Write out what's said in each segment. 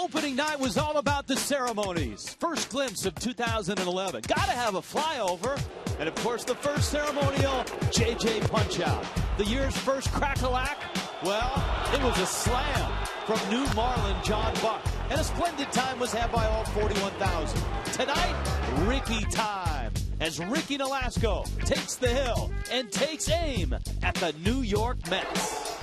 Opening night was all about the ceremonies. First glimpse of 2011. Gotta have a flyover. And of course, the first ceremonial, JJ Punch-Out. The year's first crack-a-lack? Well, it was a slam from new Marlin John Buck. And a splendid time was had by all 41,000. Tonight, Ricky time. As Ricky Nolasco takes the hill and takes aim at the New York Mets.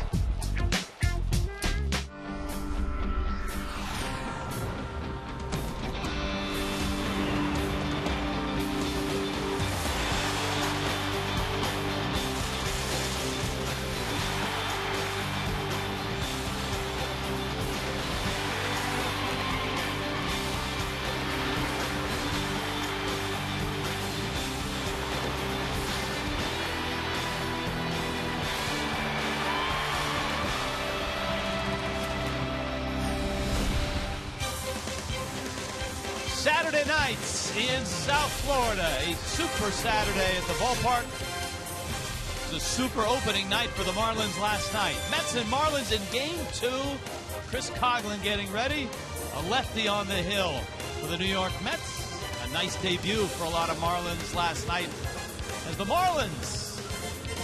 Saturday nights in South Florida, a super Saturday at the ballpark. It was a super opening night for the Marlins last night. Mets and Marlins in Game 2. Chris Coughlin getting ready. A lefty on the hill for the New York Mets. A nice debut for a lot of Marlins last night as the Marlins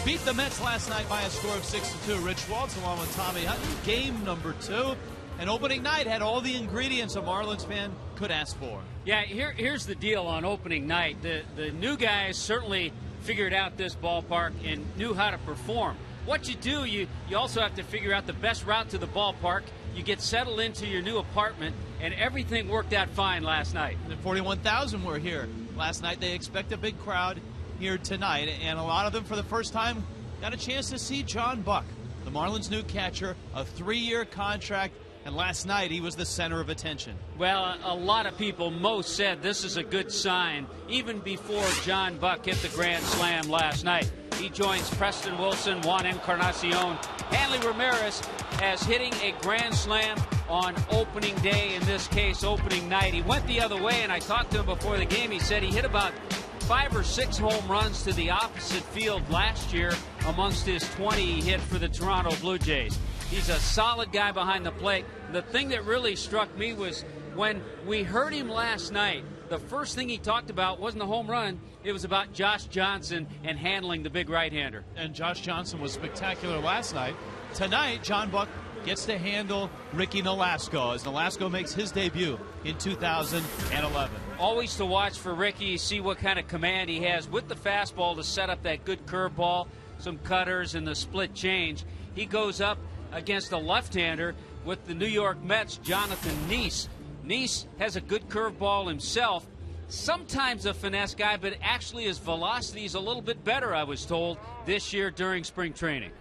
beat the Mets last night by a score of 6-2. Rich Waltz along with Tommy Hutton. Game number 2. And opening night had all the ingredients a Marlins fan could ask for. Yeah, here's the deal on opening night. The new guys certainly figured out this ballpark and knew how to perform. What you do, you also have to figure out the best route to the ballpark. You get settled into your new apartment, and everything worked out fine last night. The 41,000 were here last night. They expect a big crowd here tonight, and a lot of them for the first time got a chance to see John Buck, the Marlins' new catcher, a 3-year contract. And last night, he was the center of attention. Well, a lot of people, most said this is a good sign, even before John Buck hit the grand slam last night. He joins Preston Wilson, Juan Encarnacion, Hanley Ramirez as hitting a grand slam on opening day, in this case, opening night. He went the other way, and I talked to him before the game. He said he hit about 5 or 6 home runs to the opposite field last year amongst his 20 he hit for the Toronto Blue Jays. He's a solid guy behind the plate. The thing that really struck me was when we heard him last night, the first thing he talked about wasn't the home run. It was about Josh Johnson and handling the big right-hander. And Josh Johnson was spectacular last night. Tonight, John Buck gets to handle Ricky Nolasco as Nolasco makes his debut in 2011. Always to watch for Ricky, see what kind of command he has with the fastball to set up that good curveball, some cutters, and the split change. He goes up against a left-hander with the New York Mets, Jonathan Nice. Nice has a good curveball himself, sometimes a finesse guy, but actually his velocity is a little bit better, I was told, this year during spring training.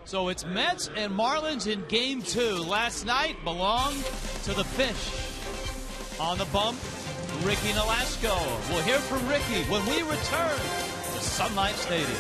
So it's Mets and Marlins in Game 2. Last night belonged to the fish. On the bump, Ricky Nolasco. We'll hear from Ricky when we return to Sun Life Stadium.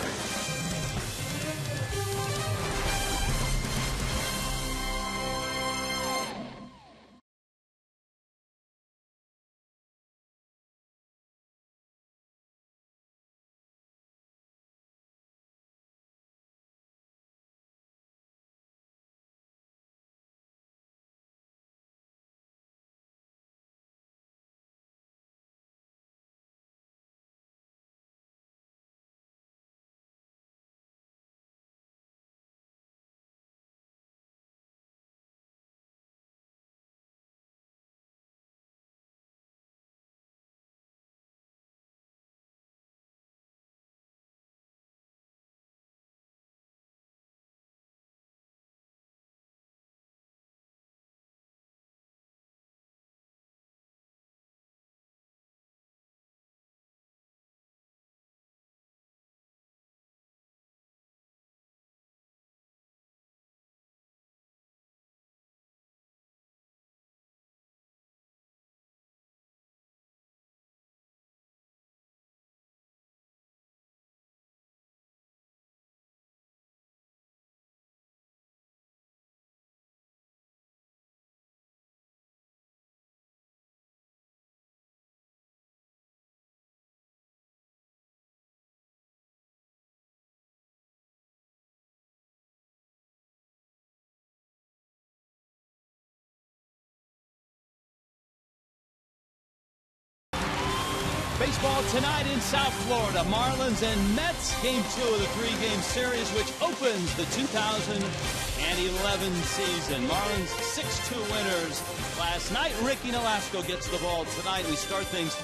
Baseball tonight in South Florida. Marlins and Mets, Game 2 of the 3-game series, which opens the 2011 season. Marlins 6-2 winners last night. Ricky Nolasco gets the ball tonight. We start things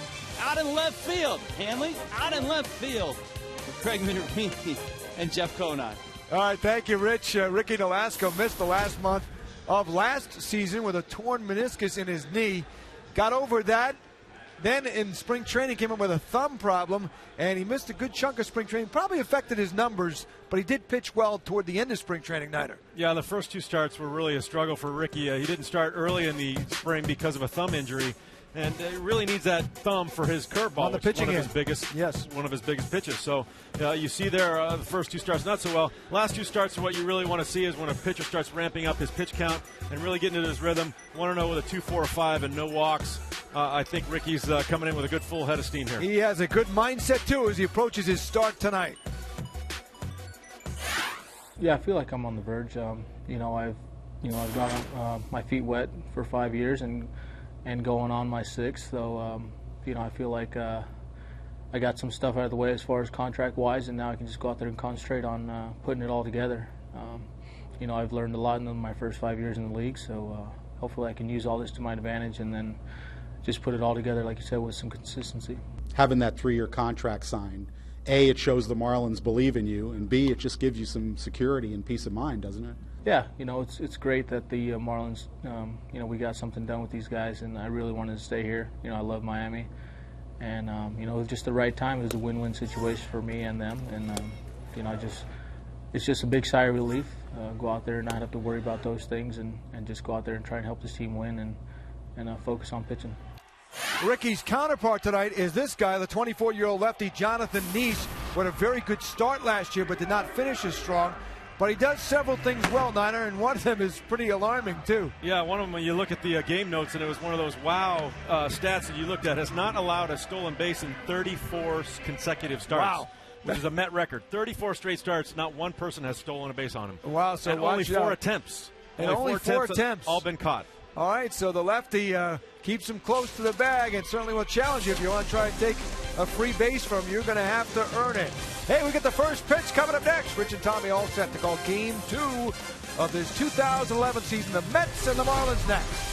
out in left field. Hanley, out in left field with Craig Minerini and Jeff Conine. All right, thank you, Rich. Ricky Nolasco missed the last month of last season with a torn meniscus in his knee. Got over that. Then in spring training came up with a thumb problem, and he missed a good chunk of spring training. Probably affected his numbers, but he did pitch well toward the end of spring training, Niner. Yeah, the first 2 starts were really a struggle for Ricky. He didn't start early in the spring because of a thumb injury, and he really needs that thumb for his curveball. On the pitching one of end. One of his biggest pitches. So you see there the first 2 starts not so well. Last 2 starts are what you really want to see is when a pitcher starts ramping up his pitch count and really getting into his rhythm. 1-0 with a 2.45 and no walks. I think Ricky's coming in with a good full head of steam here. He has a good mindset, too, as he approaches his start tonight. Yeah, I feel like I'm on the verge. I've got my feet wet for 5 years and going on my 6th. So, I feel like I got some stuff out of the way as far as contract-wise, and now I can just go out there and concentrate on putting it all together. I've learned a lot in my first 5 years in the league, so hopefully I can use all this to my advantage and then just put it all together, like you said, with some consistency. Having that 3-year contract signed, A, it shows the Marlins believe in you, and B, it just gives you some security and peace of mind, doesn't it? Yeah, it's great that the Marlins, we got something done with these guys, and I really wanted to stay here. I love Miami, and it was just the right time. It was a win-win situation for me and them, and it's just a big sigh of relief. Go out there and not have to worry about those things, and just go out there and try and help this team win and focus on pitching. Ricky's counterpart tonight is this guy, the 24-year-old lefty, Jonathan Nice, with a very good start last year but did not finish as strong. But he does several things well, Niner, and one of them is pretty alarming, too. Yeah, one of them, when you look at the game notes, and it was one of those wow stats that you looked at, has not allowed a stolen base in 34 consecutive starts. Wow. Which is a Met record. 34 straight starts, not one person has stolen a base on him. Wow, so and only 4 attempts. And only four attempts. All been caught. All right, so the lefty keeps him close to the bag and certainly will challenge you. If you want to try and take a free base from you, you're going to have to earn it. Hey, we get the first pitch coming up next. Rich and Tommy all set to call Game 2 of this 2011 season. The Mets and the Marlins next.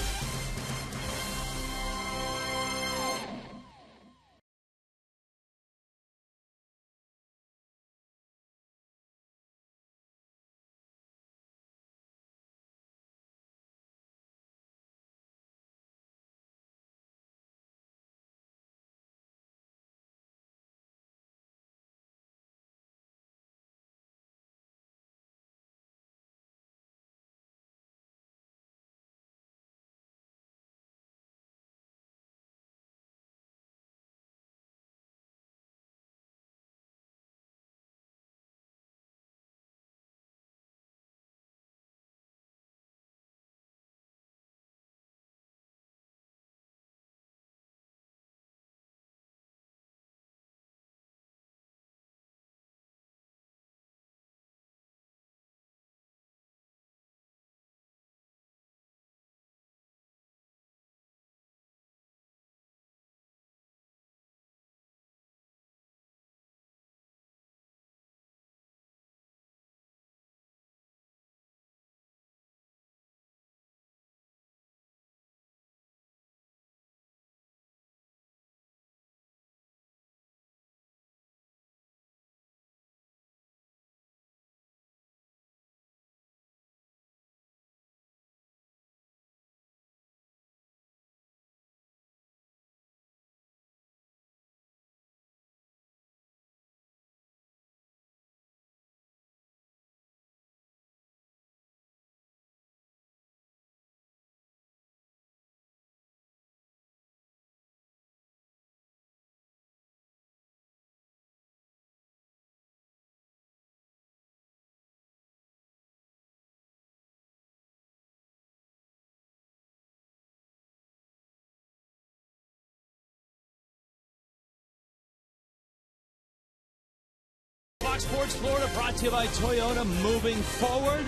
Fox Sports Florida brought to you by Toyota, moving forward,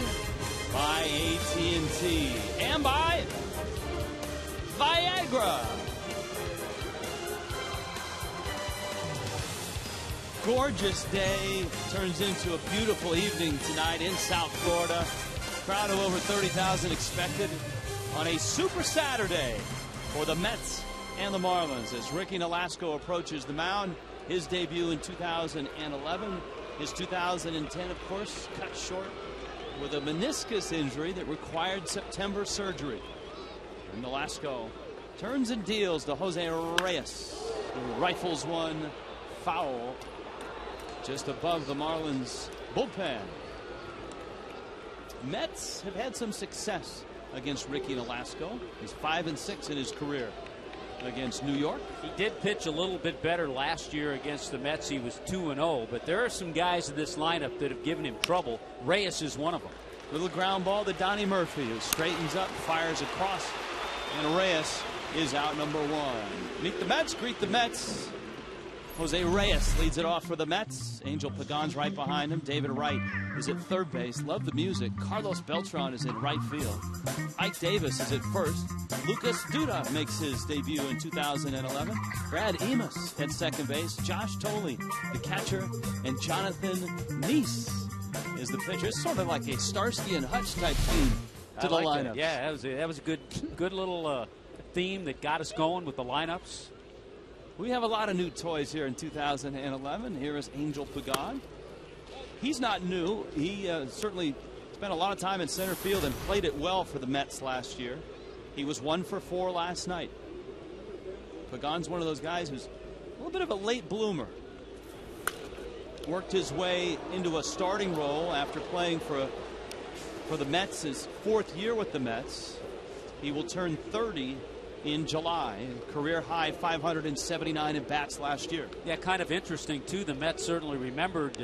by AT&T, and by Viagra. gorgeous day turns into a beautiful evening tonight in South Florida. Crowd of over 30,000 expected on a Super Saturday for the Mets and the Marlins as Ricky Nolasco approaches the mound. His debut in 2011. His 2010, of course, cut short with a meniscus injury that required September surgery. And Nolasco turns and deals to Jose Reyes, who rifles one foul just above the Marlins bullpen. Mets have had some success against Ricky Nolasco. He's 5-6 in his career against New York. He did pitch a little bit better last year against the Mets. He was 2-0, but there are some guys in this lineup that have given him trouble. Reyes is one of them. Little ground ball to Donnie Murphy, who straightens up, fires across, and Reyes is out number one. Meet the Mets, greet the Mets. Jose Reyes leads it off for the Mets. Angel Pagan's right behind him. David Wright is at third base. Love the music. Carlos Beltran is in right field. Ike Davis is at first. Lucas Duda makes his debut in 2011. Brad Emus at second base. Josh Tolley, the catcher, and Jonathan Neese is the pitcher. It's sort of like a Starsky and Hutch type theme to the lineup. Yeah, that was a good little theme that got us going with the lineups. We have a lot of new toys here in 2011. Here is Angel Pagan. He's not new. He certainly spent a lot of time in center field and played it well for the Mets last year. He was 1 for 4 last night. Pagan's one of those guys who's a little bit of a late bloomer. Worked his way into a starting role after playing for the Mets, his 4th year with the Mets. He will turn 30 in July. Career high 579 at bats last year. Yeah, kind of interesting too. The Mets certainly remembered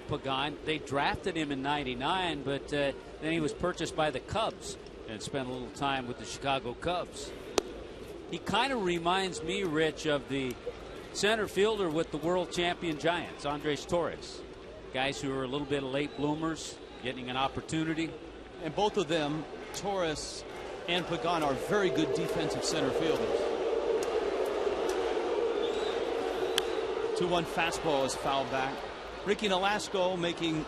Pagan. They drafted him in '99, but then he was purchased by the Cubs and spent a little time with the Chicago Cubs. He kind of reminds me, Rich, of the center fielder with the world champion Giants, Andres Torres. Guys who are a little bit of late bloomers, getting an opportunity. And both of them, Torres and Pagan, are very good defensive center fielders. 2-1 fastball is fouled back. Ricky Nolasco making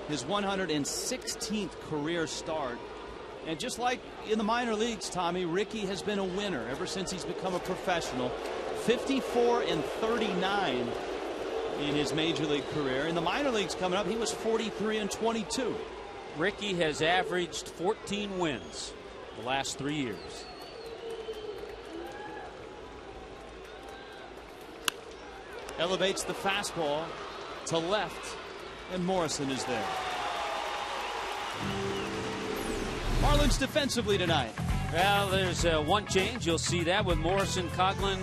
his 116th career start. And just like in the minor leagues, Tommy, Ricky has been a winner ever since he's become a professional. 54-39 in his major league career. In the minor leagues coming up, he was 43-22. Ricky has averaged 14 wins the last 3 years. Elevates the fastball to left, and Morrison is there. Marlins defensively tonight. Well, there's one change. You'll see that with Morrison, Coughlin,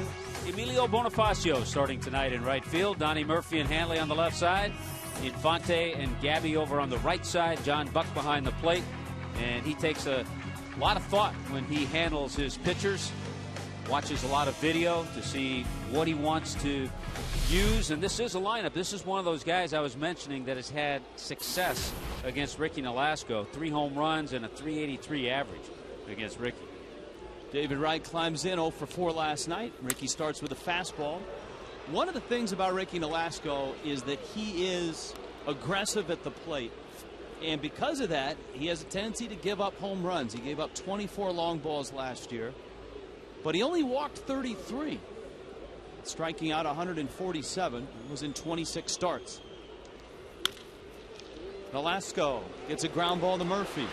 Emilio Bonifacio starting tonight in right field. Donnie Murphy and Hanley on the left side. Infante and Gabby over on the right side. John Buck behind the plate. And he takes a lot of thought when he handles his pitchers. Watches a lot of video to see what he wants to use. And this is a lineup. This is one of those guys I was mentioning that has had success against Ricky Nolasco. 3 home runs and a .383 average against Ricky. David Wright climbs in 0 for 4 last night. Ricky starts with a fastball. One of the things about Ricky Nolasco is that he is aggressive at the plate. And because of that, he has a tendency to give up home runs. He gave up 24 long balls last year, but he only walked 33. Striking out 147, was in 26 starts. Nolasco gets a ground ball to Murphy.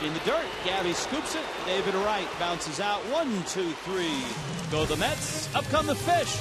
In the dirt, Gabby scoops it. David Wright bounces out. 1, 2, 3. Go the Mets. Up come the Fish.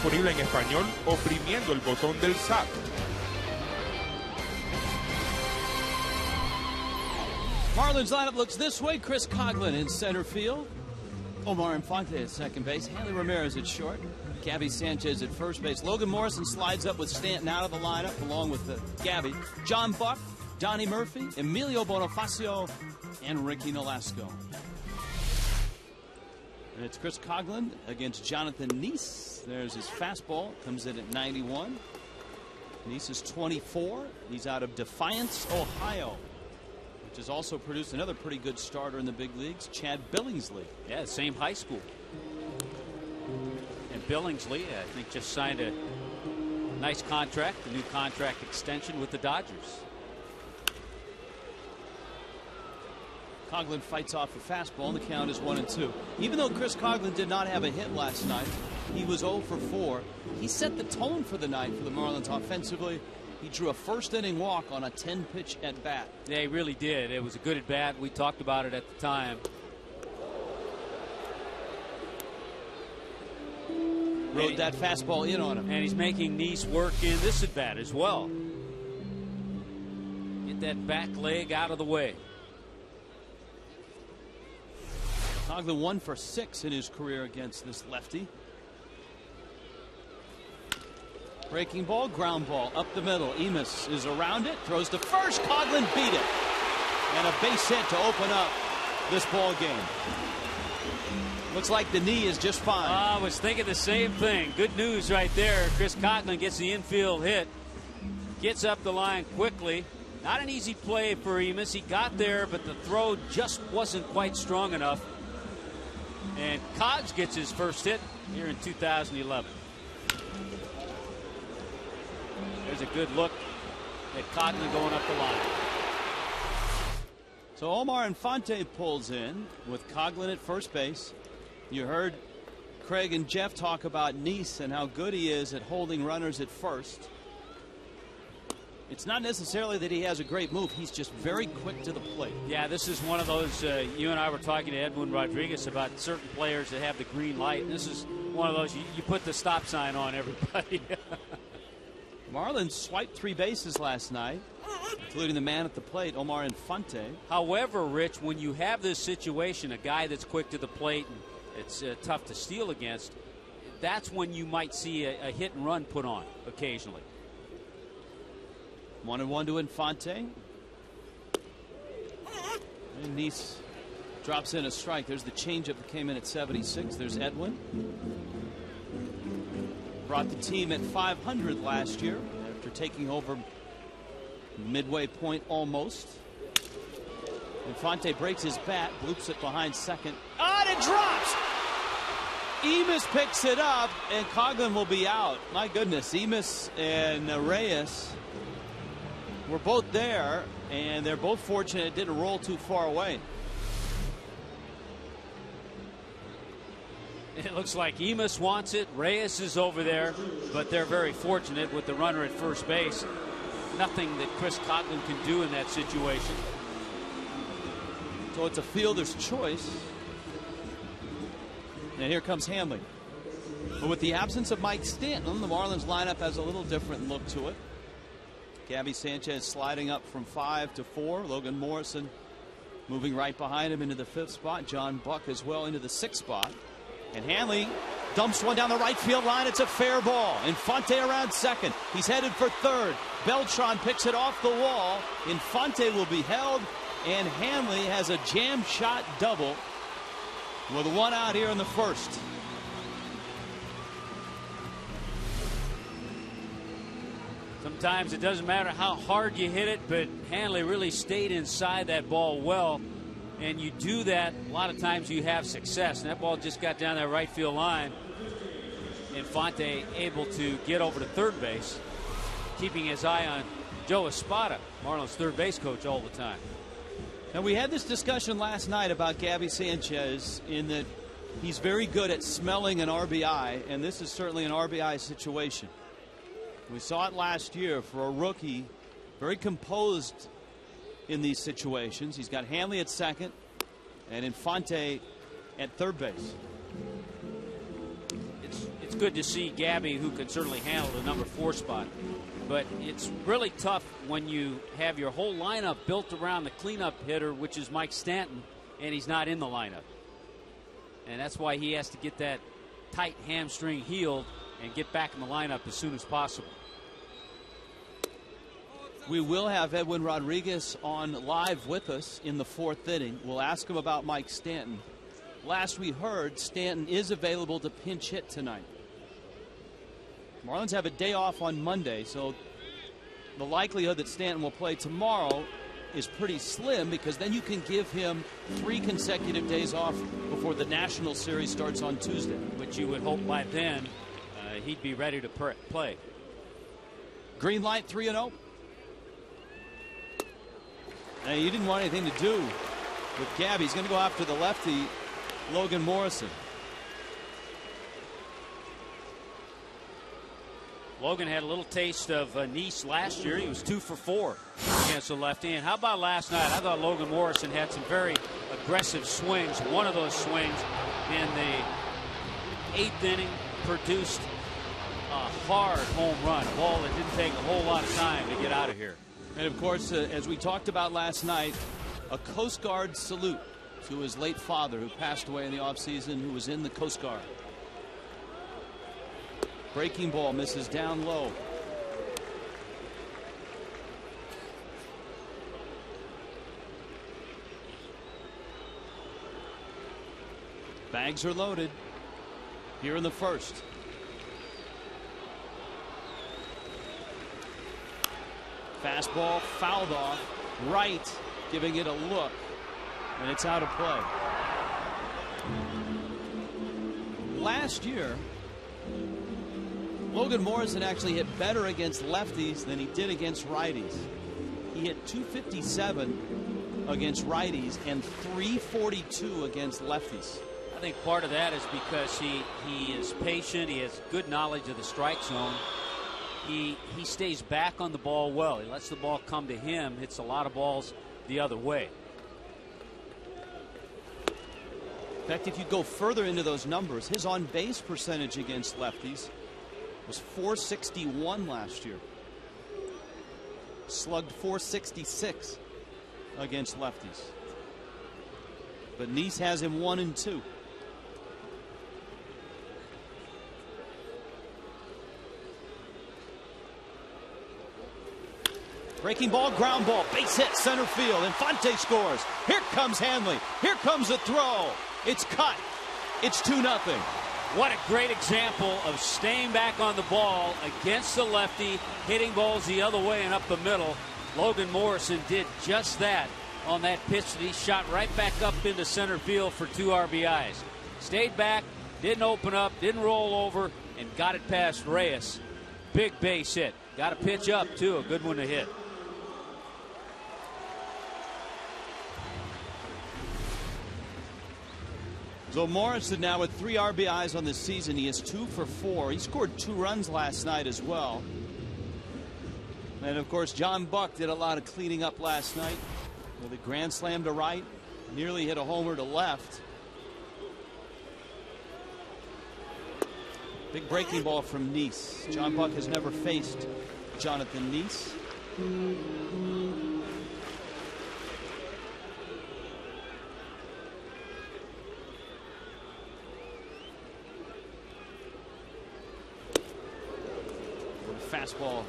disponible en español oprimiendo el botón del SAT. Marlins lineup looks this way. Chris Coghlan in center field. Omar Infante at second base. Hanley Ramirez at short. Gabby Sanchez at first base. Logan Morrison slides up with Stanton out of the lineup along with Gabby. John Buck, Donnie Murphy, Emilio Bonifacio, and Ricky Nolasco. And it's Chris Coghlan against Jonathan Neese. There's his fastball. Comes in at 91. Neese is 24. He's out of Defiance, Ohio, which has also produced another pretty good starter in the big leagues, Chad Billingsley. Yeah, same high school. And Billingsley, I think, just signed a nice contract, a new contract extension with the Dodgers. Coghlan fights off a fastball, and the count is 1-2. Even though Chris Coghlan did not have a hit last night, he was 0 for 4. He set the tone for the night for the Marlins offensively. He drew a first-inning walk on a 10-pitch at-bat. Yeah, he really did. It was a good at-bat. We talked about it at the time. Rode that fastball in on him. And he's making Neese work in this at-bat as well. Get that back leg out of the way. Coghlan 1 for 6 in his career against this lefty. Breaking ball, ground ball, up the middle. Emis is around it, throws to first. Coghlan beat it. And a base hit to open up this ball game. Looks like the knee is just fine. I was thinking the same thing. Good news right there. Chris Coghlan gets the infield hit. Gets up the line quickly. Not an easy play for Emis. He got there, but the throw just wasn't quite strong enough. And Cogs gets his first hit here in 2011. There's a good look at Coghlan going up the line. So Omar Infante pulls in with Coghlan at first base. You heard Craig and Jeff talk about Neese and how good he is at holding runners at first. It's not necessarily that he has a great move. He's just very quick to the plate. Yeah, this is one of those, you and I were talking to Edwin Rodriguez about certain players that have the green light. And this is one of those, you put the stop sign on everybody. Marlins swiped 3 bases last night, including the man at the plate, Omar Infante. However, Rich, when you have this situation, a guy that's quick to the plate and it's tough to steal against, that's when you might see a hit and run put on occasionally. 1-1 to Infante. And Neese drops in a strike. There's the changeup that came in at 76. There's Edwin. Brought the team at 500 last year after taking over midway point almost. Infante breaks his bat, bloops it behind second. And it drops! Emis picks it up, and Coghlan will be out. My goodness, Emis and Reyes were both there, and they're both fortunate it didn't roll too far away. It looks like Emis wants it. Reyes is over there, but they're very fortunate with the runner at first base. Nothing that Chris Coghlan can do in that situation. So it's a fielder's choice. And here comes Hanley. But with the absence of Mike Stanton, the Marlins lineup has a little different look to it. Gabby Sanchez sliding up from 5 to 4. Logan Morrison moving right behind him into the 5th spot. John Buck as well into the 6th spot. And Hanley dumps one down the right field line. It's a fair ball. Infante around second. He's headed for third. Beltran picks it off the wall. Infante will be held. And Hanley has a jam shot double with 1 out here in the first. Sometimes it doesn't matter how hard you hit it, but Hanley really stayed inside that ball well. And you do that, a lot of times you have success. And that ball just got down that right field line. Infante able to get over to third base, keeping his eye on Joe Espada, Marlins third base coach, all the time. Now, we had this discussion last night about Gabby Sanchez in that he's very good at smelling an RBI, and this is certainly an RBI situation. We saw it last year for a rookie, very composed in these situations. He's got Hanley at second and Infante at third base. It's good to see Gabby, who can certainly handle the number 4 spot. But it's really tough when you have your whole lineup built around the cleanup hitter, which is Mike Stanton, and he's not in the lineup. And that's why he has to get that tight hamstring healed and get back in the lineup as soon as possible. We will have Edwin Rodriguez on live with us in the 4th inning. We'll ask him about Mike Stanton. Last we heard, Stanton is available to pinch hit tonight. Marlins have a day off on Monday, so the likelihood that Stanton will play tomorrow is pretty slim, because then you can give him 3 consecutive days off before the National Series starts on Tuesday. Which you would hope by then he'd be ready to play. Green light, 3-0. Now, you didn't want anything to do with Gabby. He's going to go after the lefty, Logan Morrison. Logan had a little taste of Nice last year. He was 2 for 4 against the lefty. And how about last night? I thought Logan Morrison had some very aggressive swings. One of those swings in the 8th inning produced a hard home run, a ball that didn't take a whole lot of time to get out of here. And of course, as we talked about last night, a Coast Guard salute to his late father, who passed away in the offseason, who was in the Coast Guard. Breaking ball misses down low. Bags are loaded here in the 1st. Fastball fouled off, right, giving it a look, and it's out of play. Last year, Logan Morrison actually hit better against lefties than he did against righties. He hit .257 against righties and .342 against lefties. I think part of that is because he is patient. He has good knowledge of the strike zone. He stays back on the ball well. He lets the ball come to him, hits a lot of balls the other way. In fact, if you go further into those numbers, his on-base percentage against lefties was .461 last year. Slugged .466 against lefties. But Nice has him 1-2. Breaking ball, ground ball, base hit, center field. Infante scores. Here comes Hanley. Here comes the throw. It's cut. It's 2-0. What a great example of staying back on the ball against the lefty, hitting balls the other way and up the middle. Logan Morrison did just that on that pitch that he shot right back up into center field for 2 RBIs. Stayed back, didn't open up, didn't roll over, and got it past Reyes. Big base hit. Got a pitch up, too. A good one to hit. So Morrison now with 3 RBIs on the season. He is 2 for 4. He scored 2 runs last night as well. And of course, John Buck did a lot of cleaning up last night with a grand slam to right. Nearly hit a homer to left. Big breaking ball from Nice. John Buck has never faced Jonathan Nice. Fastball,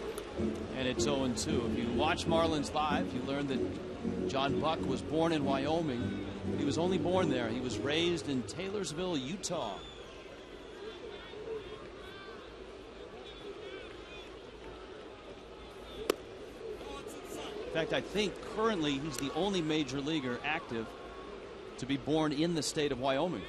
and it's 0-2. If you watch Marlins live, you learn that John Buck was born in Wyoming. He was only born there. He was raised in Taylorsville, Utah. In fact, I think currently he's the only major leaguer active to be born in the state of Wyoming.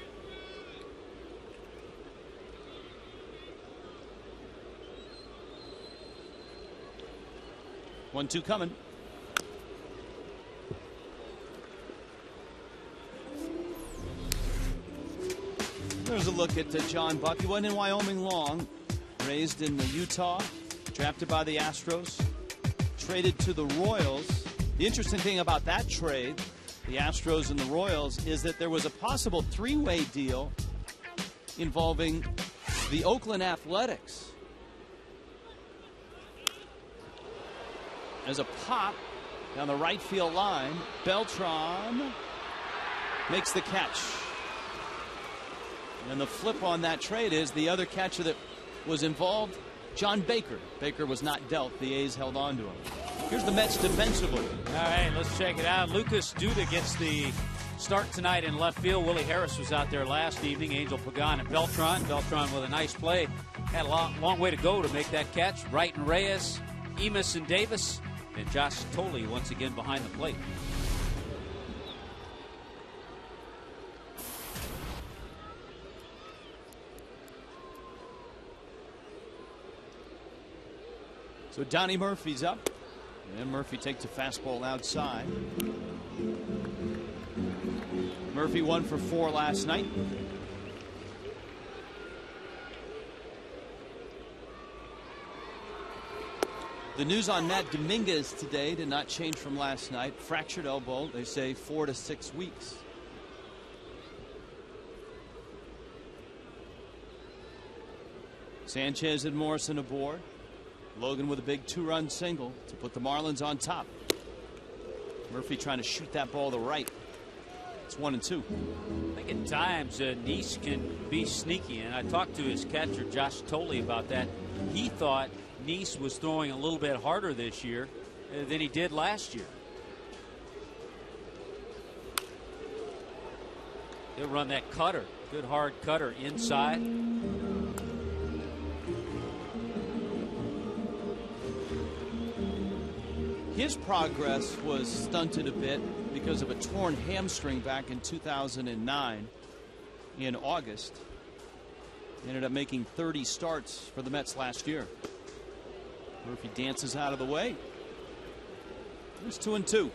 1-2 coming. There's a look at John Buck. He wasn't in Wyoming long. Raised in Utah. Drafted by the Astros. Traded to the Royals. The interesting thing about that trade, the Astros and the Royals, is that there was a possible 3-way deal involving the Oakland Athletics. There's a pop down the right field line. Beltran makes the catch. And the flip on that trade is the other catcher that was involved, John Baker. Baker was not dealt. The A's held on to him. Here's the Mets defensively. All right, let's check it out. Lucas Duda gets the start tonight in left field. Willie Harris was out there last evening. Angel Pagan and Beltran. Beltran with a nice play. Had a long way to go to make that catch. Wright and Reyes, Emis and Davis, and Josh Tolley once again behind the plate. So Donnie Murphy's up. And Murphy takes a fastball outside. Murphy 1 for 4 last night. The news on Matt Dominguez today did not change from last night. Fractured elbow, they say 4 to 6 weeks. Sanchez and Morrison aboard. Logan with a big 2-run single to put the Marlins on top. Murphy trying to shoot that ball to right. It's 1-2. I think at times Nice can be sneaky, and I talked to his catcher Josh Tolley about that. He thought Nice was throwing a little bit harder this year than he did last year. He'll run that cutter, good hard cutter inside. His progress was stunted a bit because of a torn hamstring back in 2009 in August. He ended up making 30 starts for the Mets last year. Murphy dances out of the way. It's 2-2.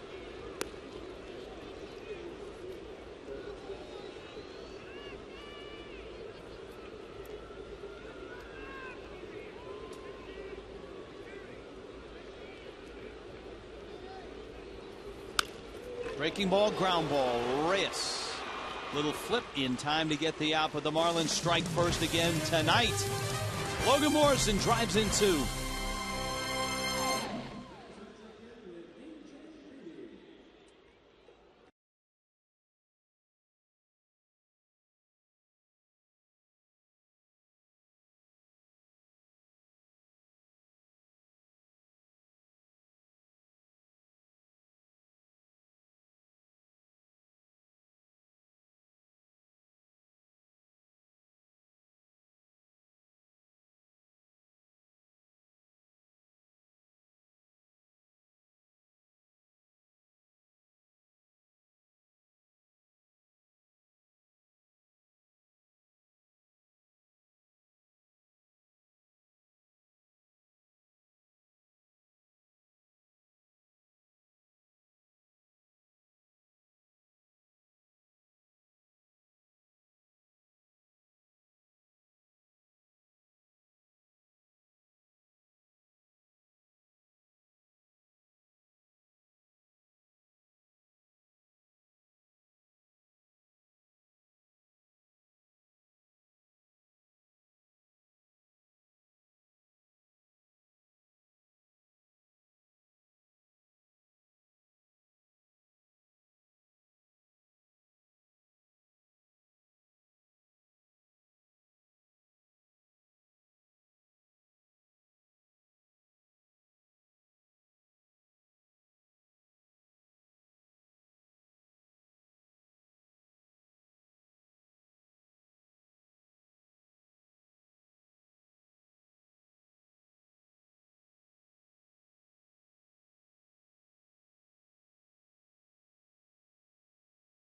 Breaking ball, ground ball. Reyes. Little flip in time to get the out, but the Marlins strike first again tonight. Logan Morrison drives in 2.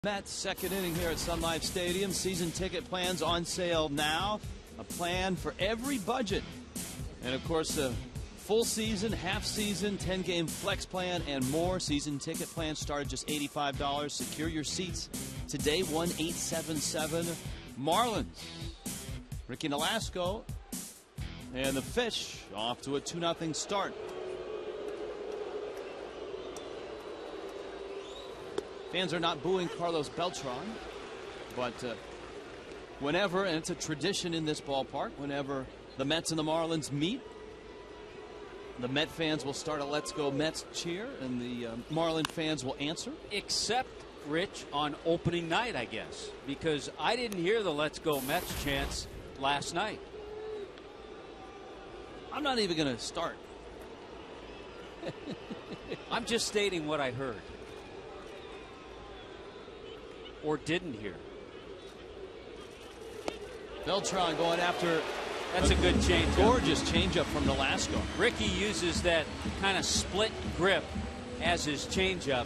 Mets second inning here at Sun Life Stadium. Season ticket plans on sale now. A plan for every budget. And of course, a full season, half season, 10-game flex plan, and more. Season ticket plans start at just $85. Secure your seats today. 1-877 Marlins. Ricky Nolasco and the Fish off to a 2-0 start. Fans are not booing Carlos Beltran, but whenever, and it's a tradition in this ballpark, whenever the Mets and the Marlins meet, the Met fans will start a Let's Go Mets cheer, and the Marlin fans will answer. Except, Rich, on opening night, I guess, because I didn't hear the Let's Go Mets chants last night. I'm not even going to start. I'm just stating what I heard. Or didn't hear. Beltran going after. That's a good changeup. Gorgeous changeup from Nolasco. Ricky uses that kind of split grip as his changeup,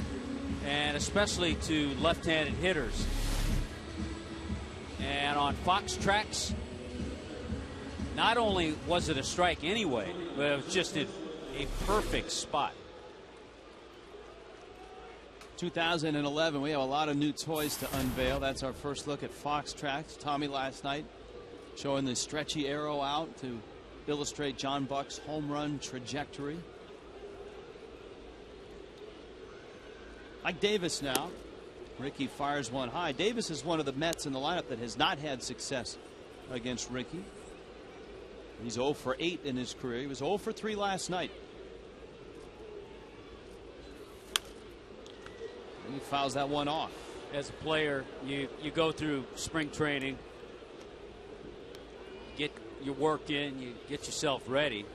and especially to left-handed hitters. And on Fox Tracks, not only was it a strike anyway, but it was just in a perfect spot. 2011, we have a lot of new toys to unveil. That's our first look at Fox Tracks. Tommy last night showing the stretchy arrow out to illustrate John Buck's home run trajectory. Mike Davis now. Ricky fires one high. Davis is one of the Mets in the lineup that has not had success against Ricky. He's 0 for 8 in his career. He was 0 for 3 last night. And he fouls that one off. As a player, you go through spring training, get your work in, you get yourself ready,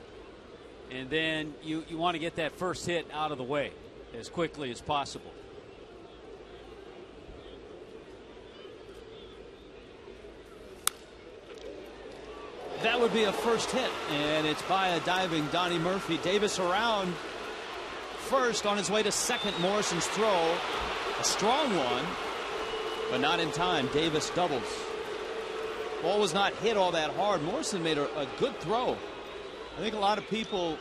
and then you want to get that first hit out of the way as quickly as possible. That would be a first hit, and it's by a diving Donnie Murphy. Davis around first on his way to second. Morrison's throw, a strong one, but not in time. Davis doubles. Ball was not hit all that hard. Morrison made a good throw. I think a lot of people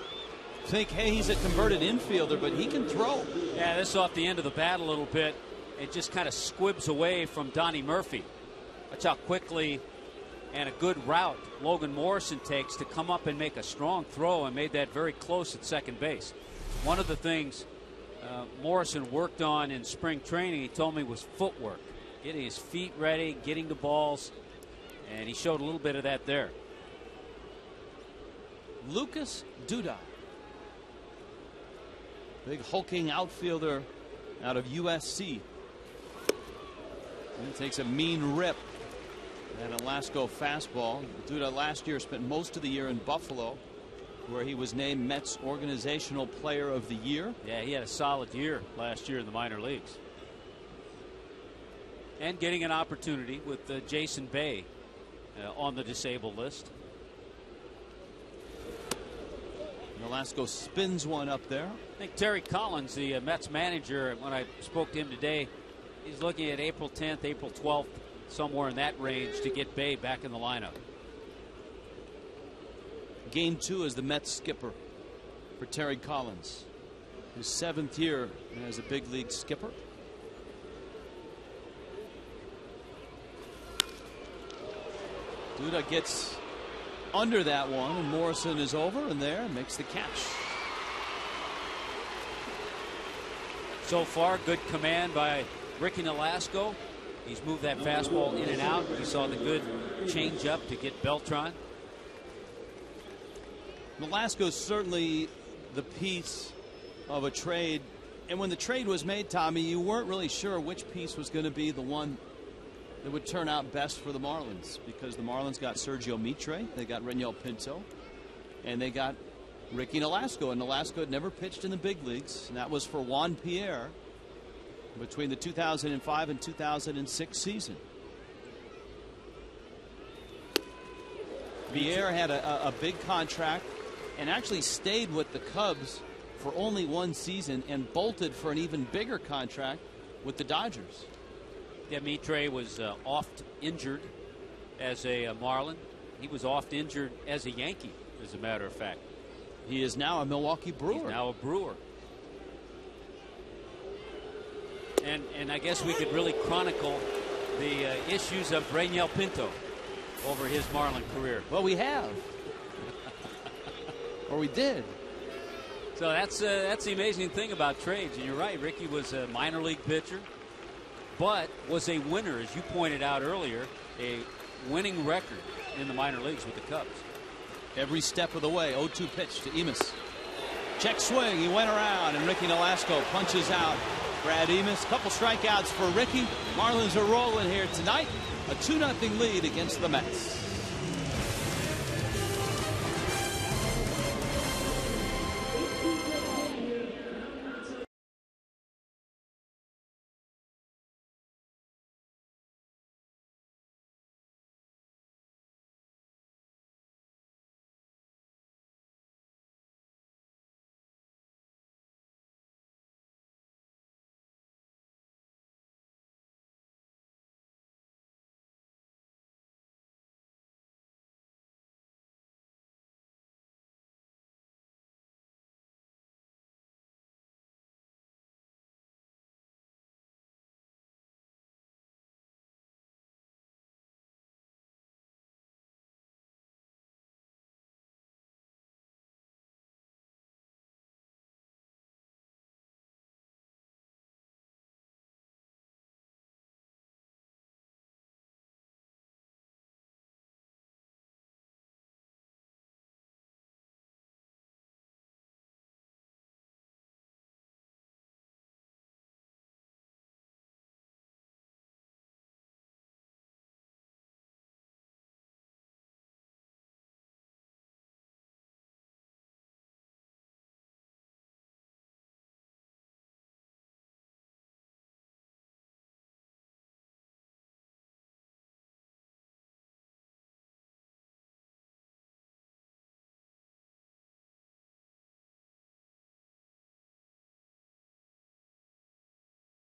think, hey, he's a converted infielder, but he can throw. Yeah, this is off the end of the bat a little bit. It just kind of squibs away from Donnie Murphy. Watch how quickly and a good route Logan Morrison takes to come up and make a strong throw, and made that very close at second base. One of the things Morrison worked on in spring training, he told me, was footwork, getting his feet ready, getting the balls, and he showed a little bit of that there. Lucas Duda, big hulking outfielder out of USC. He takes a mean rip. That Nolasco fastball. Duda last year spent most of the year in Buffalo, where he was named Mets Organizational Player of the Year. Yeah, he had a solid year last year in the minor leagues. And getting an opportunity with Jason Bay on the disabled list. Nolasco spins one up there. I think Terry Collins, the Mets manager, when I spoke to him today, he's looking at April 10th, April 12th, somewhere in that range to get Bay back in the lineup. Game 2 as the Mets skipper for Terry Collins, his 7th year as a big league skipper. Duda gets under that one, and Morrison is over and there and makes the catch. So far, good command by Ricky Nolasco. He's moved that fastball in and out. We saw the good change up to get Beltran. Nolasco's certainly the piece of a trade. And when the trade was made, Tommy, you weren't really sure which piece was going to be the one that would turn out best for the Marlins, because the Marlins got Sergio Mitre, they got Reniel Pinto, and they got Ricky Nolasco. And Nolasco had never pitched in the big leagues, and that was for Juan Pierre between the 2005 and 2006 season. Pierre had a big contract and actually stayed with the Cubs for only one season and bolted for an even bigger contract with the Dodgers. Yeah, Mitre was oft injured as a Marlin. He was oft injured as a Yankee, as a matter of fact. He is now a Milwaukee Brewer. He's now a Brewer. And I guess we could really chronicle the issues of Reniel Pinto over his Marlin career. Well, we have. Or we did. So that's the amazing thing about trades. And you're right, Ricky was a minor league pitcher, but was a winner, as you pointed out earlier, a winning record in the minor leagues with the Cubs. Every step of the way. 0-2 pitch to Emis. Check swing. He went around, and Ricky Nolasco punches out Brad Emis. Couple strikeouts for Ricky. Marlins are rolling here tonight. A 2-0 lead against the Mets.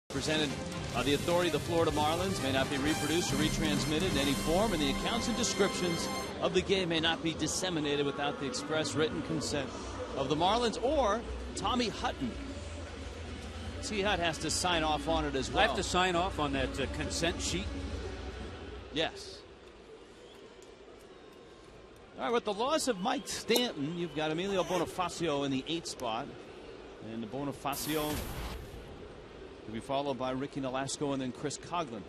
Presented by the authority of the Florida Marlins, may not be reproduced or retransmitted in any form, and the accounts and descriptions of the game may not be disseminated without the express written consent of the Marlins or Tommy Hutton. T-Hut has to sign off on it as well. I have to sign off on that consent sheet. Yes. All right, with the loss of Mike Stanton, you've got Emilio Bonifacio in the 8th spot, and the Bonifacio will be followed by Ricky Nolasco and then Chris Coghlan.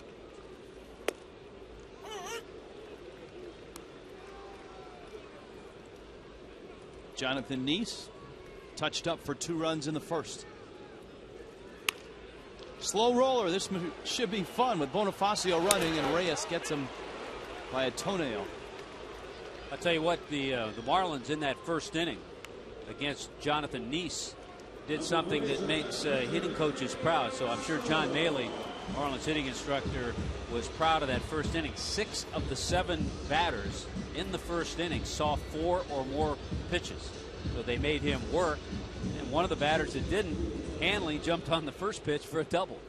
Jonathan Neese touched up for 2 runs in the first. Slow roller. This should be fun with Bonifacio running, and Reyes gets him by a toenail. I'll tell you what, the Marlins in that first inning against Jonathan Neese did something that makes hitting coaches proud. So I'm sure John Maley, Marlins hitting instructor, was proud of that first inning. 6 of the 7 batters in the first inning saw 4 or more pitches. So they made him work. And one of the batters that didn't, Hanley, jumped on the first pitch for a double.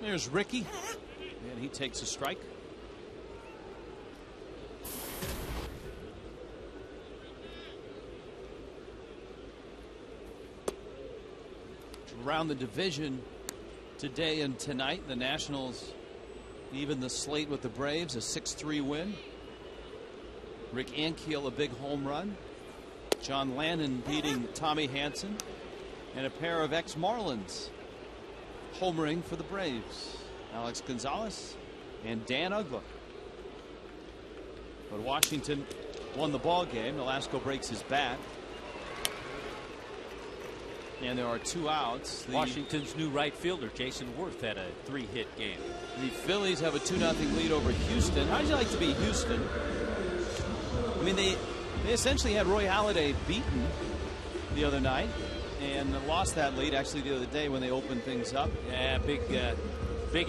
There's Ricky, and he takes a strike. Around the division today and tonight, the Nationals even the slate with the Braves, a 6-3 win. Rick Ankiel, a big home run. John Lannon beating Tommy Hanson, and a pair of ex-Marlins homering for the Braves, Alex Gonzalez and Dan Uggla. But Washington won the ball game. Nolasco breaks his bat, and there are 2 outs. Washington's new right fielder Jason Worth had a 3-hit game. The Phillies have a 2-0 lead over Houston. How'd you like to be Houston? I mean, they essentially had Roy Halladay beaten the other night and lost that lead actually the other day when they opened things up. Yeah, big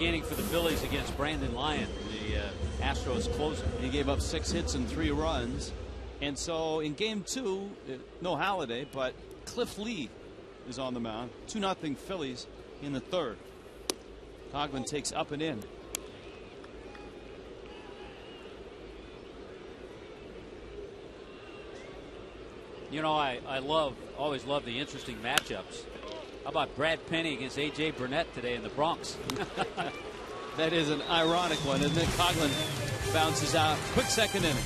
inning for the Phillies against Brandon Lyon, the Astros closer. He gave up 6 hits and 3 runs. And so in game 2, no Halladay, but Cliff Lee is on the mound. 2-0 Phillies in the 3rd. Coghlan takes up and in. You know, I always love the interesting matchups. How about Brad Penny against A.J. Burnett today in the Bronx? That is an ironic one, isn't it? Coghlan bounces out. Quick second inning.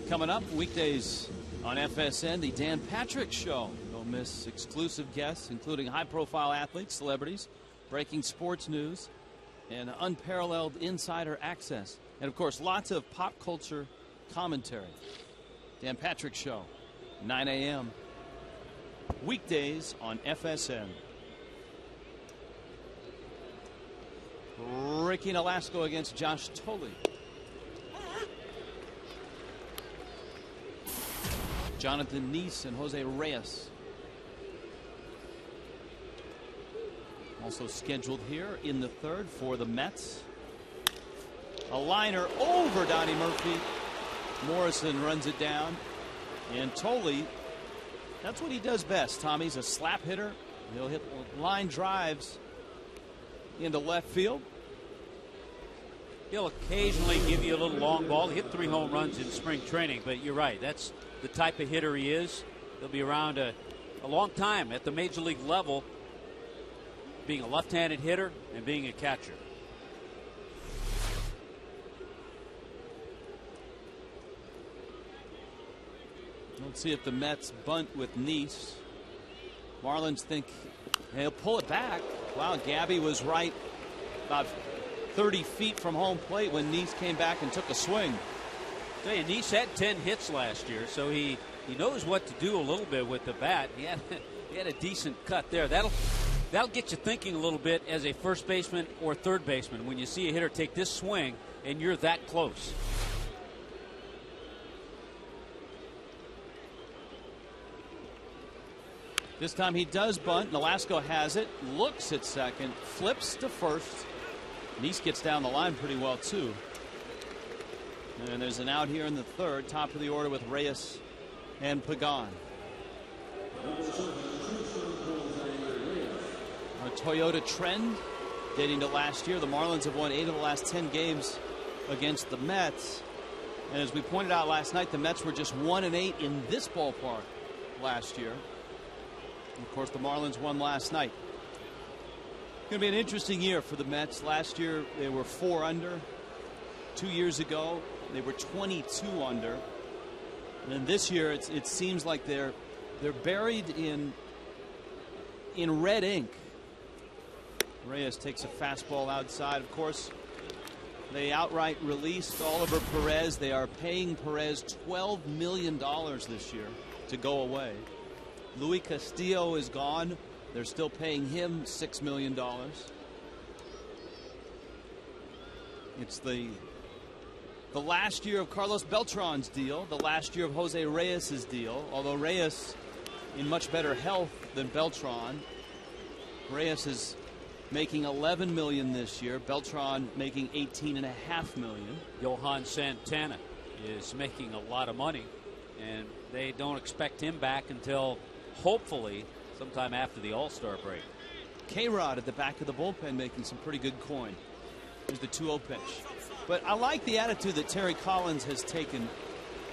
Coming up weekdays on FSN, the Dan Patrick Show. Don't miss exclusive guests, including high-profile athletes, celebrities, breaking sports news, and unparalleled insider access. And, of course, lots of pop culture commentary. Dan Patrick Show, 9 a.m. weekdays on FSN. Ricky Nolasco against Josh Tolley. Jonathan Neese and Jose Reyes. Also scheduled here in the third for the Mets. A liner over Donnie Murphy. Morrison runs it down. And Tolley, that's what he does best. Tommy's a slap hitter. He'll hit line drives into left field. He'll occasionally give you a little long ball. He hit 3 home runs in spring training, but you're right. That's the type of hitter he is. He'll be around a long time at the major league level, being a left-handed hitter and being a catcher. Let's see if the Mets bunt with Neese. Marlins think he'll pull it back. Wow, Gabby was right about 30 feet from home plate when Neese came back and took a swing. Tell you, Neese had 10 hits last year, so he knows what to do a little bit with the bat. He had a decent cut there. That'll get you thinking a little bit as a first baseman or third baseman when you see a hitter take this swing and you're that close. This time he does bunt. Nolasco has it, looks at second, flips to first. Neese gets down the line pretty well too. And there's an out here in the third, top of the order with Reyes and Pagan. A Toyota trend dating to last year. The Marlins have won 8 of the last 10 games against the Mets. And as we pointed out last night, the Mets were just 1-8 in this ballpark last year. And of course, the Marlins won last night. Going to be an interesting year for the Mets. Last year they were 4 under. 2 years ago they were 22 under. And this year it seems like they're buried in red ink. Reyes takes a fastball outside. Of course, they outright released Oliver Perez. They are paying Perez $12 million this year to go away. Luis Castillo is gone. They're still paying him $6 million. It's the last year of Carlos Beltran's deal, the last year of Jose Reyes' deal, although Reyes in much better health than Beltran. Reyes is making $11 million this year. Beltran making $18.5 million. Johan Santana is making a lot of money, and they don't expect him back until hopefully sometime after the All-Star break. K-Rod at the back of the bullpen making some pretty good coin. Here's the 2-0 pitch. But I like the attitude that Terry Collins has taken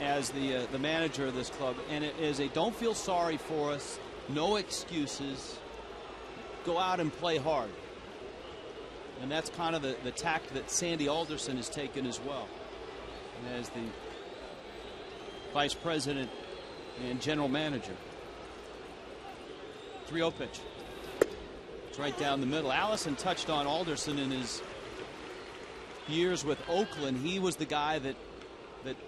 as the manager of this club, and it is a don't feel sorry for us, no excuses, go out and play hard. And that's kind of the tact that Sandy Alderson has taken as well, as the vice president and general manager. 3-0 pitch. It's right down the middle. Allison touched on Alderson in his years with Oakland. He was the guy that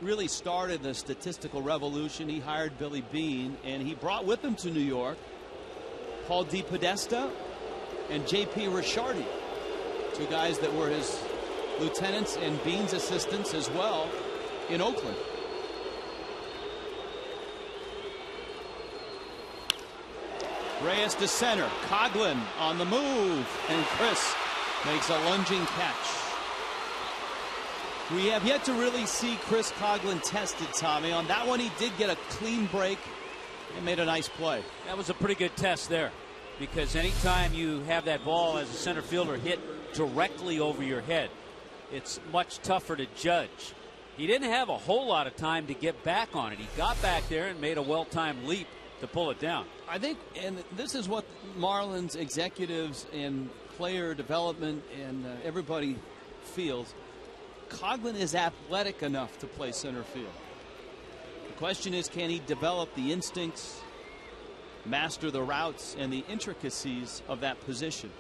really started the statistical revolution. He hired Billy Beane, and he brought with him to New York Paul DePodesta and J.P. Ricciardi, 2 guys that were his lieutenants and Beane's assistants as well in Oakland. Reyes to center. Coghlan on the move, and Chris makes a lunging catch. We have yet to really see Chris Coghlan tested, Tommy. On that one, he did get a clean break and made a nice play. That was a pretty good test there, because anytime you have that ball as a center fielder hit directly over your head, it's much tougher to judge. He didn't have a whole lot of time to get back on it. He got back there and made a well-timed leap to pull it down. I think, and this is what Marlins executives and player development and everybody feels, Coghlan is athletic enough to play center field. Question is, can he develop the instincts, master the routes, and the intricacies of that position?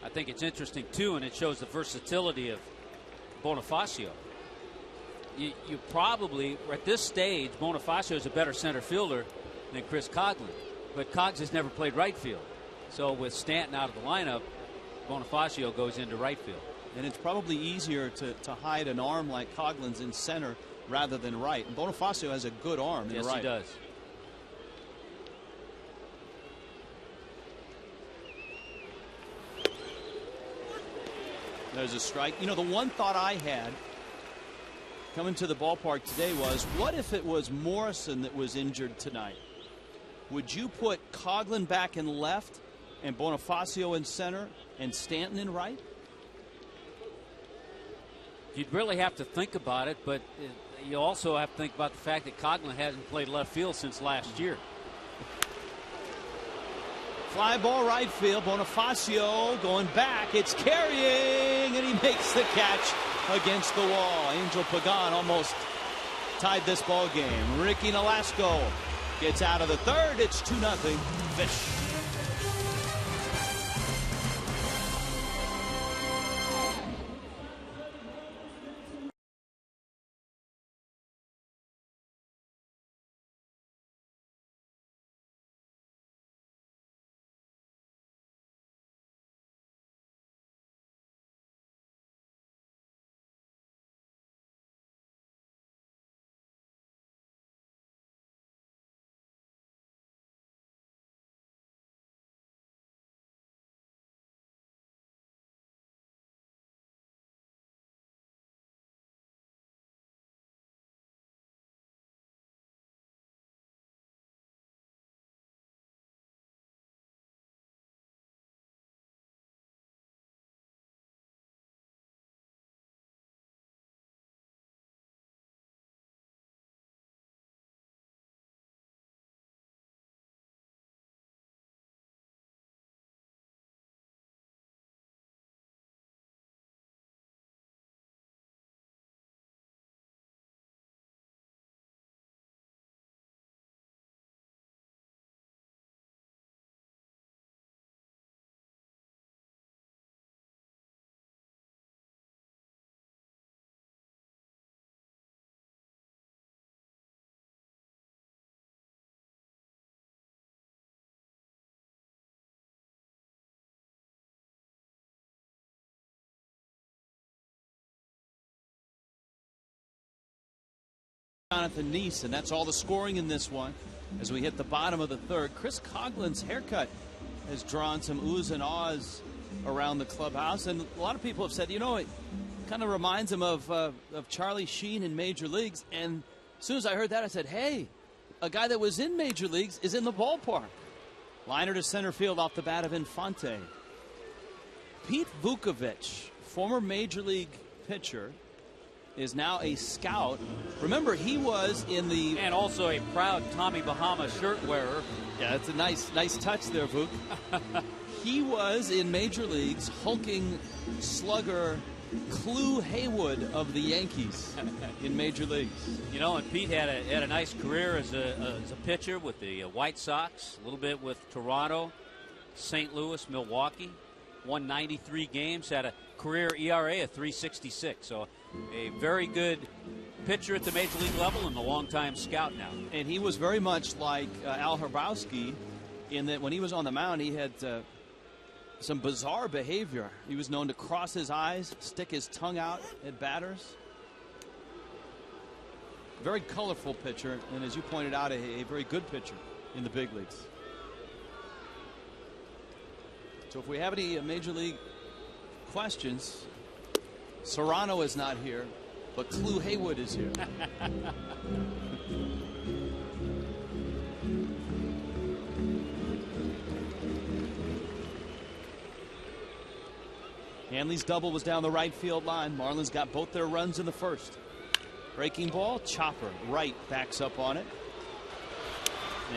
I think it's interesting, too, and it shows the versatility of Bonifacio. You probably, at this stage, Bonifacio is a better center fielder than Chris Coghlan. But Cogs has never played right field. So with Stanton out of the lineup, Bonifacio goes into right field. And it's probably easier to hide an arm like Coghlan's in center rather than right. And Bonifacio has a good arm in right. Yes, he does. There's a strike. You know, the one thought I had coming to the ballpark today was, what if it was Morrison that was injured tonight? Would you put Coghlan back in left and Bonifacio in center and Stanton in right? You'd really have to think about it, but you also have to think about the fact that Coghlan hasn't played left field since last year. Fly ball right field. Bonifacio going back. It's carrying, and he makes the catch against the wall. Angel Pagan almost tied this ball game. Ricky Nolasco gets out of the third. It's 2-0 Fish. Jonathan Neese, and that's all the scoring in this one. As we hit the bottom of the third, Chris Coghlan's haircut has drawn some oohs and ahs around the clubhouse, and a lot of people have said, you know, it kind of reminds him of Charlie Sheen in Major Leagues. And as soon as I heard that, I said, hey, a guy that was in Major Leagues is in the ballpark. Liner to center field off the bat of Infante. Pete Vukovich, former Major League pitcher, is now a scout. Remember, he was in the... And also a proud Tommy Bahama shirt wearer. Yeah, that's a nice touch there, Vuk. He was in Major Leagues hulking slugger Clu Haywood of the Yankees in Major Leagues. You know, and Pete had a nice career as a pitcher with the White Sox, a little bit with Toronto, St. Louis, Milwaukee. Won 93 games, had a career ERA of 3.66. So a very good pitcher at the Major League level and a longtime scout now. And he was very much like Al Hrabowski in that when he was on the mound, he had some bizarre behavior. He was known to cross his eyes, stick his tongue out at batters. Very colorful pitcher, and as you pointed out, a very good pitcher in the big leagues. So if we have any Major League questions, Serrano is not here, but Clu Haywood is here. Hanley's double was down the right field line. Marlins got both their runs in the first. Breaking ball, chopper right, backs up on it.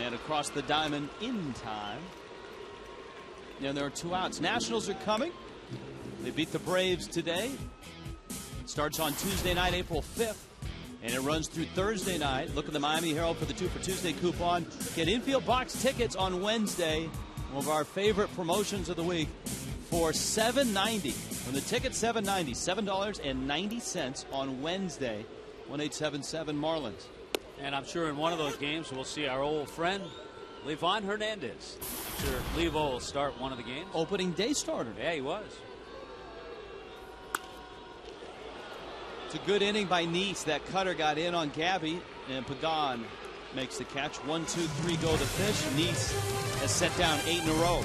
And across the diamond in time. And there are 2 outs. Nationals are coming. They beat the Braves today. It starts on Tuesday night, April 5th. And it runs through Thursday night. Look at the Miami Herald for the 2 for Tuesday coupon. Get infield box tickets on Wednesday. One of our favorite promotions of the week for $7.90. When the ticket's $7.90, $7.90 on Wednesday. 1877 Marlins. And I'm sure in one of those games we'll see our old friend Livan Hernandez. I'm sure Levo will start one of the games. Opening day starter. Yeah, he was. It's a good inning by Nice. That cutter got in on Gabby, and Pagan makes the catch. 1, 2, 3 go the fish. Nice has set down 8 in a row.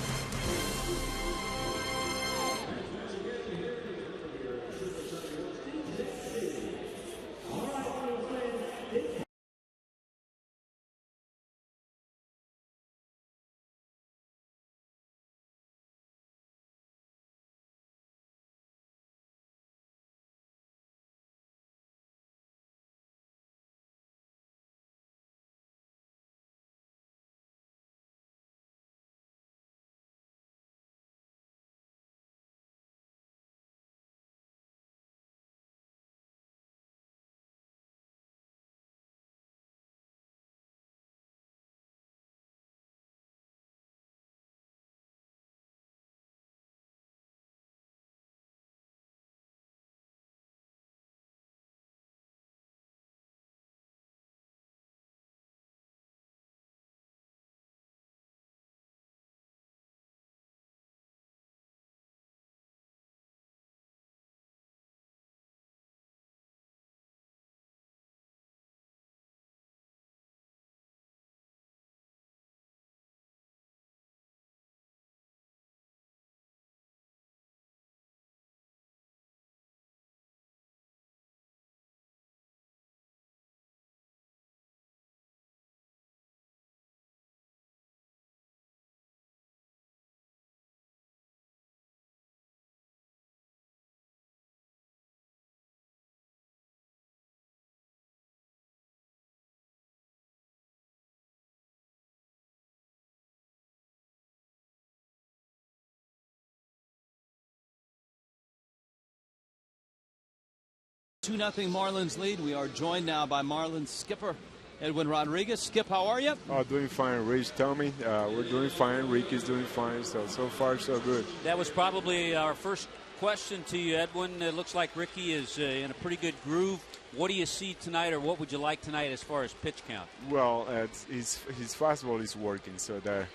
Two 2-0 Marlins lead. We are joined now by Marlins skipper Edwin Rodriguez. Skip, how are you? Oh, doing fine, Rich. Tell me, we're doing fine. Rick is doing fine. So far, so good. That was probably our first question to you, Edwin. It looks like Ricky is in a pretty good groove. What do you see tonight, or what would you like tonight as far as pitch count? Well, his fastball is working, so that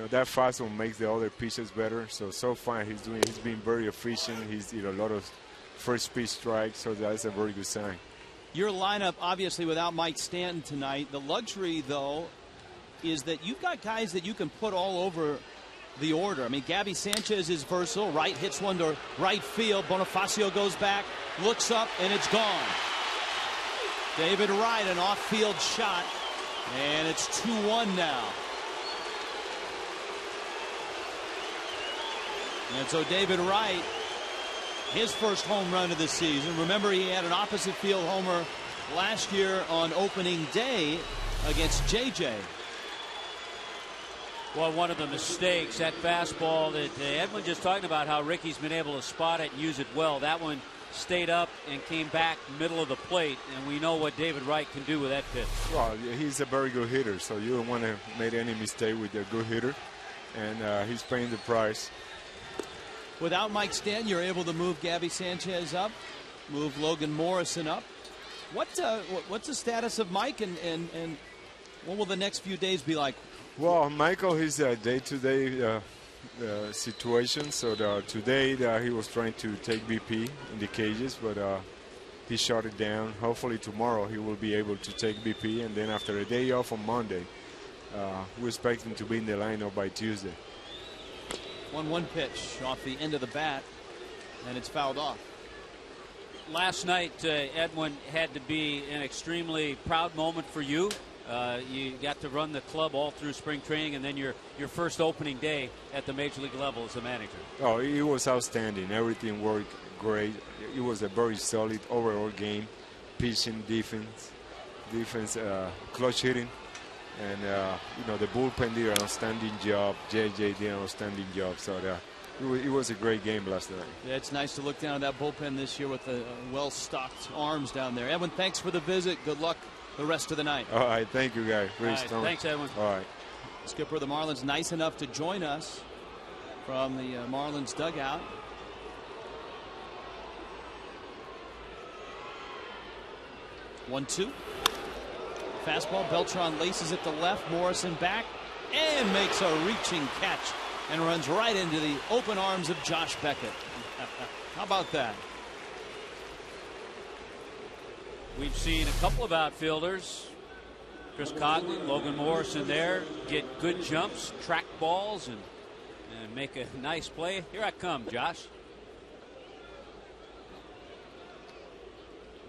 that fastball makes the other pitches better. So far he's been very efficient. He's a lot of first pitch strikes, so that's a very good sign. Your lineup, obviously, without Mike Stanton tonight. The luxury, though, is that you've got guys that you can put all over the order. I mean, Gabby Sanchez is versatile. Right hits one to right field. Bonifacio goes back, looks up, and it's gone. David Wright, an off-field shot, and it's 2-1 now. And so David Wright, his first home run of the season. Remember, he had an opposite field homer last year on opening day against JJ. Well, one of the mistakes, that fastball that Edwin just talking about, how Ricky's been able to spot it and use it well. That one stayed up and came back middle of the plate, and we know what David Wright can do with that pitch. Well, he's a very good hitter, so you don't want to make any mistake with a good hitter, and he's paying the price. Without Mike Stanton, you're able to move Gabby Sanchez up, move Logan Morrison up. What's the status of Mike, and what will the next few days be like? Well, Michael, he's a day-to-day situation. So today he was trying to take BP in the cages, but he shut it down. Hopefully tomorrow he will be able to take BP, and then after a day off on Monday, we expect him to be in the lineup by Tuesday. 1-1 pitch off the end of the bat, and it's fouled off. Last night, Edwin, had to be an extremely proud moment for you. You got to run the club all through spring training, and then your first opening day at the major league level as a manager. Oh, it was outstanding. Everything worked great. It was a very solid overall game. Pitching, defense, clutch hitting. And, the bullpen did an outstanding job. JJ did an outstanding job. So It was a great game last night. Yeah, it's nice to look down at that bullpen this year with the well-stocked arms down there. Edwin, thanks for the visit. Good luck the rest of the night. All right, thank you, guys. All right, thanks, Edwin. All right. Skipper of the Marlins, nice enough to join us from the Marlins dugout. One-two. Fastball. Beltran laces it to left. Morrison back and makes a reaching catch and runs right into the open arms of Josh Beckett. How about that? We've seen a couple of outfielders, Chris Coghlan, Logan Morrison there, get good jumps, track balls, and make a nice play. Here I come, Josh.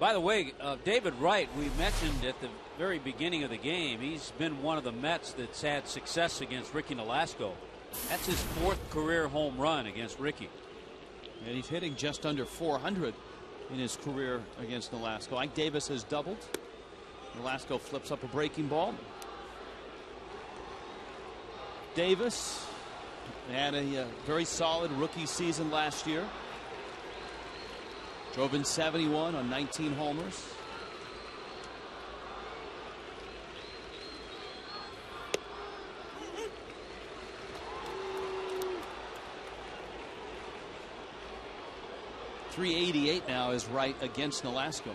By the way, David Wright, we mentioned at the very beginning of the game, he's been one of the Mets that's had success against Ricky Nolasco. That's his 4th career home run against Ricky. And he's hitting just under 400 in his career against Nolasco. Ike Davis has doubled. Nolasco flips up a breaking ball. Davis had a very solid rookie season last year. Drove in 71 on 19 homers. .388 now is Wright against Nolasco.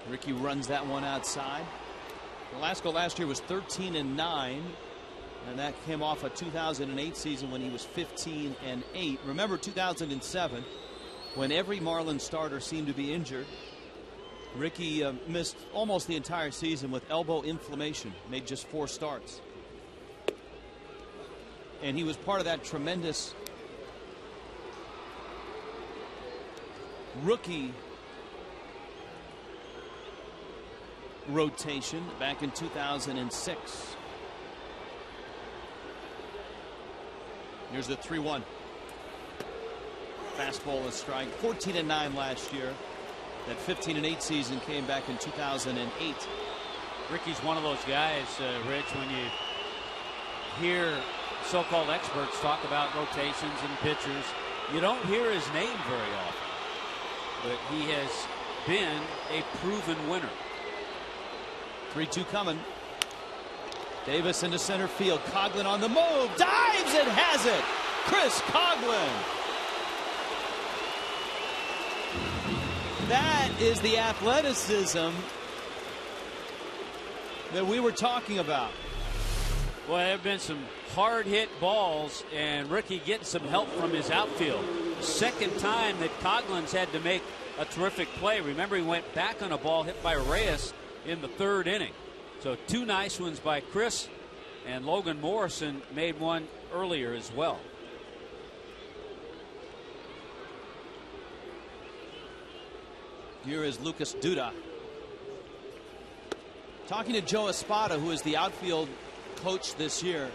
Ricky runs that one outside. Nolasco last year was 13-9, and that came off a 2008 season when he was 15-8. Remember 2007, when every Marlins starter seemed to be injured. Ricky missed almost the entire season with elbow inflammation, made just 4 starts. And he was part of that tremendous rookie rotation back in 2006. Here's the 3-1. Fastball, a strike. 14-9 last year. That 15-8 season came back in 2008. Ricky's one of those guys, Rich, when you hear so-called experts talk about rotations and pitchers, you don't hear his name very often. But he has been a proven winner. 3-2 coming. Davis into center field. Coghlan on the move. Dives and has it. Chris Coghlan. That is the athleticism that we were talking about. Well, there have been some hard hit balls, and Ricky getting some help from his outfield. Second time that Coghlan's had to make a terrific play. Remember, he went back on a ball hit by Reyes in the 3rd inning. So 2 nice ones by Chris, and Logan Morrison made one earlier as well. Here is Lucas Duda talking to Joe Espada, who is the outfield coach this year.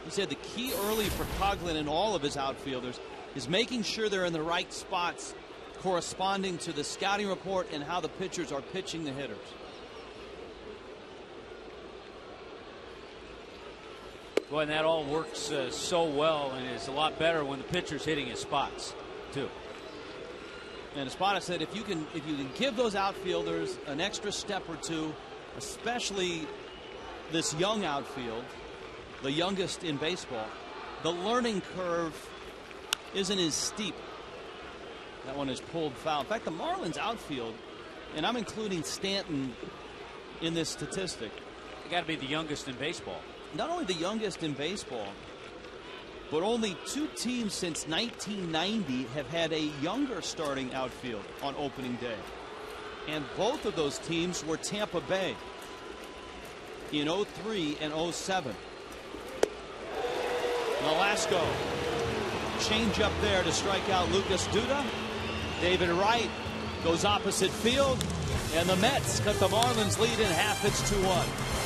He said the key early for Coghlan and all of his outfielders is making sure they're in the right spots, corresponding to the scouting report and how the pitchers are pitching the hitters. Boy, and that all works so well, and is a lot better when the pitcher's hitting his spots too. And Espada said if you can give those outfielders an extra step or two, especially this young outfield, the youngest in baseball, the learning curve isn't as steep. That one is pulled foul. In fact, the Marlins outfield, and I'm including Stanton in this statistic, you got to be the youngest in baseball. Not only the youngest in baseball, but only 2 teams since 1990 have had a younger starting outfield on opening day. And both of those teams were Tampa Bay in 03 and 07. Nolasco, change up there to strike out Lucas Duda. David Wright goes opposite field, and the Mets cut the Marlins lead in half. It's 2-1.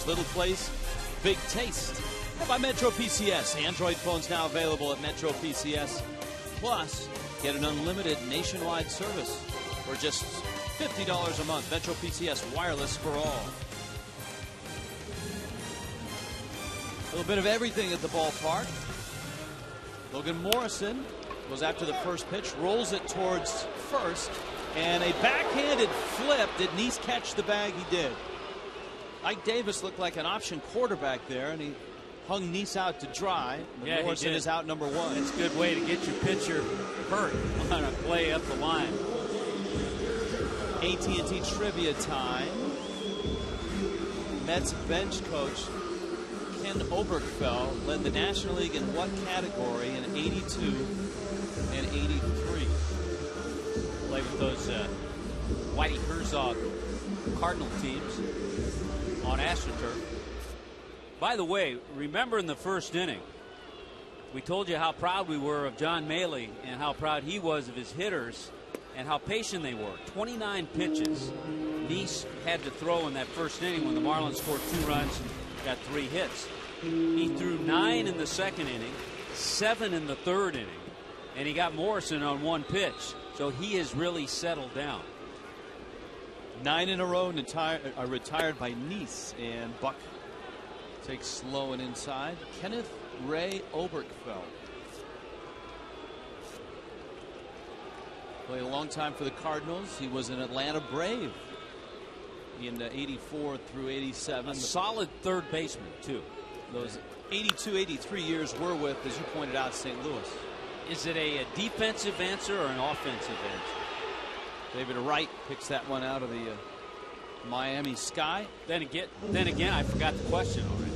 Little place, big taste. And by Metro PCS. Android phones now available at Metro PCS. Plus, get an unlimited nationwide service for just $50 a month. Metro PCS, wireless for all. A little bit of everything at the ballpark. Logan Morrison goes after the first pitch, rolls it towards first, and a backhanded flip. Did Nice catch the bag? He did. Ike Davis looked like an option quarterback there, and he hung Nice out to dry. Yeah, Morrison is out number one. It's a good way to get your pitcher hurt on a play up the line. AT&T trivia time. Mets bench coach Ken Oberkfell led the National League in what category in 82 and 83? Played with those Whitey Herzog Cardinal teams on AstroTurf. By the way, remember in the first inning, we told you how proud we were of John Maley and how proud he was of his hitters and how patient they were. 29 pitches Nice had to throw in that first inning when the Marlins scored 2 runs and got 3 hits. He threw 9 in the second inning, 7 in the third inning, and he got Morrison on 1 pitch. So he has really settled down. 9 in a row retired by Nice, and Buck takes slow and inside. Kenneth Ray Oberkfell. Played a long time for the Cardinals. He was an Atlanta Brave in 84 through 87. A solid third baseman, too. Those 82, 83 years were with, as you pointed out, St. Louis. Is it a defensive answer or an offensive answer? David Wright picks that one out of the Miami sky. Then again, I forgot the question already.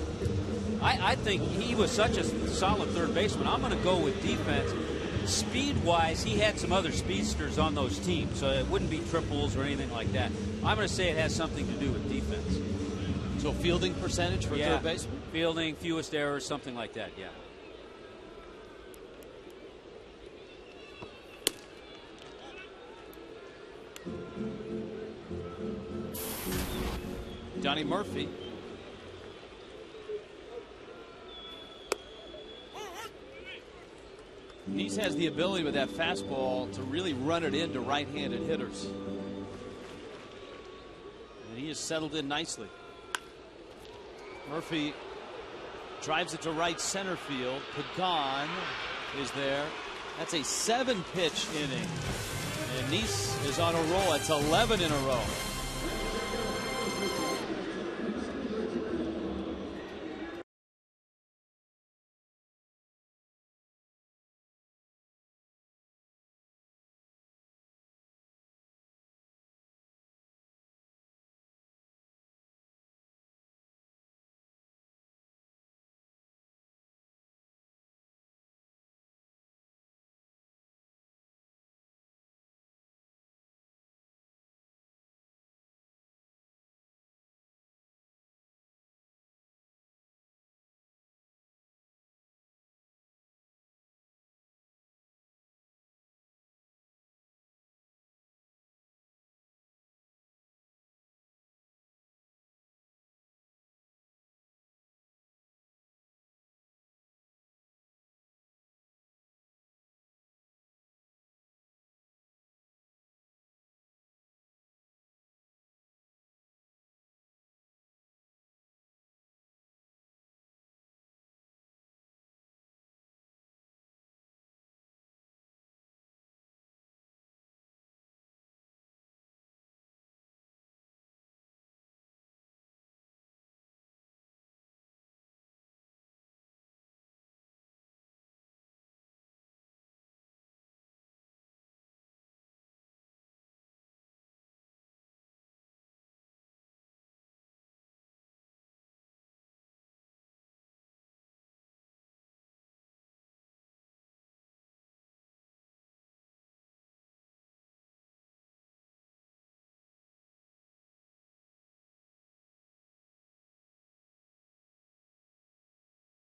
I think he was such a solid third baseman. I'm going to go with defense. Speed-wise, he had some other speedsters on those teams, so it wouldn't be triples or anything like that. I'm going to say it has something to do with defense. So fielding percentage for third baseman? Fielding, fewest errors, something like that, yeah. Johnny Murphy. Nice has the ability with that fastball to really run it into right-handed hitters. And he has settled in nicely. Murphy drives it to right center field. Pagan is there. That's a 7-pitch inning. And Nice is on a roll. It's 11 in a row.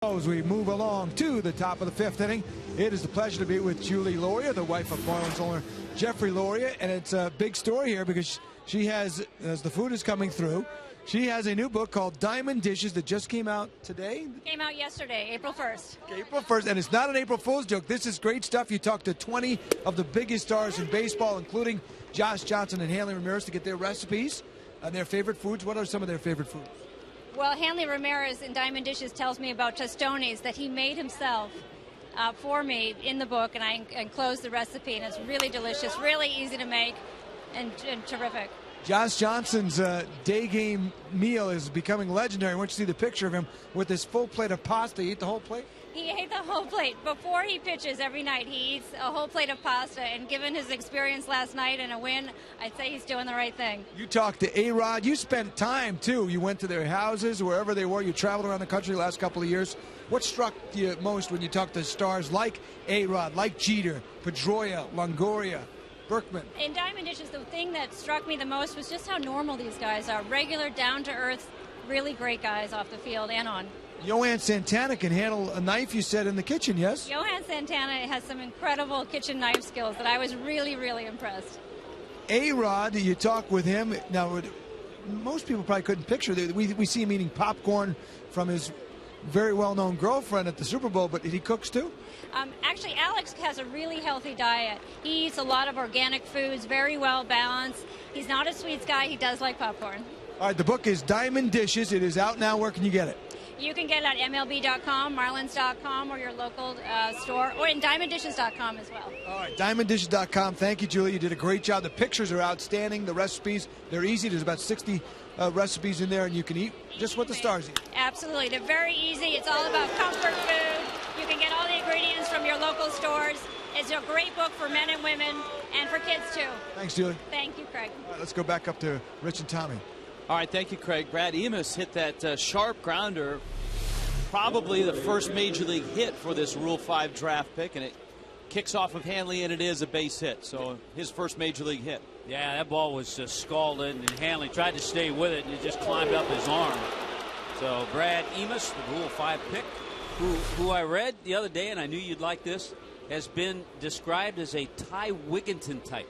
As we move along to the top of the 5th inning, it is a pleasure to be with Julie Loria, the wife of Marlins owner Jeffrey Loria, and it's a big story here because she has, as the food is coming through, She has a new book called Diamond Dishes that just came out today. Came out yesterday, April 1st. April 1st, and it's not an April Fool's joke. This is great stuff. You talk to 20 of the biggest stars in baseball, including Josh Johnson and Hanley Ramirez, to get their recipes and their favorite foods. What are some of their favorite foods? Well, Hanley Ramirez in Diamond Dishes tells me about tostones that he made himself for me in the book, and I enclosed the recipe, and it's really delicious, really easy to make, and terrific. Josh Johnson's day game meal is becoming legendary. Once you see the picture of him with this full plate of pasta, he ate the whole plate? He ate the whole plate. Before he pitches every night, he eats a whole plate of pasta, and given his experience last night and a win, I'd say he's doing the right thing. You talked to A-Rod. You spent time, too. You went to their houses, wherever they were. You traveled around the country the last couple of years. What struck you most when you talked to stars like A-Rod, like Jeter, Pedroia, Longoria, Berkman? In Diamond Dishes, the thing that struck me the most was just how normal these guys are. Regular, down-to-earth, really great guys off the field and on. Yohan Santana can handle a knife, you said, in the kitchen, yes? Yohan Santana has some incredible kitchen knife skills that I was really, really impressed. A-Rod, you talk with him. Now, most people probably couldn't picture that. We see him eating popcorn from his very well-known girlfriend at the Super Bowl, but he cooks too? Actually, Alex has a really healthy diet. He eats a lot of organic foods, very well balanced. He's not a sweets guy. He does like popcorn. All right, the book is Diamond Dishes. It is out now. Where can you get it? You can get it at MLB.com, Marlins.com, or your local store, or in DiamondDishes.com as well. All right, DiamondDishes.com. Thank you, Julie. You did a great job. The pictures are outstanding. The recipes, they're easy. There's about 60 recipes in there, and you can eat just what the stars eat. Absolutely. They're very easy. It's all about comfort food. You can get all the ingredients from your local stores. It's a great book for men and women, and for kids, too. Thanks, Julie. Thank you, Craig. All right, let's go back up to Rich and Tommy. All right, thank you, Craig. Brad Emus hit that sharp grounder, probably the first major league hit for this Rule 5 draft pick, and it kicks off of Hanley, and it is a base hit. So his first major league hit. Yeah, that ball was scalded, and Hanley tried to stay with it, and it just climbed up his arm. So Brad Emus, the Rule 5 pick, who I read the other day, and I knew you'd like this, has been described as a Ty Wigginton type.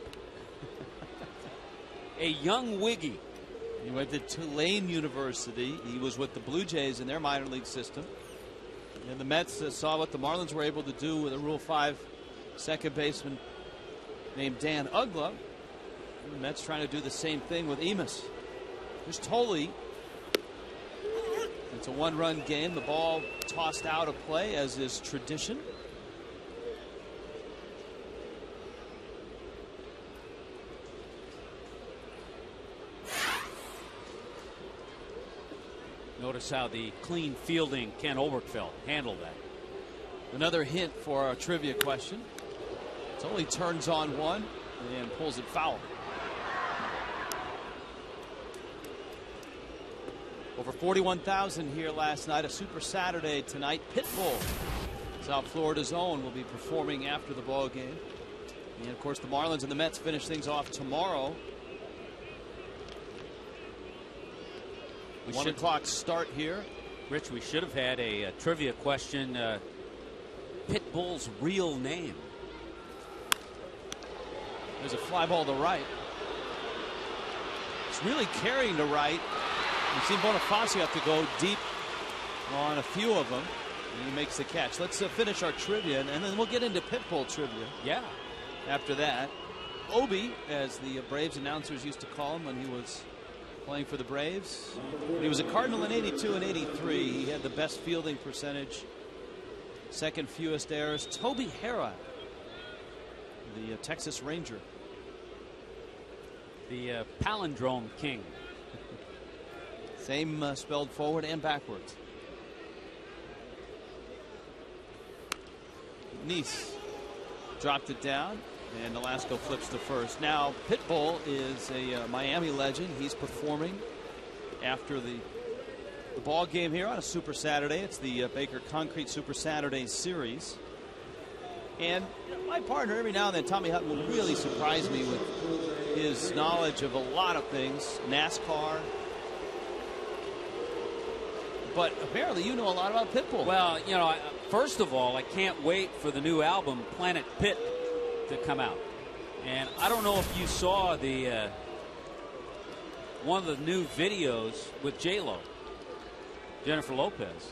A young Wiggy. He went to Tulane University. He was with the Blue Jays in their minor league system. And the Mets saw what the Marlins were able to do with a Rule 5 second baseman named Dan Uggla. And the Mets trying to do the same thing with Emus. Here's Tolley. It's a one-run game. The ball tossed out of play, as is tradition. Notice how the clean fielding Ken Oberkfell handled that. Another hint for our trivia question. Tolley turns on one and pulls it foul. Over 41,000 here last night. A Super Saturday tonight. Pitbull, South Florida's own, will be performing after the ball game. And of course, the Marlins and the Mets finish things off tomorrow. 1 o'clock start here. Rich, we should have had a trivia question. Pitbull's real name. There's a fly ball to right. It's really carrying to right. You've seen Bonifacio have to go deep on a few of them, and he makes the catch. Let's finish our trivia, and then we'll get into Pitbull trivia. Yeah. After that, Obi, as the Braves announcers used to call him when he was playing for the Braves. He was a Cardinal in 82 and 83. He had the best fielding percentage, second fewest errors. Toby Harrod, the Texas Ranger. The palindrome king. Same spelled forward and backwards. Nice dropped it down, and Nolasco flips to first. Now, Pitbull is a Miami legend. He's performing after the ball game here on a Super Saturday. It's the Baker Concrete Super Saturday Series. And my partner, every now and then, Tommy Hutton, will really surprise me with his knowledge of a lot of things. NASCAR. But apparently you know a lot about Pitbull. Well, you know, first of all, I can't wait for the new album, Planet Pit, to come out. And I don't know if you saw the one of the new videos with J-Lo, Jennifer Lopez,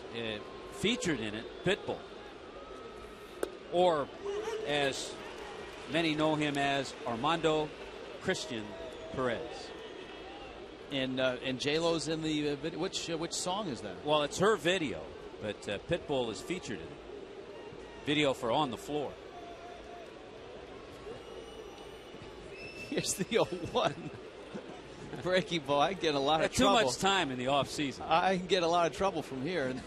featured in it Pitbull, or as many know him as, Armando Christian Perez. And J-Lo's in the video. Which song is that? Well, it's her video, but Pitbull is featured in it. Video for On the Floor. Here's the 0-1. Breaking ball. I get a lot of trouble. Too much time in the off season. I can get a lot of trouble from here. And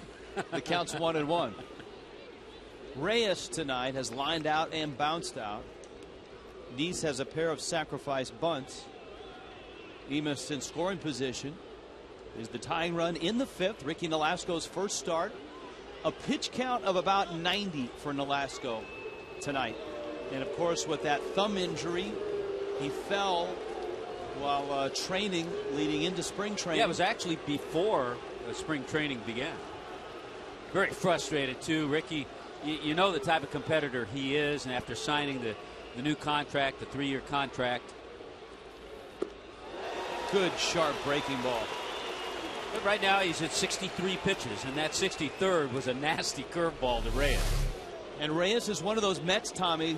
the count's 1-1. Reyes tonight has lined out and bounced out. Nice has a pair of sacrifice bunts. Emus in scoring position. Is the tying run in the 5th. Ricky Nolasco's first start. A pitch count of about 90 for Nolasco tonight. And of course, with that thumb injury, he fell while training leading into spring training. Yeah, it was actually before spring training began. Very frustrated too, Ricky. You know the type of competitor he is, and after signing the new contract, the 3-year contract. Good sharp breaking ball. But right now he's at 63 pitches, and that 63rd was a nasty curveball to Reyes. And Reyes is one of those Mets, Tommy,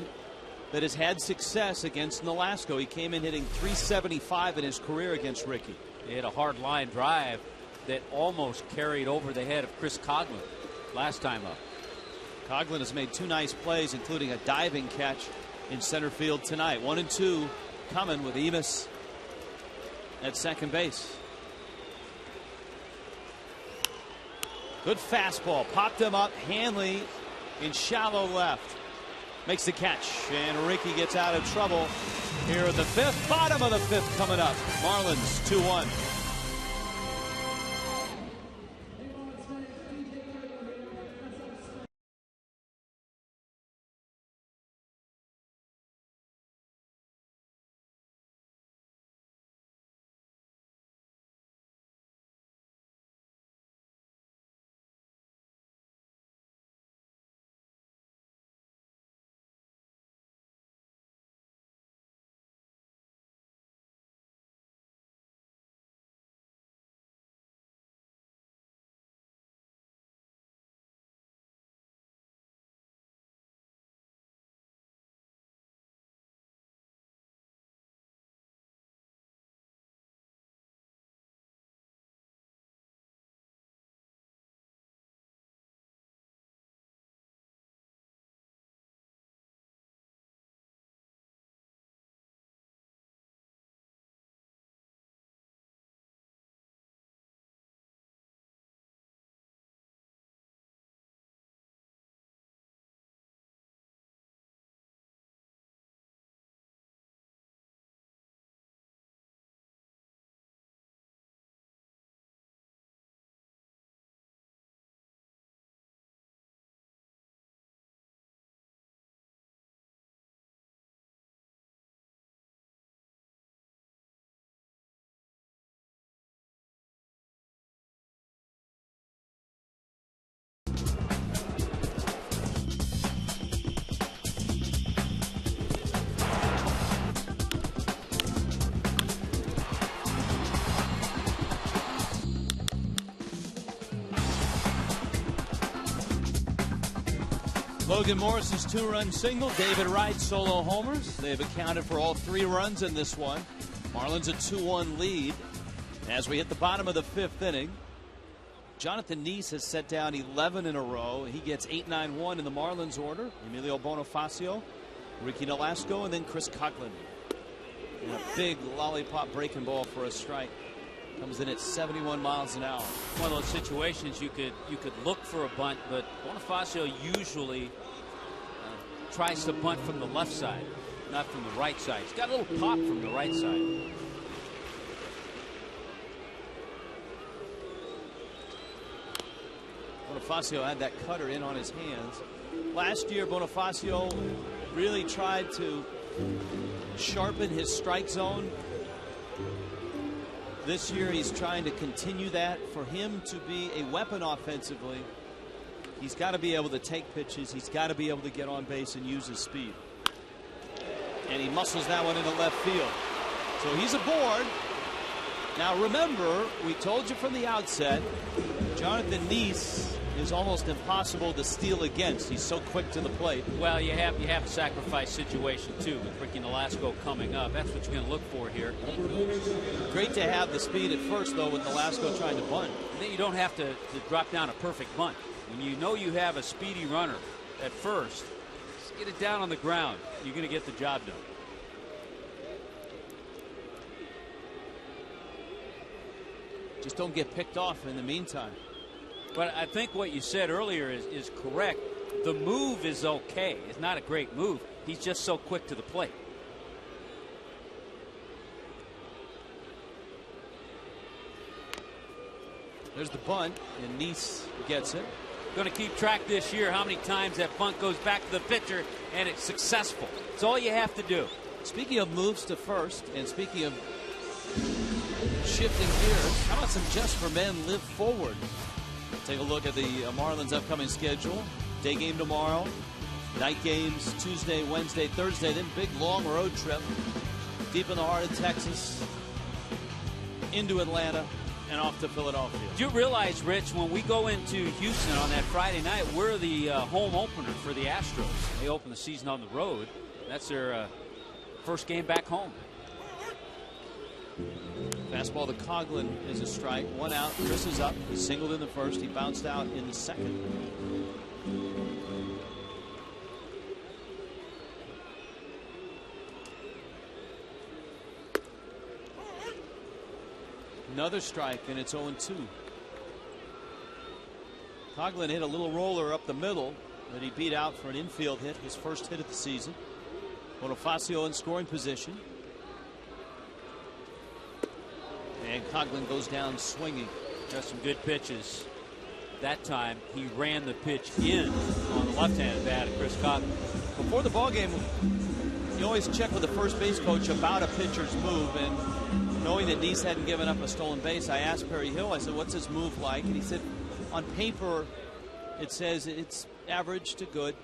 that has had success against Nolasco. He came in hitting .375 in his career against Ricky. He had a hard line drive that almost carried over the head of Chris Coghlan last time up. Coghlan has made 2 nice plays, including a diving catch in center field tonight. 1-2 coming with Emus at second base. Good fastball. Popped him up. Hanley in shallow left. Makes the catch. And Ricky gets out of trouble here at the 5th. Bottom of the 5th coming up. Marlins 2-1. Logan Morrison's 2-run single. David Wright solo homers. They've accounted for all 3 runs in this one. Marlins a 2-1 lead as we hit the bottom of the 5th inning. Jonathan Nice has set down 11 in a row. He gets 8-9-1 in the Marlins order. Emilio Bonifacio, Ricky Nolasco, and then Chris Coghlan. And a big lollipop breaking ball for a strike. Comes in at 71 miles an hour. One of those situations you could look for a bunt, but Bonifacio usually tries to bunt from the left side, not from the right side. He's got a little pop from the right side. Bonifacio had that cutter in on his hands. Last year, Bonifacio really tried to sharpen his strike zone. This year, he's trying to continue that. For him to be a weapon offensively, he's got to be able to take pitches. He's got to be able to get on base and use his speed. And he muscles that one into left field. So he's aboard. Now remember, we told you from the outset, Jonathan Neese is almost impossible to steal against. He's so quick to the plate. Well, you have a sacrifice situation too with Ricky Nolasco coming up. That's what you're going to look for here. Great to have the speed at first, though, with Nolasco trying to bunt. Then you don't have to drop down a perfect bunt. When you know you have a speedy runner at first, just get it down on the ground. You're going to get the job done. Just don't get picked off in the meantime. But I think what you said earlier is correct. The move is okay. It's not a great move. He's just so quick to the plate. There's the bunt, and Neese gets it. Going to keep track this year how many times that bunt goes back to the pitcher and it's successful. It's all you have to do. Speaking of moves to first, and speaking of shifting gears, how about some Just for Men Live Forward? Take a look at the Marlins' upcoming schedule. Day game tomorrow, night games Tuesday, Wednesday, Thursday, then big long road trip deep in the heart of Texas into Atlanta and off to Philadelphia. Do you realize, Rich, when we go into Houston on that Friday night, we're the home opener for the Astros. They open the season on the road. That's their first game back home. Fastball to Coughlin is a strike. 1 out. Chris is up. He singled in the first. He bounced out in the second. Another strike, and it's 0-2. Coughlin hit a little roller up the middle that he beat out for an infield hit, his first hit of the season. Bonifacio in scoring position. And Coughlin goes down swinging. Got some good pitches. That time he ran the pitch in on the left-handed bat of Chris Coughlin. Before the ball game, you always check with the first base coach about a pitcher's move, and knowing that Neese hadn't given up a stolen base, I asked Perry Hill, I said, what's his move like? And he said, on paper, it says it's average to good.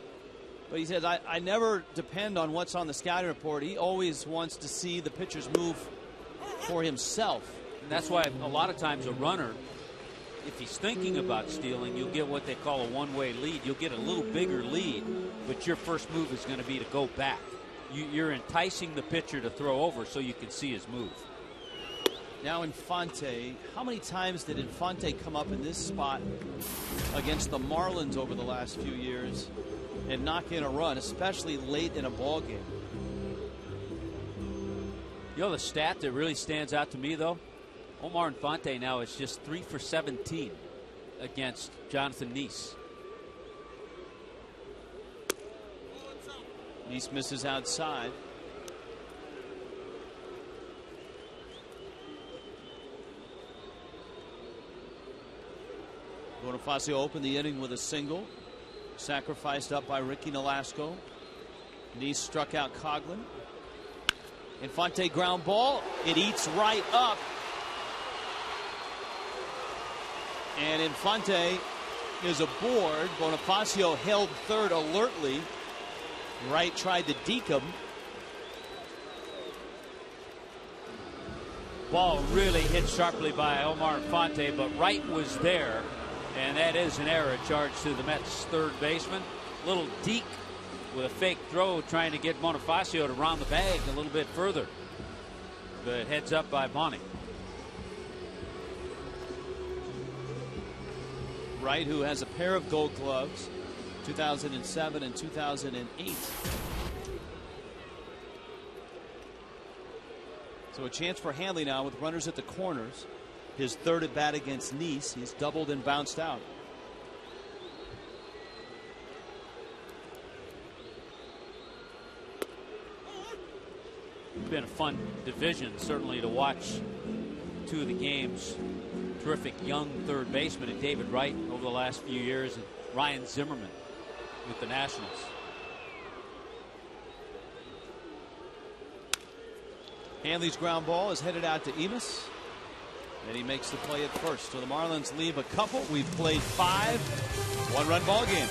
But he says, I never depend on what's on the scouting report. He always wants to see the pitcher's move for himself. And that's why a lot of times a runner, if he's thinking about stealing, you'll get what they call a one-way lead. You'll get a little bigger lead, but your first move is going to be to go back. You're enticing the pitcher to throw over so you can see his move. Now Infante, how many times did Infante come up in this spot against the Marlins over the last few years and knock in a run, especially late in a ball game? You know the stat that really stands out to me, though? Omar Infante now is just 3 for 17 against Jonathan Neese. Neese misses outside. Bonifacio opened the inning with a single, sacrificed up by Ricky Nolasco. Neese struck out Coughlin. Infante ground ball. It eats right up. And Infante is aboard. Bonifacio held third alertly. Wright tried to deke him. Ball really hit sharply by Omar Infante, but Wright was there. And that is an error charged to the Mets third baseman. Little deke with a fake throw trying to get Bonifacio to round the bag a little bit further. But heads up by Bonnie. Wright, who has a pair of gold gloves, 2007 and 2008. So a chance for Hanley now with runners at the corners. His third at bat against Neese. He's doubled and bounced out. It's been a fun division, certainly, to watch two of the games. Terrific young third baseman and David Wright over the last few years, and Ryan Zimmerman with the Nationals. Hanley's ground ball is headed out to Emus, and he makes the play at first. So the Marlins leave a couple. We've played 5 one-run ball game.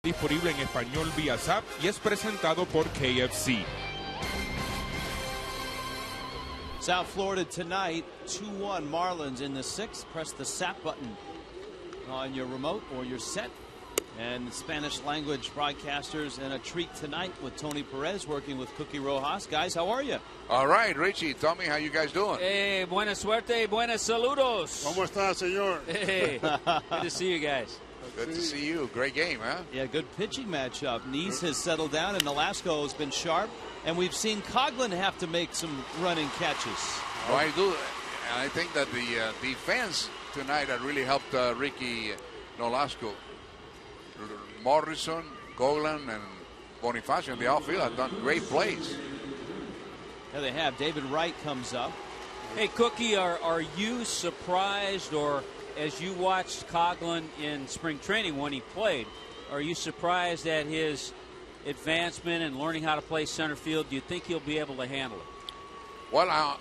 Disponible en español vía Zap y es presentado por KFC. South Florida tonight, 2-1 Marlins in the 6th. Press the SAP button on your remote or your set. And Spanish language broadcasters, and a treat tonight with Tony Perez working with Cookie Rojas. Guys, how are you? All right, Richie, Tommy, how you guys doing? Hey, buena suerte, buenas saludos. ¿Cómo está, señor? Hey, good to see you guys. Good to see you. Great game, huh? Yeah, good pitching matchup. Neese has settled down, and Nolasco has been sharp. And we've seen Coughlin have to make some running catches. Oh, I do. I think that the defense tonight had really helped Ricky Nolasco. Morrison, Coughlin, and Bonifacio in the outfield have done great plays. Yeah, they have. David Wright comes up. Hey, Cookie, are you surprised, or as you watched Coughlin in spring training when he played, are you surprised at his advancement and learning how to play center field? Do you think he'll be able to handle it? Well,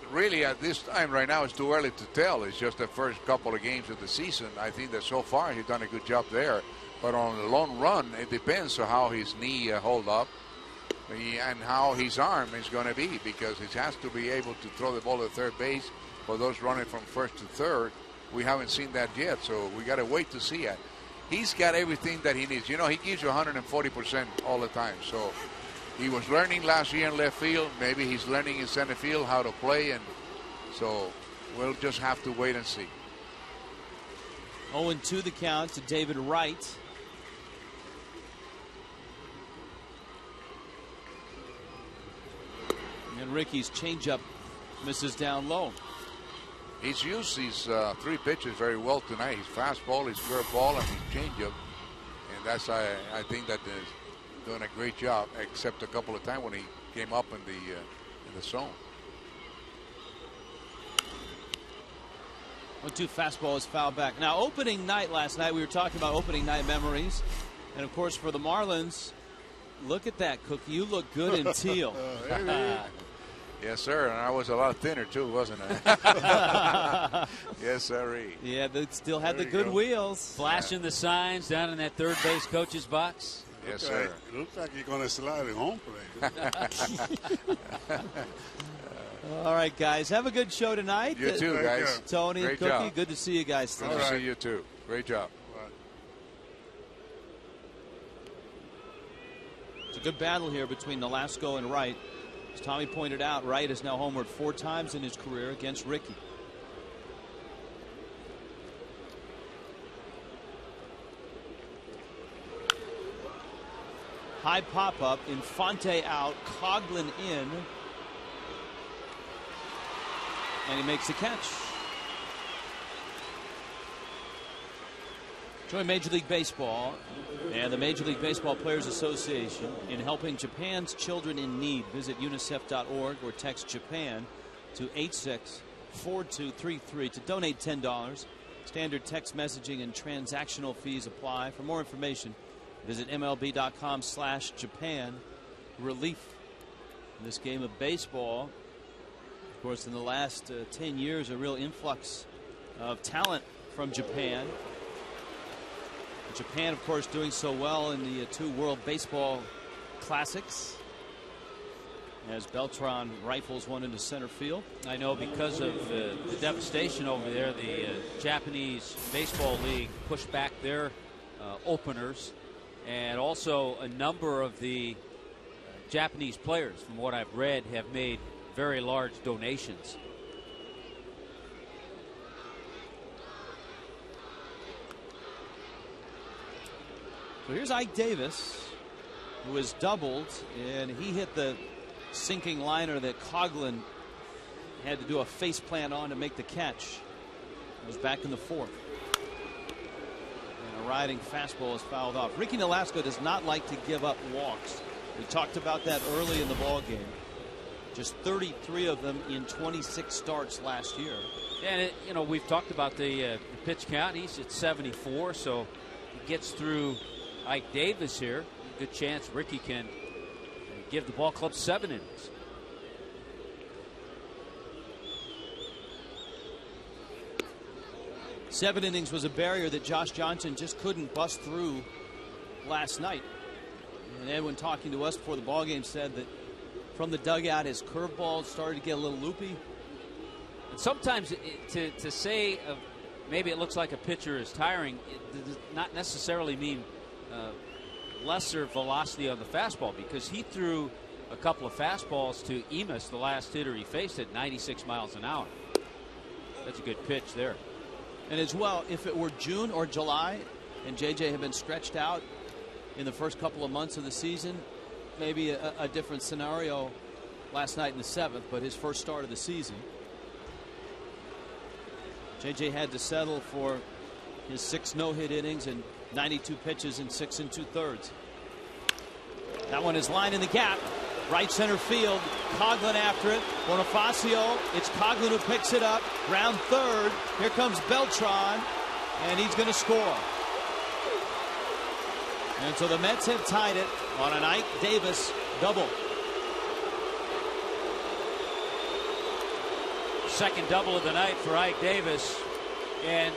really at this time right now it's too early to tell. It's just the first couple of games of the season. I think that so far he's done a good job there. But on the long run, it depends on how his knee hold up and how his arm is going to be, because he has to be able to throw the ball to third base for those running from first to third. We haven't seen that yet, so we got to wait to see it. He's got everything that he needs. You know, he gives you 140% all the time. So he was learning last year in left field. Maybe he's learning in center field how to play, and so we'll just have to wait and see. 0-2 the count to David Wright. And Ricky's changeup misses down low. He's used these three pitches very well tonight. His fastball, his curveball, and his changeup. And that's, I think that is doing a great job, except a couple of times when he came up in the zone. 1-2 fastball is fouled back. Now, opening night last night, we were talking about opening night memories. And, of course, for the Marlins, look at that, Cookie. You look good in teal. Yes, sir, and I was a lot thinner, too, wasn't I? Yes, sir. Yeah, they still had the good wheels. Flashing the signs down in that third base coach's box. Yes, sir. It looks like you're going to slide at home plate. All right, guys. Have a good show tonight. You too, guys. Tony Great and Cookie, job. good to see you guys tonight. Good to see you, too. Great job. It's a good battle here between Nolasco and Wright. As Tommy pointed out, Wright has now homered 4 times in his career against Ricky. High pop-up, Infante out, Coughlin in. And he makes the catch. Join Major League Baseball and the Major League Baseball Players Association in helping Japan's children in need. Visit unicef.org or text Japan to 864233 to donate $10. Standard text messaging and transactional fees apply. For more information, visit MLB.com/Japan. Relief in this game of baseball. Of course, in the last 10 years, a real influx of talent from Japan. Japan, of course, doing so well in the 2 World Baseball Classics as Beltran rifles one into center field. I know because of the devastation over there, the Japanese Baseball League pushed back their openers, and also a number of the Japanese players, from what I've read, have made very large donations. So here's Ike Davis, who has doubled, and he hit the sinking liner that Coughlin had to do a face plant on to make the catch. It was back in the 4th. And a riding fastball is fouled off. Ricky Nolasco does not like to give up walks. We talked about that early in the ball game. Just 33 of them in 26 starts last year. And you know, we've talked about the pitch count. He's at 74, so he gets through Ike Davis here. Good chance Ricky can give the ball club 7 innings. Seven innings was a barrier that Josh Johnson just couldn't bust through last night. And Edwin, talking to us before the ballgame, said that from the dugout his curveball started to get a little loopy. And sometimes to say maybe it looks like a pitcher is tiring, it does not necessarily mean lesser velocity on the fastball, because he threw a couple of fastballs to Emus, the last hitter he faced, at 96 miles an hour. That's a good pitch there. And as well, if it were June or July and JJ had been stretched out in the first couple of months of the season, maybe a different scenario last night in the 7th, but his first start of the season. JJ had to settle for his 6 no-hit innings and 92 pitches in 6 2/3. That one is lined in the gap. Right center field. Coghlan after it. Bonifacio. It's Coghlan who picks it up. Round third. Here comes Beltran. And he's going to score. And so the Mets have tied it on an Ike Davis double. Second double of the night for Ike Davis. And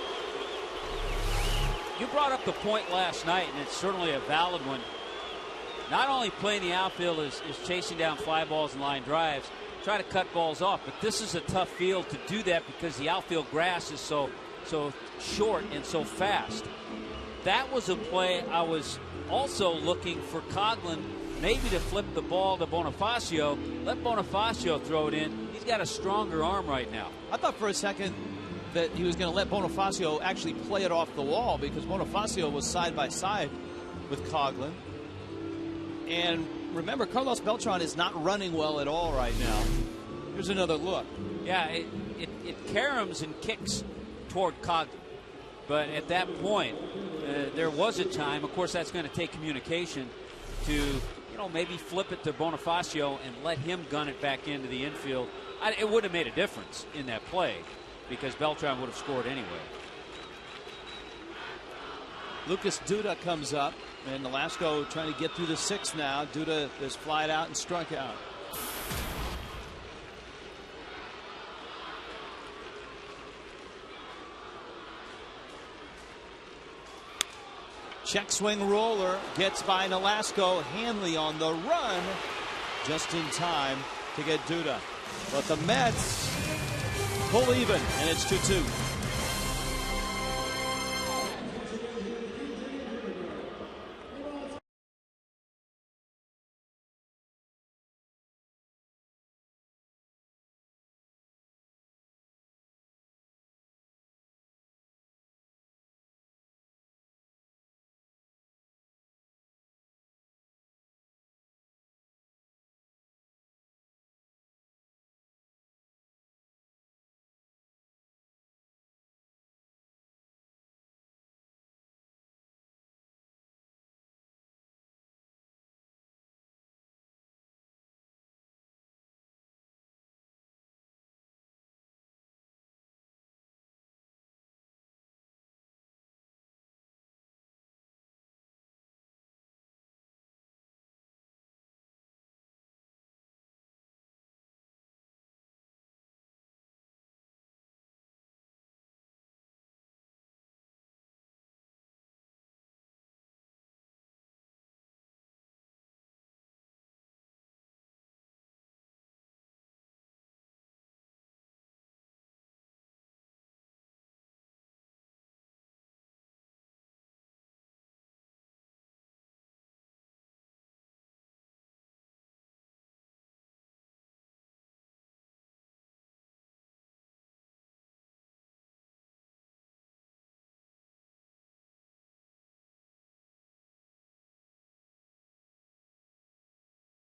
you brought up the point last night, and it's certainly a valid one. Not only playing the outfield is chasing down fly balls and line drives, try to cut balls off, but this is a tough field to do that because the outfield grass is so short and so fast. That was a play I was also looking for Coghlan maybe to flip the ball to Bonifacio. Let Bonifacio throw it in. He's got a stronger arm right now. I thought for a second that he was going to let Bonifacio actually play it off the wall, because Bonifacio was side by side with Coghlan. And remember, Carlos Beltran is not running well at all right now. Here's another look. Yeah, it caroms and kicks toward Coghlan. But at that point, there was a time, of course that's going to take communication, to maybe flip it to Bonifacio and let him gun it back into the infield. It would have made a difference in that play, because Beltran would have scored anyway. Lucas Duda comes up, and Nolasco trying to get through the 6th now. Duda is flied out and struck out. Check swing roller gets by Nolasco. Hanley on the run just in time to get Duda. But the Mets pull even, and it's 2-2.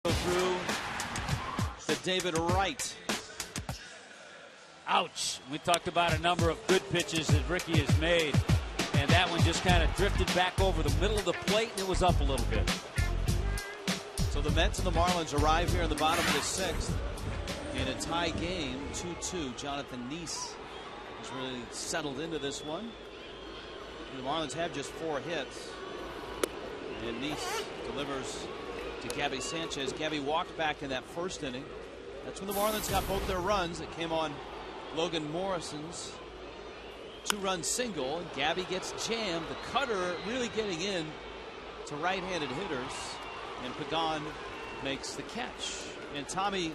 Through to David Wright. Ouch. We talked about a number of good pitches that Ricky has made, and that one just kind of drifted back over the middle of the plate, and it was up a little bit. So the Mets and the Marlins arrive here in the bottom of the 6th in a tie game, 2-2. Jonathan Neese has really settled into this one. The Marlins have just 4 hits, and Neese delivers to Gabby Sanchez. Gabby walked back in that first inning. That's when the Marlins got both their runs. It came on Logan Morrison's 2-run single, and Gabby gets jammed. The cutter really getting in to right-handed hitters, and Pagan makes the catch. And Tommy,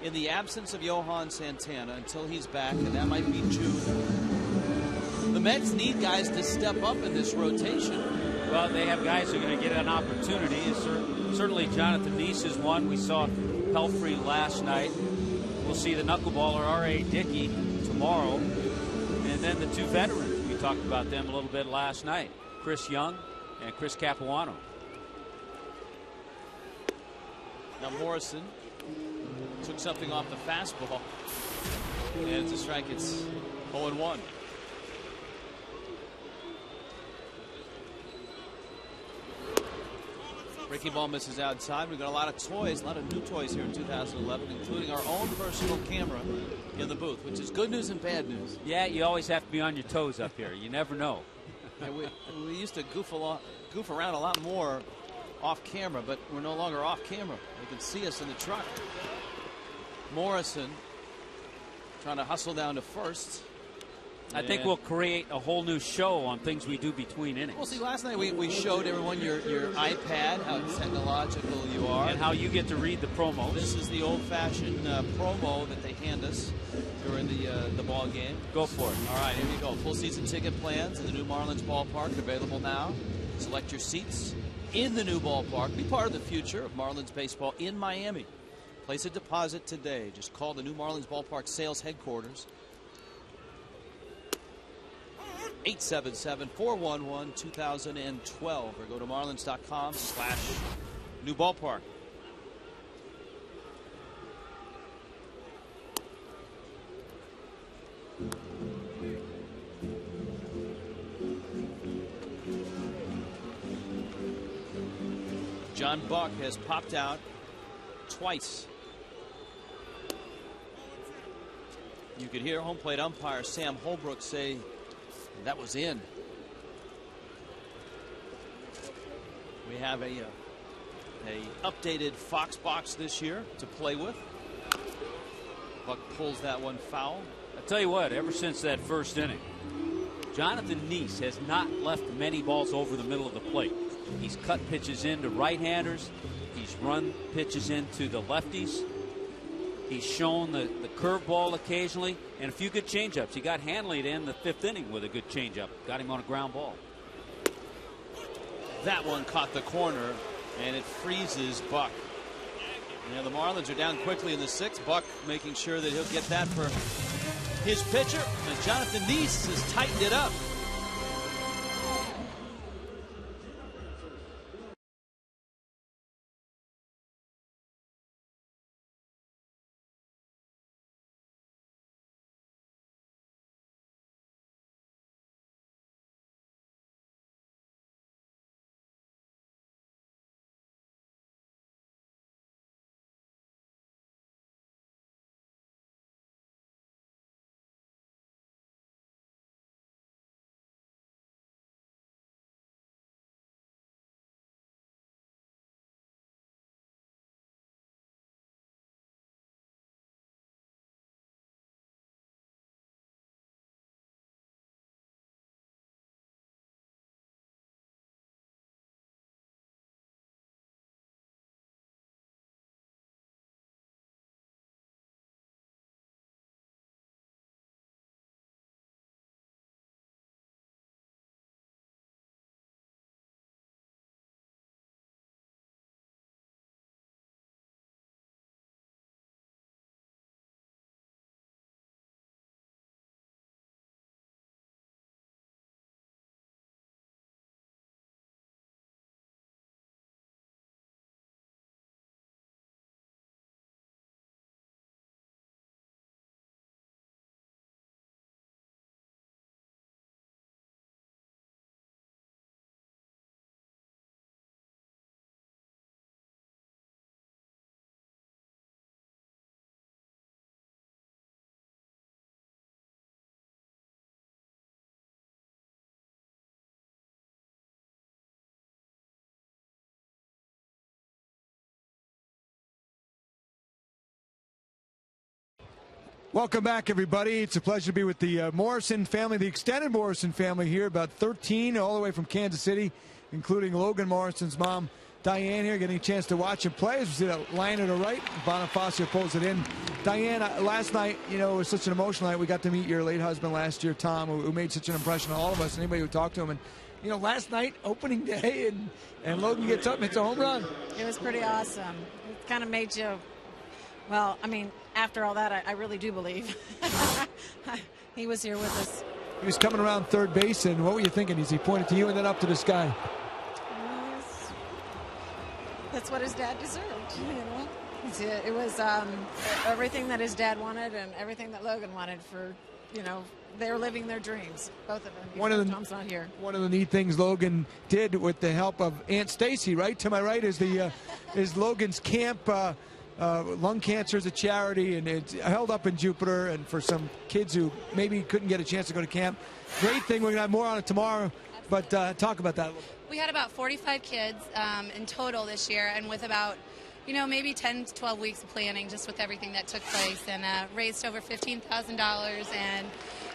in the absence of Johan Santana until he's back, and that might be June, the Mets need guys to step up in this rotation. Well, they have guys who are going to get an opportunity. Certainly Jonathan Neese is one. We saw Pelfrey last night. We'll see the knuckleballer R.A. Dickey tomorrow. And then the two veterans. We talked about them a little bit last night. Chris Young and Chris Capuano. Now Morrison took something off the fastball. And it's a strike. It's 0-1. Breaking ball misses outside. We've got a lot of toys, a lot of new toys here in 2011, including our own personal camera in the booth, which is good news and bad news. Yeah, you always have to be on your toes up here. You never know. And we used to goof around a lot more off camera, but we're no longer off camera. You can see us in the truck. Morrison trying to hustle down to first. I think we'll create a whole new show on things we do between innings. Well, see, last night we showed everyone your iPad, how technological you are. And how you get to read the promos. This is the old-fashioned promo that they hand us during the ball game. Go for it. All right, here we go. Full season ticket plans in the new Marlins ballpark available now. Select your seats in the new ballpark. Be part of the future of Marlins baseball in Miami. Place a deposit today. Just call the new Marlins ballpark sales headquarters. 877-411-2012 or go to marlins.com/new ballpark. John Buck has popped out twice. You could hear home plate umpire Sam Holbrook say that was in. We have a updated Fox box this year to play with. Buck pulls that one foul. I tell you what, ever since that first inning, Jonathan Neese has not left many balls over the middle of the plate. He's cut pitches into right-handers. He's run pitches into the lefties. He's shown the curveball occasionally and a few good changeups. He got Hanley to end the fifth inning with a good changeup. Got him on a ground ball. That one caught the corner, and it freezes Buck. Yeah, the Marlins are down quickly in the sixth. Buck making sure that he'll get that for his pitcher. And Jonathan Neese has tightened it up. Welcome back, everybody. It's a pleasure to be with the Morrison family, the extended Morrison family here, about 13 all the way from Kansas City, including Logan Morrison's mom, Diane, here, getting a chance to watch him play. As we see that line to the right, Bonifacio pulls it in. Diane, last night, you know, it was such an emotional night. We got to meet your late husband last year, Tom, who made such an impression on all of us, anybody who talked to him. And, you know, last night, opening day, and Logan gets up and hits a home run. It was pretty awesome. It kind of made you, well, I mean, after all that, I really do believe he was here with us. He was coming around third base, and what were you thinking as he pointed to you and then up to the sky? That's what his dad deserved, you know. It was everything that his dad wanted and everything that Logan wanted for, you know, they were living their dreams, both of them. Tom's not here. One of the neat things Logan did with the help of Aunt Stacy, right? To my right is is Logan's camp. Lung cancer is a charity, and it's held up in Jupiter, and for some kids who maybe couldn't get a chance to go to camp. Great thing. We're going to have more on it tomorrow, but talk about that a little bit. We had about 45 kids in total this year, and with about, you know, maybe 10 to 12 weeks of planning just with everything that took place, and raised over $15,000, and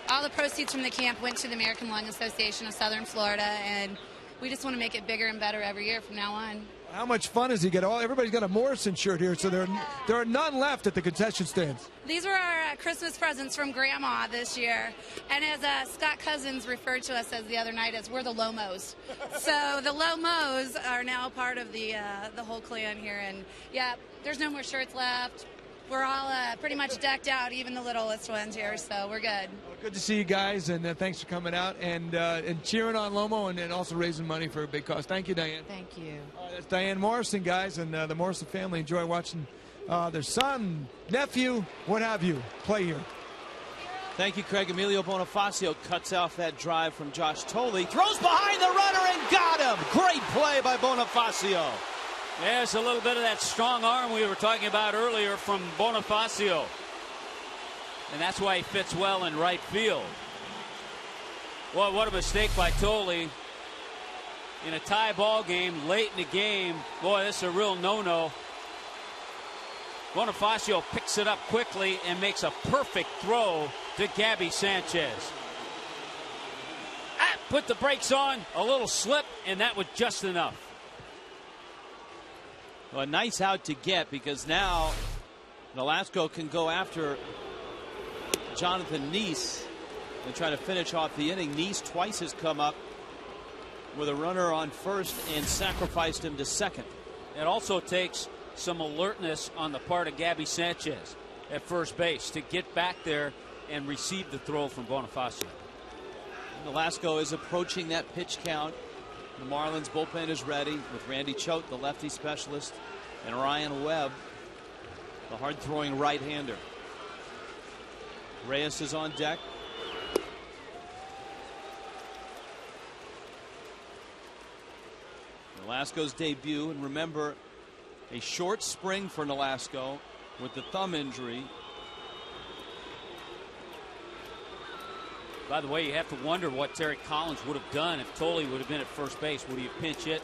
all the proceeds from the camp went to the American Lung Association of Southern Florida, and we just want to make it bigger and better every year from now on. How much fun has he got? Everybody's got a Morrison shirt here, so there are none left at the concession stands. These were our Christmas presents from Grandma this year, and as Scott Cousins referred to us as the other night, as we're the Lomos. So the Lomos are now part of the whole clan here, and yeah, there's no more shirts left. We're all pretty much decked out, even the littlest ones here, so we're good. Well, good to see you guys, and thanks for coming out and cheering on Lomo, and also raising money for a big cause. Thank you, Diane. Thank you. That's Diane Morrison, guys, and the Morrison family enjoy watching their son, nephew, what have you, play here. Thank you, Craig. Emilio Bonifacio cuts off that drive from Josh Tolle, throws behind the runner and got him. Great play by Bonifacio. There's a little bit of that strong arm we were talking about earlier from Bonifacio. And that's why he fits well in right field. Well, what a mistake by Tolle. In a tie ball game, late in the game. Boy, this is a real no-no. Bonifacio picks it up quickly and makes a perfect throw to Gabby Sanchez. Put the brakes on, a little slip, and that was just enough. Well, a nice out to get, because now Nolasco can go after Jonathan Neese and try to finish off the inning. Neese twice has come up with a runner on first and sacrificed him to second. It also takes some alertness on the part of Gabby Sanchez at first base to get back there and receive the throw from Bonifacio. Nolasco is approaching that pitch count. The Marlins bullpen is ready with Randy Choate, the lefty specialist, and Ryan Webb, the hard-throwing right-hander. Reyes is on deck. Nolasco's debut, and remember, a short spring for Nolasco with the thumb injury. By the way, you have to wonder what Terry Collins would have done if Tolle would have been at first base. Would he have pinch hit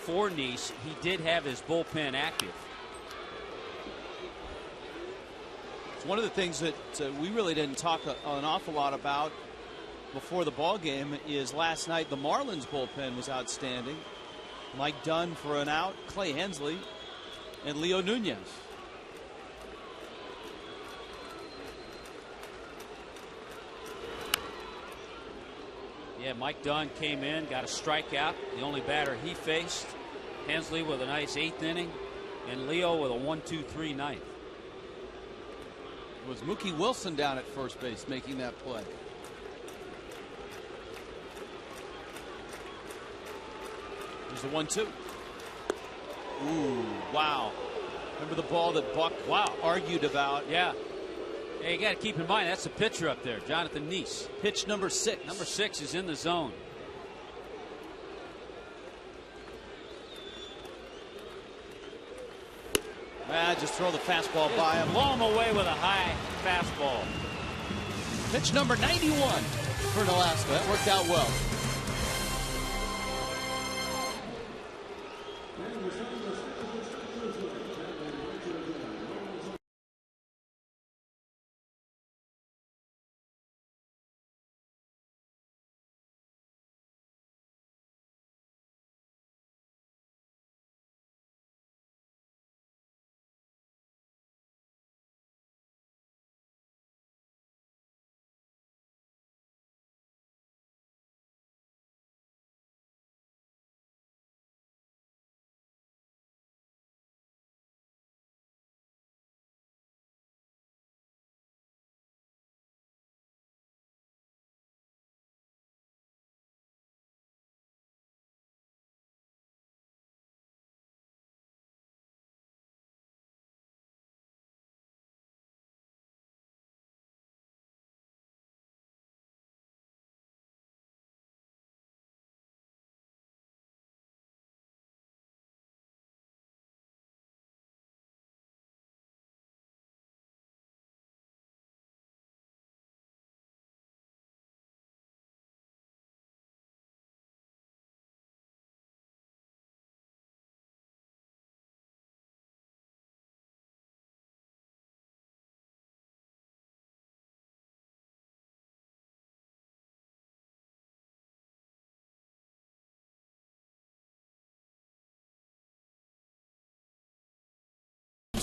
for Neese? He did have his bullpen active. It's one of the things that we really didn't talk an awful lot about before the ball game is last night the Marlins bullpen was outstanding. Mike Dunn for an out, Clay Hensley, and Leo Nunez. Yeah, Mike Dunn came in, got a strikeout, the only batter he faced. Hensley with a nice 8th inning, and Leo with a 1-2-3 ninth. It was Mookie Wilson down at first base making that play. There's the 1-2. Ooh, wow. Remember the ball that Buck argued about? Yeah. Hey, you got to keep in mind that's the pitcher up there, Jonathan Neese. Pitch number 6. Number 6 is in the zone. Just throw the fastball by him. Blow him away with a high fastball. Pitch number 91 for Nolasco. That worked out well.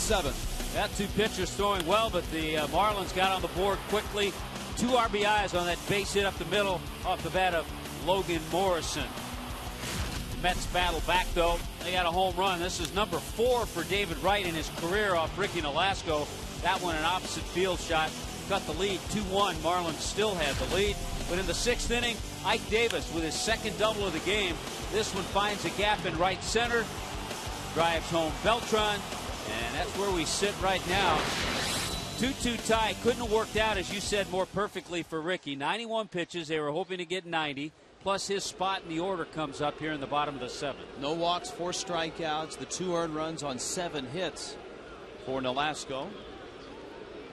7th. Got two pitchers throwing well, but the Marlins got on the board quickly. 2 RBIs on that base hit up the middle off the bat of Logan Morrison. The Mets battle back, though. They got a home run. This is number 4 for David Wright in his career off Ricky Nolasco. That one an opposite field shot. Cut the lead 2-1. Marlins still had the lead. But in the 6th inning, Ike Davis with his second double of the game. This one finds a gap in right center. Drives home Beltran. And that's where we sit right now. 2-2 tie. Couldn't have worked out, as you said, more perfectly for Ricky. 91 pitches. They were hoping to get 90. Plus his spot in the order comes up here in the bottom of the 7th. No walks, 4 strikeouts, the 2 earned runs on 7 hits for Nolasco.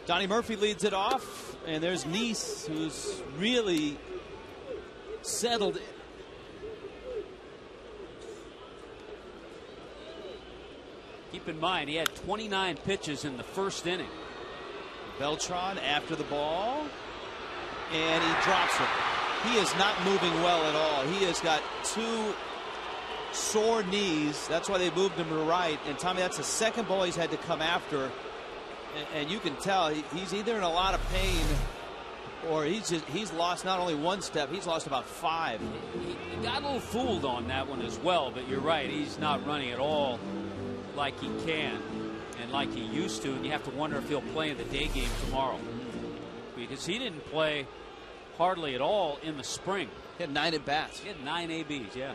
Donnie Murphy leads it off, and there's Nice, who's really settled in. Keep in mind, he had 29 pitches in the 1st inning. Beltran after the ball, and he drops it. He is not moving well at all. He has got 2 sore knees. That's why they moved him to right. And Tommy, that's the second ball he's had to come after. And you can tell he's either in a lot of pain, or he's lost not only 1 step, he's lost about 5. He got a little fooled on that one as well, but you're right, he's not running at all like he can and like he used to, and you have to wonder if he'll play in the day game tomorrow, because he didn't play hardly at all in the spring. He had 9 at bats. He had 9 ABs, yeah.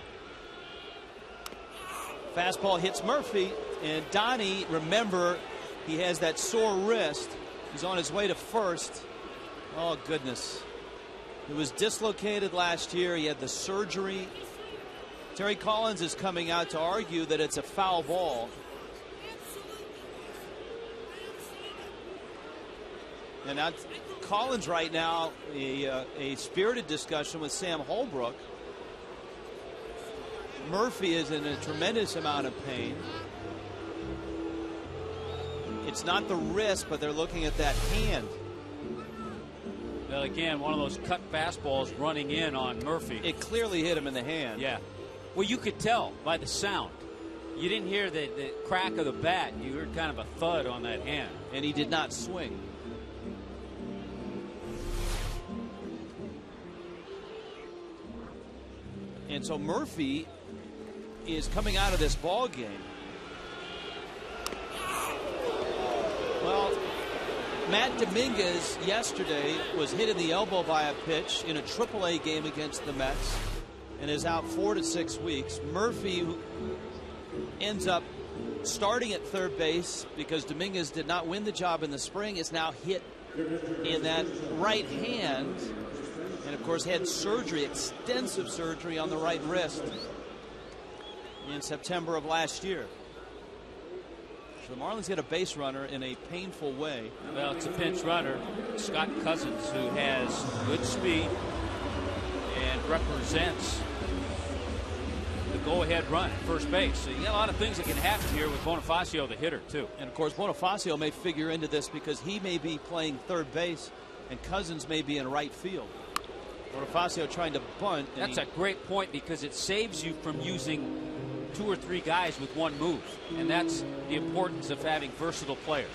Fastball hits Murphy, and Donnie, remember, he has that sore wrist. He's on his way to first. Oh, goodness. It was dislocated last year. He had the surgery. Terry Collins is coming out to argue that it's a foul ball. And now Collins right now, a spirited discussion with Sam Holbrook. Murphy is in a tremendous amount of pain. It's not the wrist, but they're looking at that hand. Well, again, one of those cut fastballs running in on Murphy. It clearly hit him in the hand. Yeah. Well, you could tell by the sound. You didn't hear the crack of the bat. You heard kind of a thud on that hand. And he did not swing. And so Murphy is coming out of this ball game. Well, Matt Dominguez yesterday was hit in the elbow by a pitch in a AAA game against the Mets and is out 4 to 6 weeks. Murphy, who ends up starting at third base because Dominguez did not win the job in the spring, is now hit in that right hand, and of course had surgery, extensive surgery on the right wrist in September of last year. So the Marlins get a base runner in a painful way. Well, it's a pinch runner, Scott Cousins, who has good speed and represents the go-ahead run at first base. So you got a lot of things that can happen here with Bonifacio, the hitter, too. And of course, Bonifacio may figure into this because he may be playing third base and Cousins may be in right field. Bonifacio trying to bunt. That's a great point, because it saves you from using 2 or 3 guys with one move, and that's the importance of having versatile players.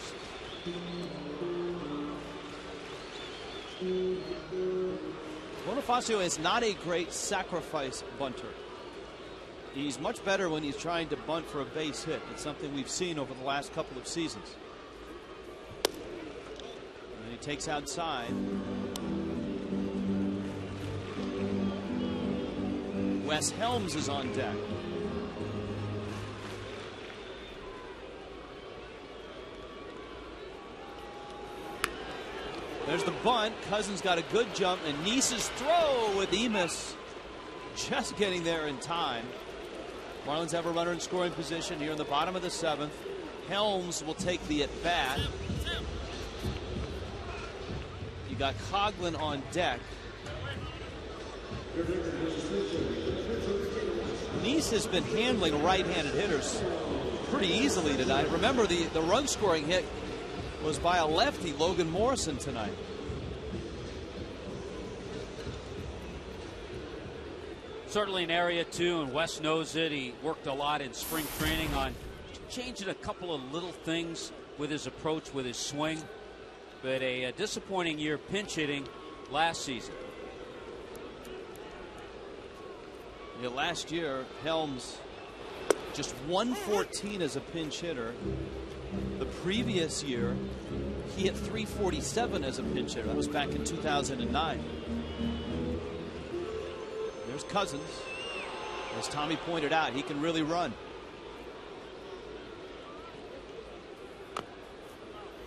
Bonifacio is not a great sacrifice bunter. He's much better when he's trying to bunt for a base hit. It's something we've seen over the last couple of seasons. And he takes outside. Wes Helms is on deck. There's the bunt. Cousins got a good jump, and Nice's throw with Emis just getting there in time. Marlins have a runner in scoring position here in the bottom of the 7th. Helms will take the at bat. You got Coughlin on deck. Nice has been handling right-handed hitters pretty easily tonight. Remember, the run-scoring hit was by a lefty, Logan Morrison, tonight. Certainly an area, too, and Wes knows it. He worked a lot in spring training on changing a couple of little things with his approach, with his swing. But a disappointing year pinch hitting last season. Yeah, last year, Helms just 114 as a pinch hitter. The previous year, he hit 347 as a pinch hitter. That was back in 2009. There's Cousins. As Tommy pointed out, he can really run.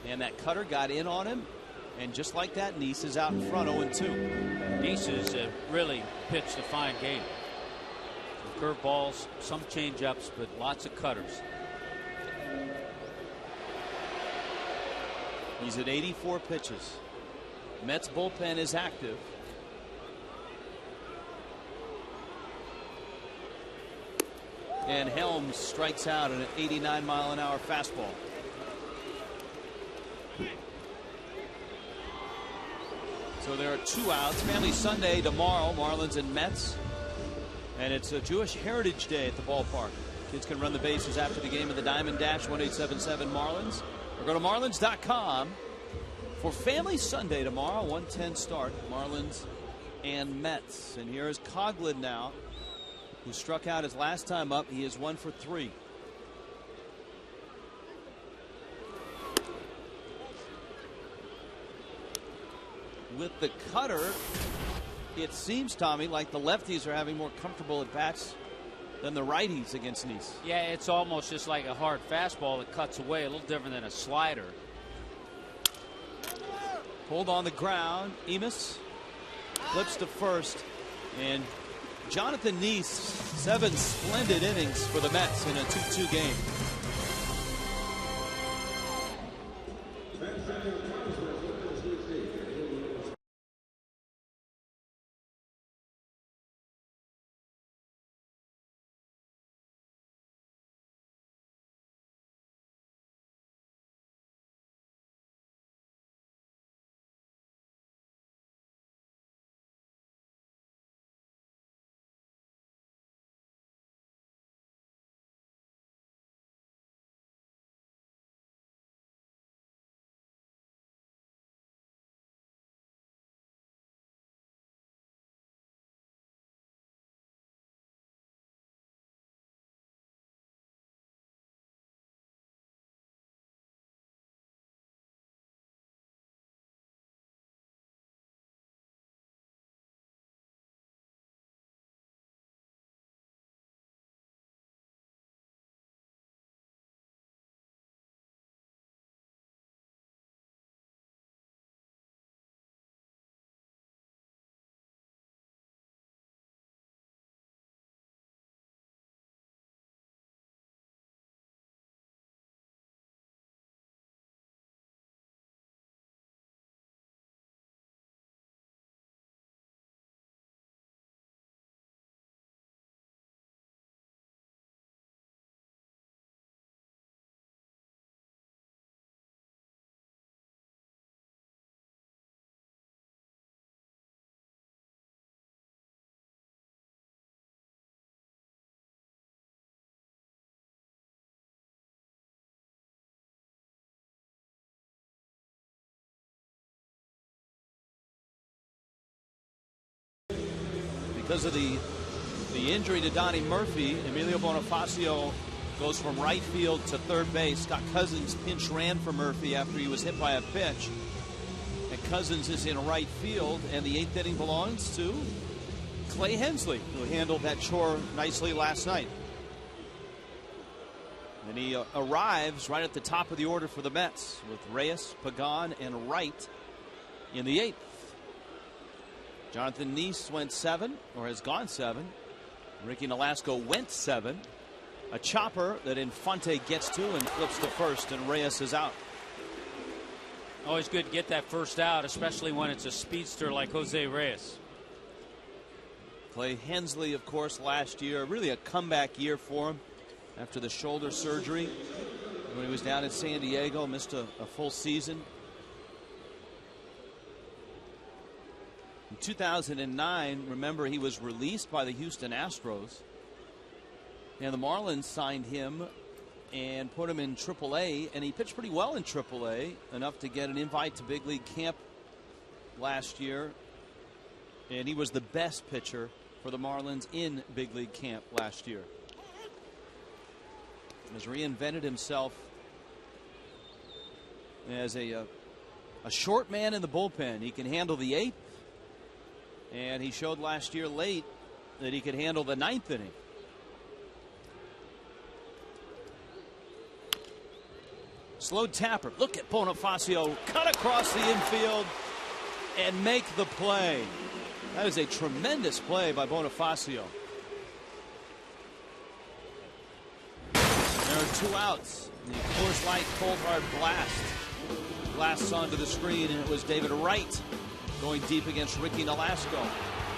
And that cutter got in on him. And just like that, Neese is out in front 0-2. Neese has really pitched a fine game. Some curveballs, some changeups, but lots of cutters. He's at 84 pitches. Mets bullpen is active. And Helms strikes out at an 89-mile-an-hour fastball. So there are 2 outs. Family Sunday tomorrow, Marlins and Mets. And it's a Jewish Heritage Day at the ballpark. Kids can run the bases after the game of the Diamond Dash 1877 Marlins. Or go to marlins.com for Family Sunday tomorrow, 1:10 start, Marlins and Mets. And here is Coughlin now, who struck out his last time up. He is 1 for 3. With the cutter, it seems, Tommy, like the lefties are having more comfortable at bats than the righties against Neese. Yeah, it's almost just like a hard fastball that cuts away, a little different than a slider. Pulled on the ground. Emus flips to first. And Jonathan Neese, 7 splendid innings for the Mets in a 2-2 game. Because of the injury to Donnie Murphy, Emilio Bonifacio goes from right field to third base. Scott Cousins pinch ran for Murphy after he was hit by a pitch. And Cousins is in right field, and the 8th inning belongs to Clay Hensley, who handled that chore nicely last night. And he arrives right at the top of the order for the Mets with Reyes, Pagan, and Wright in the 8th. Jonathan Neese went 7, or has gone 7. Ricky Nolasco went 7. A chopper that Infante gets to and flips to first, and Reyes is out. Always good to get that first out, especially when it's a speedster like Jose Reyes. Clay Hensley, of course, last year, really a comeback year for him after the shoulder surgery. When he was down in San Diego, missed a full season. In 2009, remember, he was released by the Houston Astros, and the Marlins signed him and put him in AAA, and he pitched pretty well in AAA, enough to get an invite to big league camp last year, and he was the best pitcher for the Marlins in big league camp last year. Has reinvented himself as a short man in the bullpen. He can handle the 8th, and he showed last year late that he could handle the 9th inning. Slow tapper. Look at Bonifacio cut across the infield and make the play. That is a tremendous play by Bonifacio. There are 2 outs. The Coors Light cold hard blast blasts onto the screen, and it was David Wright going deep against Ricky Nolasco.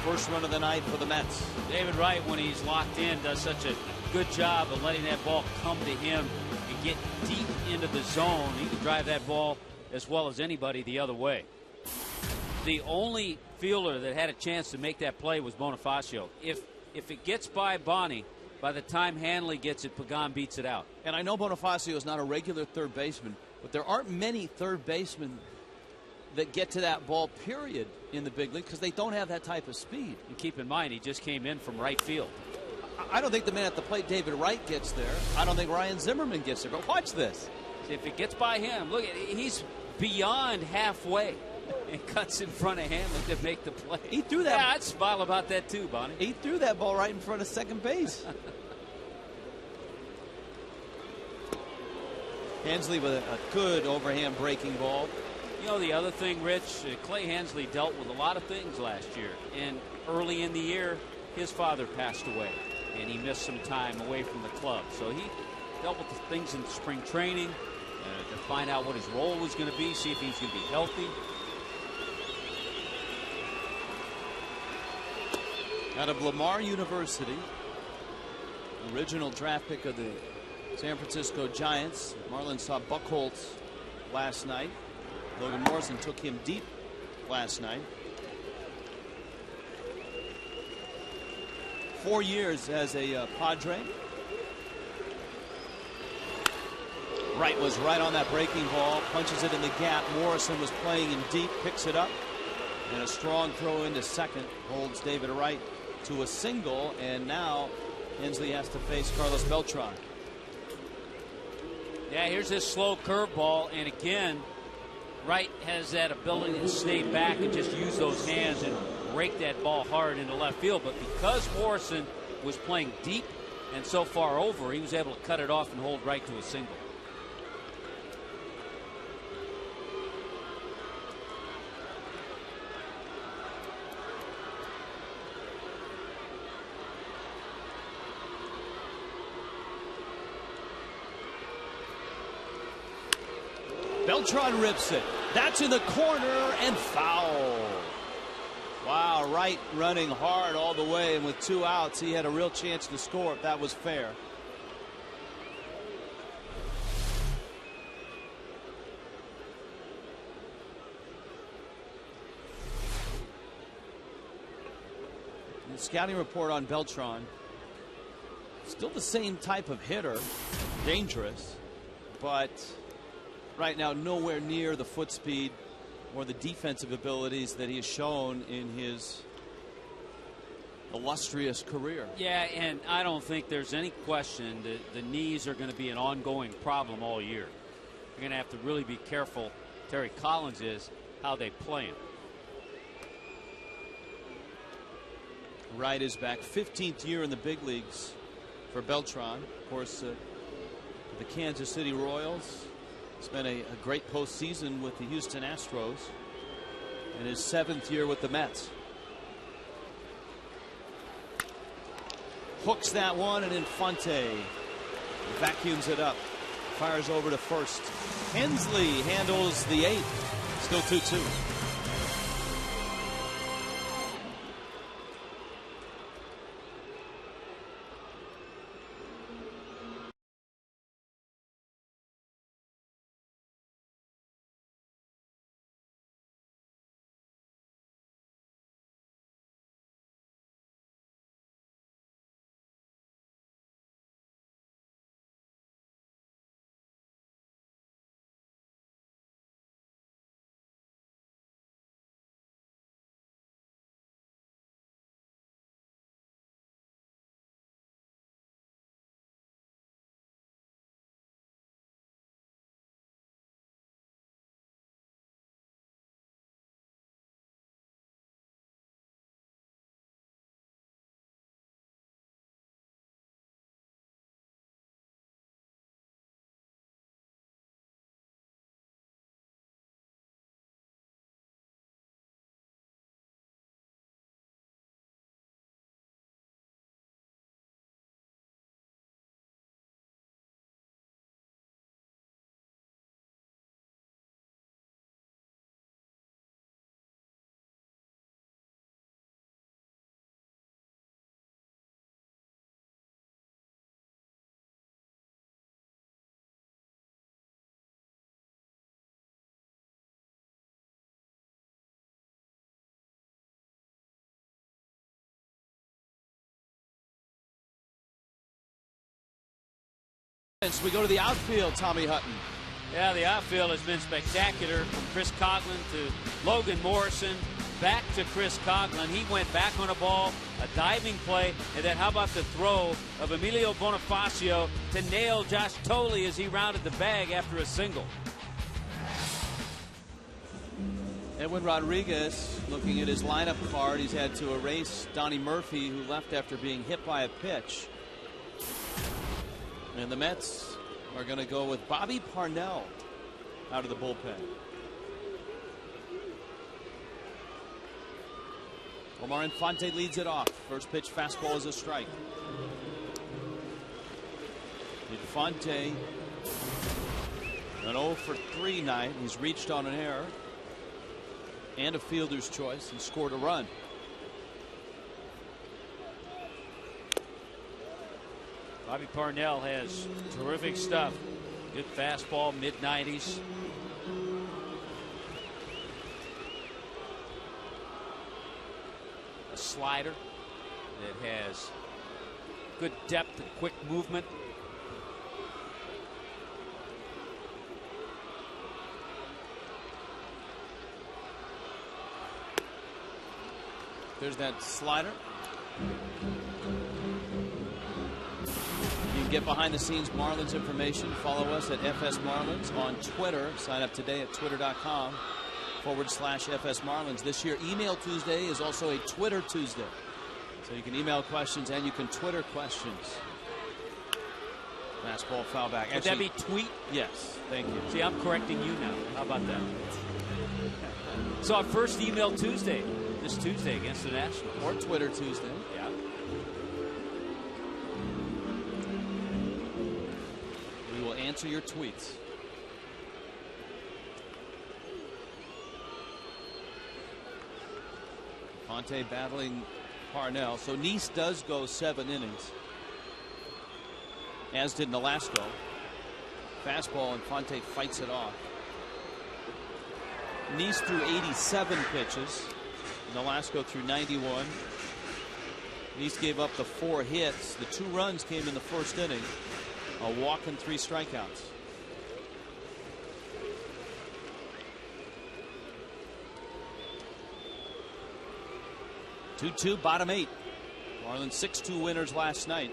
First run of the night for the Mets. David Wright, when he's locked in, does such a good job of letting that ball come to him and get deep into the zone. He can drive that ball as well as anybody the other way. The only fielder that had a chance to make that play was Bonifacio. If it gets by Bonnie, by the time Hanley gets it, Pagan beats it out. And I know Bonifacio is not a regular third baseman, but there aren't many third basemen that get to that ball, period, in the big league, because they don't have that type of speed. And keep in mind, he just came in from right field. I don't think the man at the plate, David Wright, gets there. I don't think Ryan Zimmerman gets there. But watch this. If it gets by him, look, he's beyond halfway and cuts in front of Hanley to make the play. He threw that. Yeah, I'd smile about that too, Bonnie. He threw that ball right in front of second base. Hensley with a good overhand breaking ball. You know, the other thing, Rich, Clay Hensley dealt with a lot of things last year. And early in the year, his father passed away, and he missed some time away from the club. So he dealt with the things in spring training to find out what his role was going to be, see if he was going to be healthy. Out of Lamar University, original draft pick of the San Francisco Giants. Marlins saw Buchholz last night. Logan Morrison took him deep last night. 4 years as a Padre. Wright was right on that breaking ball, punches it in the gap. Morrison was playing in deep, picks it up, and a strong throw into second holds David Wright to a single, and now Hensley has to face Carlos Beltran. Yeah, here's this slow curveball, and again, Wright has that ability to stay back and just use those hands and rake that ball hard into left field. But because Morrison was playing deep and so far over, he was able to cut it off and hold Wright to a single. Beltran rips it. That's in the corner and foul. Wow, Wright running hard all the way, and with 2 outs, he had a real chance to score if that was fair. The scouting report on Beltran. Still the same type of hitter, dangerous, but right now nowhere near the foot speed or the defensive abilities that he has shown in his illustrious career. Yeah, and I don't think there's any question that the knees are going to be an ongoing problem all year. You're going to have to really be careful, Terry Collins is, how they play him. Wright is back, 15th year in the big leagues for Beltran. Of course, the Kansas City Royals. Spent a great postseason with the Houston Astros in his 7th year with the Mets. Hooks that one, and Infante vacuums it up. Fires over to first. Hensley handles the 8th. Still 2-2. We go to the outfield, Tommy Hutton. Yeah, the outfield has been spectacular, from Chris Coughlin to Logan Morrison, back to Chris Coughlin. He went back on a ball, a diving play, and then how about the throw of Emilio Bonifacio to nail Josh Tolle as he rounded the bag after a single. Edwin Rodriguez, looking at his lineup card, he's had to erase Donnie Murphy, who left after being hit by a pitch. And the Mets are going to go with Bobby Parnell out of the bullpen. Omar Infante leads it off. First pitch fastball is a strike. Infante, an 0 for 3 night. He's reached on an error and a fielder's choice. He scored a run. Bobby Parnell has terrific stuff. Good fastball, mid-90s. A slider that has good depth and quick movement. There's that slider. You can get behind the scenes Marlins information. Follow us at FS Marlins on Twitter. Sign up today at twitter.com/FS Marlins. This year, Email Tuesday is also a Twitter Tuesday. So you can email questions and you can Twitter questions. Fastball, foul back. Would that be tweet? Yes. Thank you. See, I'm correcting you now. How about that? So our first Email Tuesday this Tuesday against the Nationals. Or Twitter Tuesday. Yeah. We will answer your tweets. Fonte battling Parnell. So Nice does go 7 innings, as did Nolasco. Fastball, and Fonte fights it off. Nice threw 87 pitches. Nolasco threw 91. Nice gave up the 4 hits. The 2 runs came in the first inning. A walk and 3 strikeouts. Two, bottom 8. Marlins 6-2 winners last night.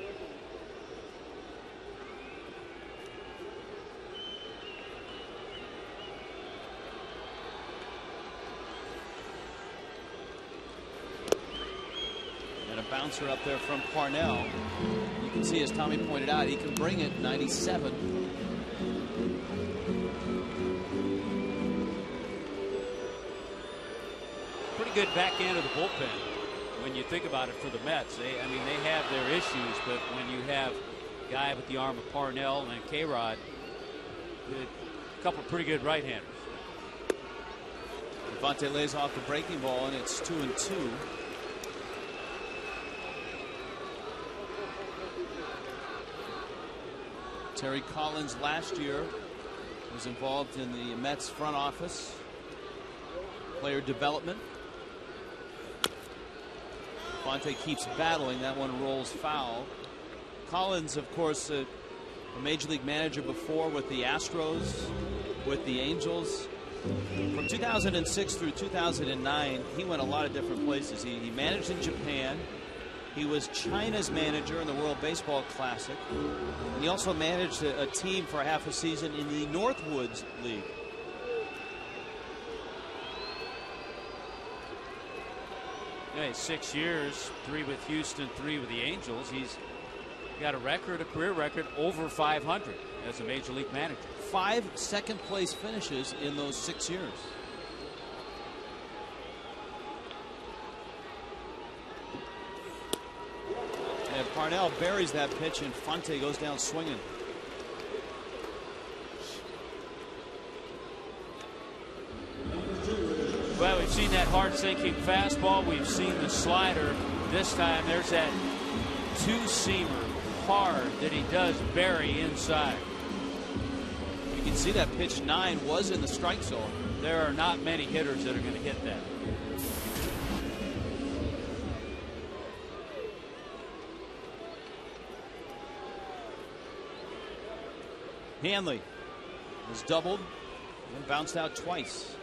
And a bouncer up there from Parnell. You can see, as Tommy pointed out, he can bring it 97. Pretty good back end of the bullpen when you think about it for the Mets. They have their issues, but when you have a guy with the arm of Parnell and K-Rod, a couple of pretty good right-handers. Infante lays off the breaking ball, and it's 2-2. Terry Collins last year was involved in the Mets front office, player development. Fonte keeps battling. That one rolls foul. Collins, of course, a major league manager before with the Astros, with the Angels. From 2006 through 2009, he went a lot of different places. He managed in Japan. He was China's manager in the World Baseball Classic. And he also managed a team for half a season in the Northwoods League. Yeah, 6 years, 3 with Houston, 3 with the Angels. He's got a career record over 500 as a major league manager. 5 second-place finishes in those 6 years. And Parnell buries that pitch, and Fonte goes down swinging. Well, we've seen that hard-sinking fastball. We've seen the slider. This time there's that 2-seamer hard that he does bury inside. You can see that pitch 9 was in the strike zone. There are not many hitters that are going to hit that. Hanley has doubled and bounced out twice.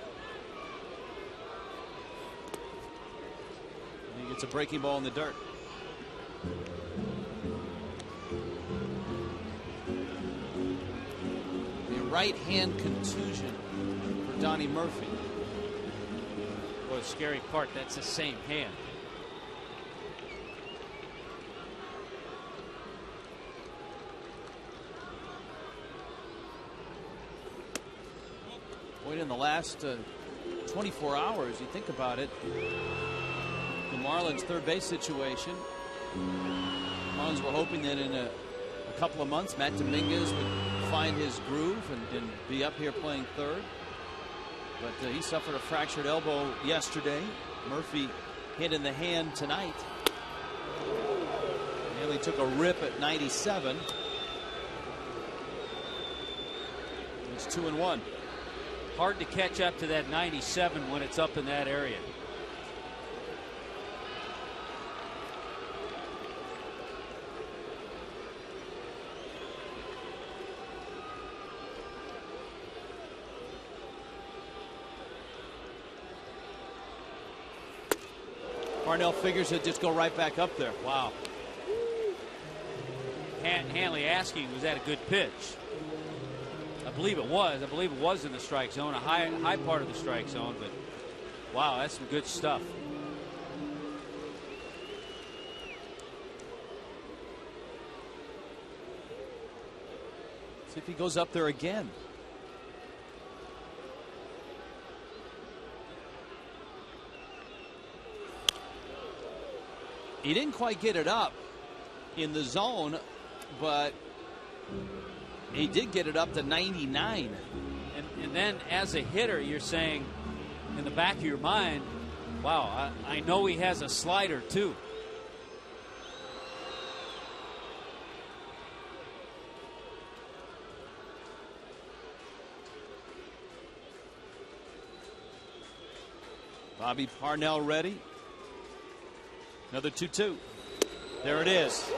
And he gets a breaking ball in the dirt. A right hand contusion for Donnie Murphy. Boy, the scary part, that's the same hand. Boy, in the last 24 hours, you think about it, the Marlins' third base situation. Marlins were hoping that in a couple of months, Matt Dominguez would find his groove and be up here playing third. But he suffered a fractured elbow yesterday. Murphy hit in the hand tonight. Haley took a rip at 97. It's 2-1. Hard to catch up to that 97 when it's up in that area. Parnell figures he'll just go right back up there. Wow. Hanley asking, was that a good pitch? I believe it was. I believe it was in the strike zone, a high part of the strike zone, but wow, that's some good stuff. See if he goes up there again. He didn't quite get it up in the zone, but he did get it up to 99. And then as a hitter, you're saying in the back of your mind, wow, I know he has a slider too. Bobby Parnell ready. Another 2-2. There it is.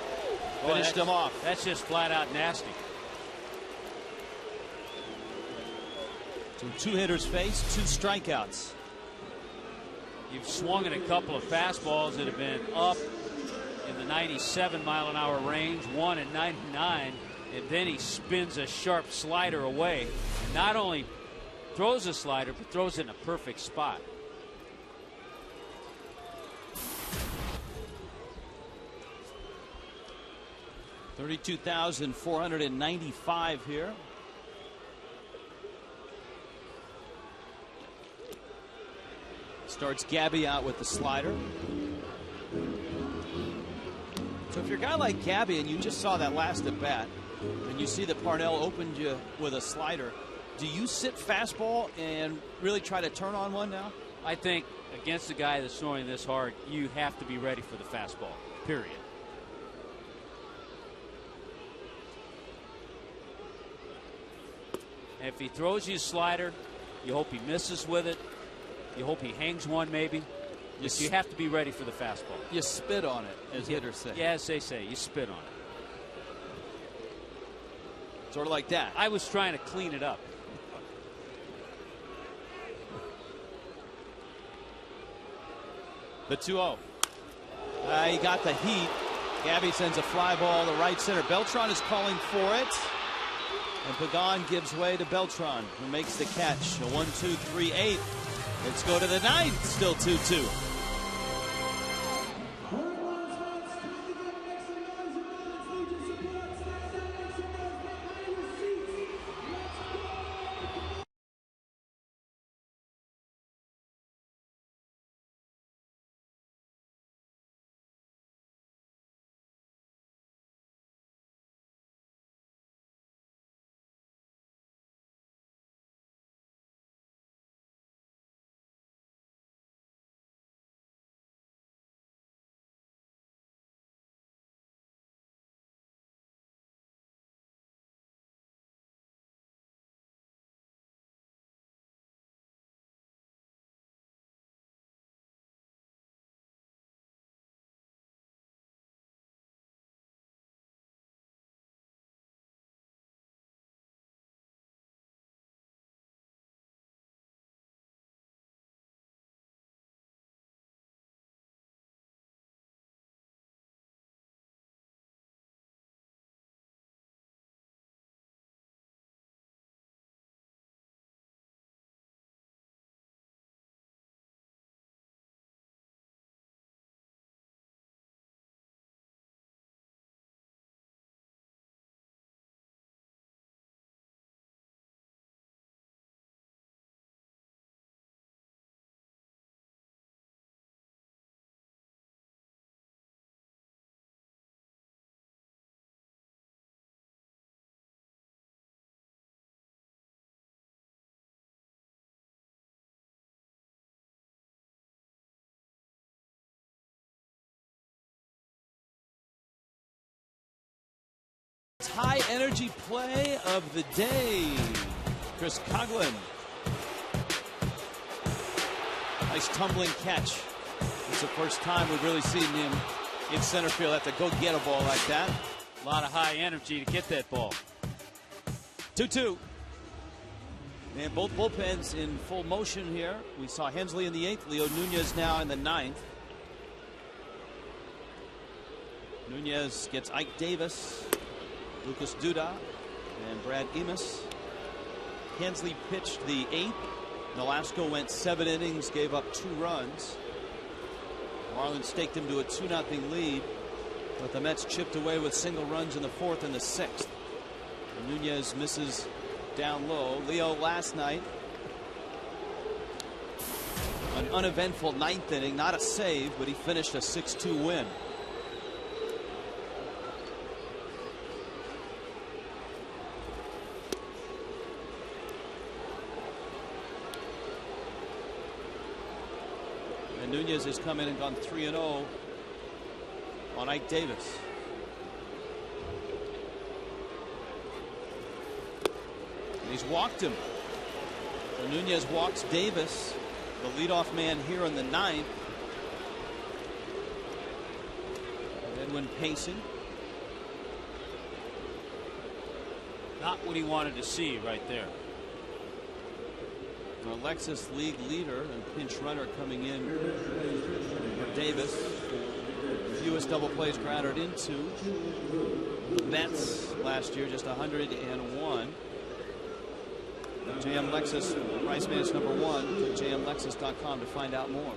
Finished him off. That's just flat out nasty. So 2 hitters faced, 2 strikeouts. You've swung at a couple of fastballs that have been up in the 97-mile-an-hour range, one at 99, and then he spins a sharp slider away. Not only throws a slider, but throws it in a perfect spot. $32,495 here. Starts Gabby out with the slider. So if you're a guy like Gabby and you just saw that last at bat and you see that Parnell opened you with a slider, do you sit fastball and really try to turn on one now? I think against a guy that's throwing this hard, you have to be ready for the fastball, period. And if he throws you a slider, you hope he misses with it. You hope he hangs one maybe. You have to be ready for the fastball. You spit on it, as hitters say. Yeah, as they say, you spit on it. Sort of like that. I was trying to clean it up. The 2-0. He got the heat. Gabby sends a fly ball to right center. Beltran is calling for it. And Pagan gives way to Beltran, who makes the catch. A 1-2-3-8. Let's go to the 9th. Still 2-2. First high energy play of the day. Chris Coughlin. Nice tumbling catch. It's the first time we've really seen him in center field have to go get a ball like that. A lot of high energy to get that ball. 2-2. And both bullpens in full motion here. We saw Hensley in the 8th, Leo Nunez now in the 9th. Nunez gets Ike Davis, Lucas Duda, and Brad Emis. Hensley pitched the 8th. Nolasco went 7 innings, gave up 2 runs. Marlins staked him to a 2-0 lead, but the Mets chipped away with single runs in the 4th and the 6th. And Nunez misses down low. Leo last night, an uneventful 9th inning, not a save, but he finished a 6-2 win. And Nunez has come in and gone 3-0 on Ike Davis. And he's walked him. So Nunez walks Davis, the leadoff man here in the 9th. Edwin pacing. Not what he wanted to see right there. Alexis, league leader and pinch runner coming in for Davis. Fewest double plays grounded into the Mets last year, just 101. JM Lexus, Price Man's number 1. JMLexus.com to find out more.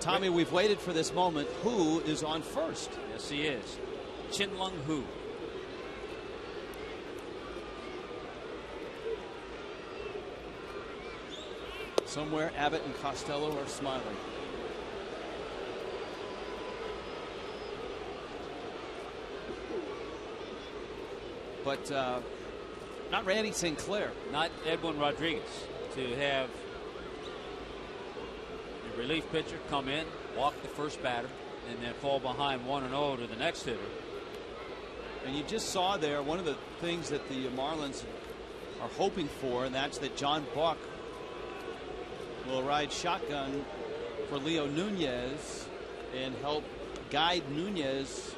Tommy, we've waited for this moment. Who is on first? Yes, he is. Chin-Lung Hu. Somewhere Abbott and Costello are smiling. But not Randy St. Clair. Not Edwin Rodriguez. To have the relief pitcher come in, walk the first batter, and then fall behind 1-0 to the next hitter. And you just saw there one of the things that the Marlins are hoping for, and that's that John Buck will ride shotgun for Leo Nunez and help guide Nunez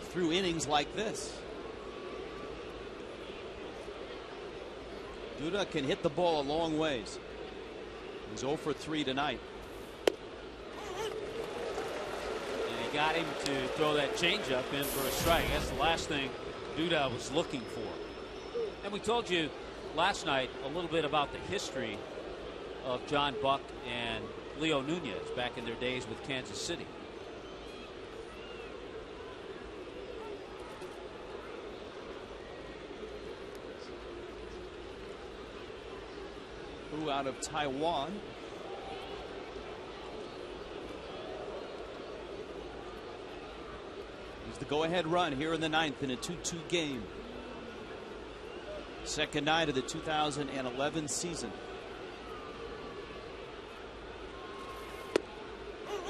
through innings like this. Duda can hit the ball a long ways. He's 0 for 3 tonight. And he got him to throw that changeup in for a strike. That's the last thing Duda was looking for. And we told you last night a little bit about the history of John Buck and Leo Nunez back in their days with Kansas City. Who out of Taiwan. He's the go-ahead run here in the 9th in a 2-2 game. Second night of the 2011 season.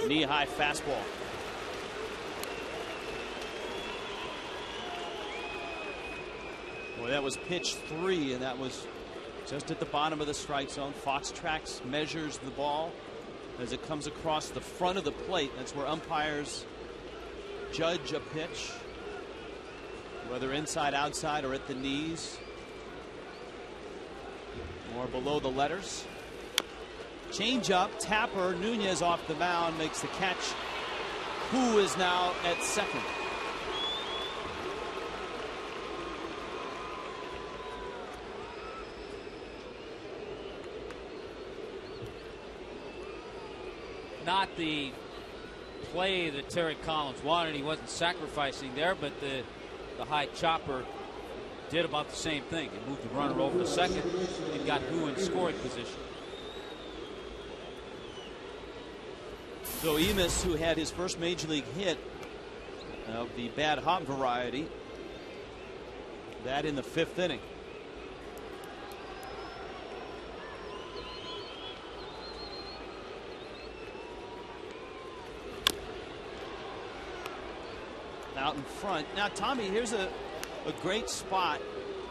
Knee-high fastball. Boy, that was pitch 3, and that was just at the bottom of the strike zone. Fox Tracks measures the ball as it comes across the front of the plate. That's where umpires judge a pitch, whether inside, outside, or at the knees, or below the letters. Change up, Tapper, Nunez off the mound makes the catch. Who is now at second? Not the play that Terry Collins wanted. He wasn't sacrificing there, but the high chopper did about the same thing. He moved the runner over to second and got Hu in scoring position. So Emis, who had his first major league hit of the bad hop variety, that in the 5th inning. Out in front. Now, Tommy, here's a a great spot.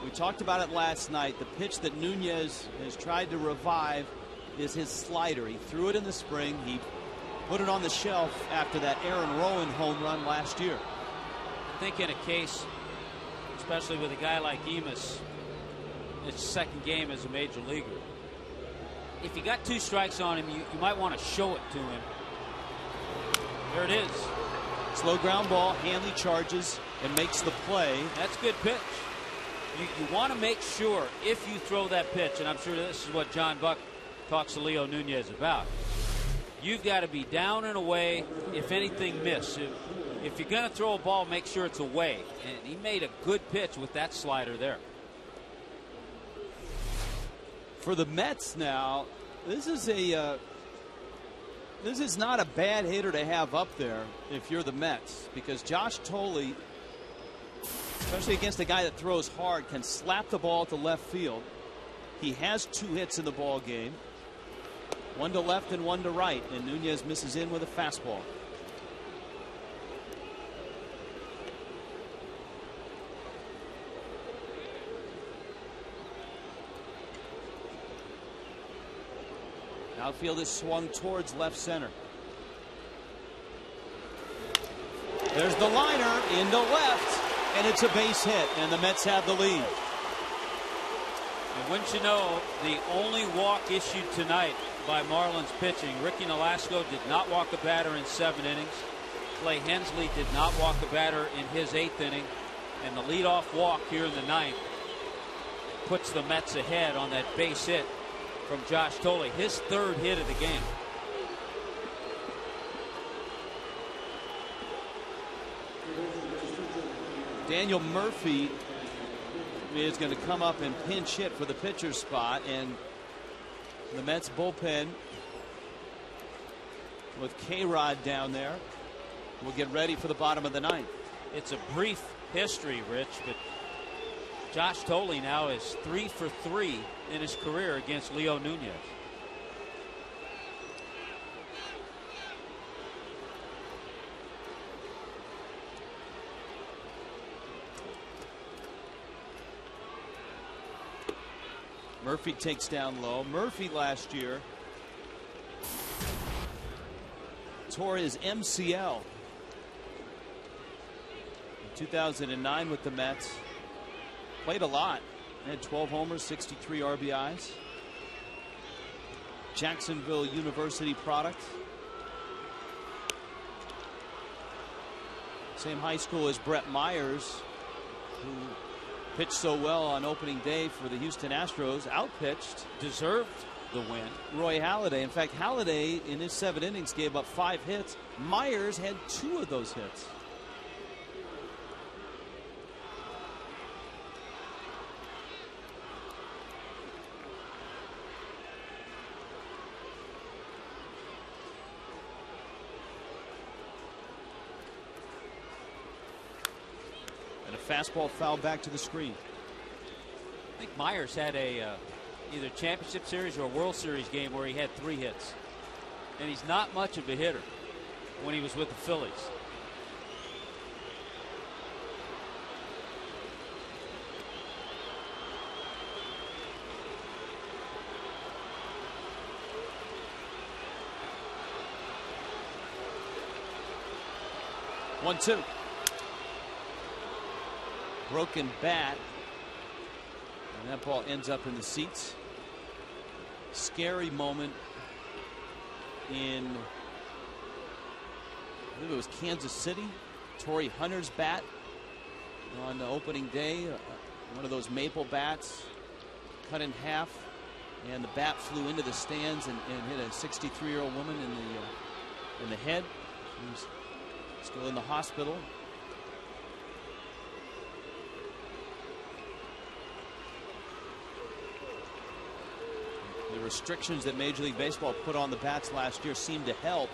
We talked about it last night. The pitch that Nunez has tried to revive is his slider. He threw it in the spring. He put it on the shelf after that Aaron Rowan home run last year. I think in a case, especially with a guy like Emus, his second game as a major leaguer, if you got 2 strikes on him, you might want to show it to him. There it is. Slow ground ball. Hanley charges and makes the play. That's a good pitch. You want to make sure if you throw that pitch, and I'm sure this is what John Buck talks to Leo Nunez about, you've got to be down and away if anything miss. If you're going to throw a ball, make sure it's away. And he made a good pitch with that slider there. For the Mets now, this is not a bad hitter to have up there if you're the Mets, because Josh Thole, especially against a guy that throws hard, can slap the ball to left field. He has 2 hits in the ball game, 1 to left and 1 to right, and Nunez misses in with a fastball. Outfield is swung towards left center. There's the liner into left, and it's a base hit, and the Mets have the lead. And wouldn't you know, the only walk issued tonight by Marlins pitching, Ricky Nolasco did not walk a batter in 7 innings. Clay Hensley did not walk a batter in his 8th inning. And the leadoff walk here in the 9th puts the Mets ahead on that base hit from Josh Thole, his 3rd hit of the game. Daniel Murphy is going to come up and pinch hit for the pitcher's spot, and the Mets bullpen with K-Rod down there will get ready for the bottom of the 9th. It's a brief history, Rich, but Josh Thole now is 3 for 3 in his career against Leo Nunez. Murphy takes down low. Murphy last year tore his MCL in 2009 with the Mets. Played a lot. Had 12 homers, 63 RBIs. Jacksonville University product. Same high school as Brett Myers, who pitched so well on opening day for the Houston Astros. Outpitched, deserved the win, Roy Halladay. In fact, Halladay in his 7 innings gave up 5 hits. Myers had 2 of those hits. Fastball foul back to the screen. I think Myers had a either championship series or a World Series game where he had 3 hits. And he's not much of a hitter when he was with the Phillies. One, two. Broken bat, and that ball ends up in the seats. Scary moment in, I believe it was Kansas City. Torrey Hunter's bat on the opening day, one of those maple bats cut in half, and the bat flew into the stands and hit a 63-year-old woman in the head. She's still in the hospital. The restrictions that Major League Baseball put on the bats last year seemed to help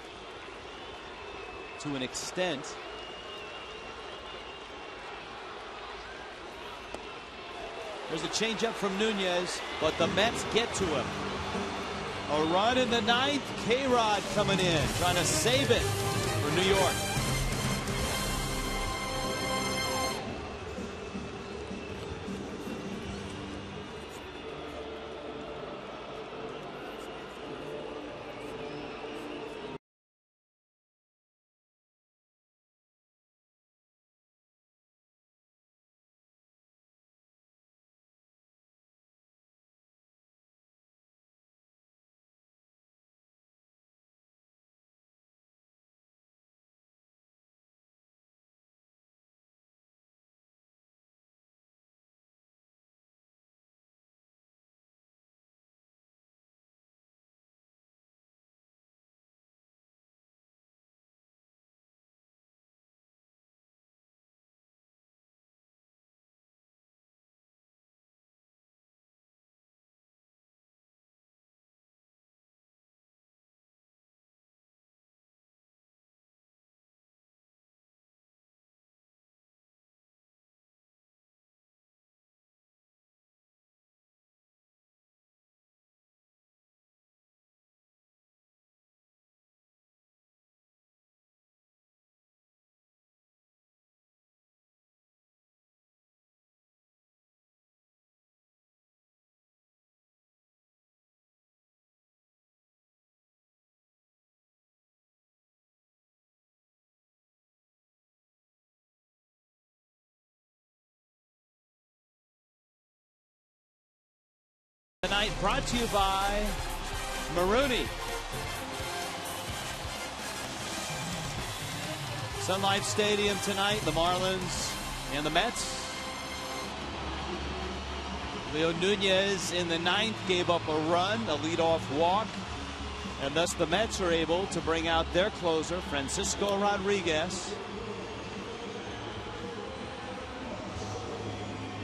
to an extent. There's a changeup from Nunez, but the Mets get to him. A run in the 9th. K-Rod coming in, trying to save it for New York. Tonight brought to you by Marooney. Sun Life Stadium tonight, the Marlins and the Mets. Leo Nunez in the ninth gave up a run, a leadoff walk, and thus the Mets are able to bring out their closer, Francisco Rodriguez.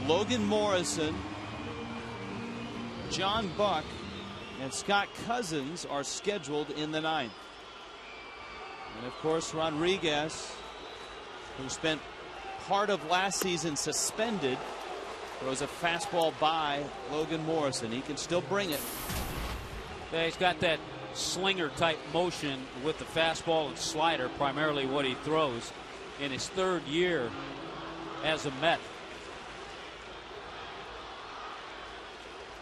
Logan Morrison, John Buck, and Scott Cousins are scheduled in the ninth. And of course, Rodriguez, who spent part of last season suspended, throws a fastball by Logan Morrison. He can still bring it. Yeah, he's got that slinger type motion with the fastball and slider, primarily what he throws in his third year as a Met.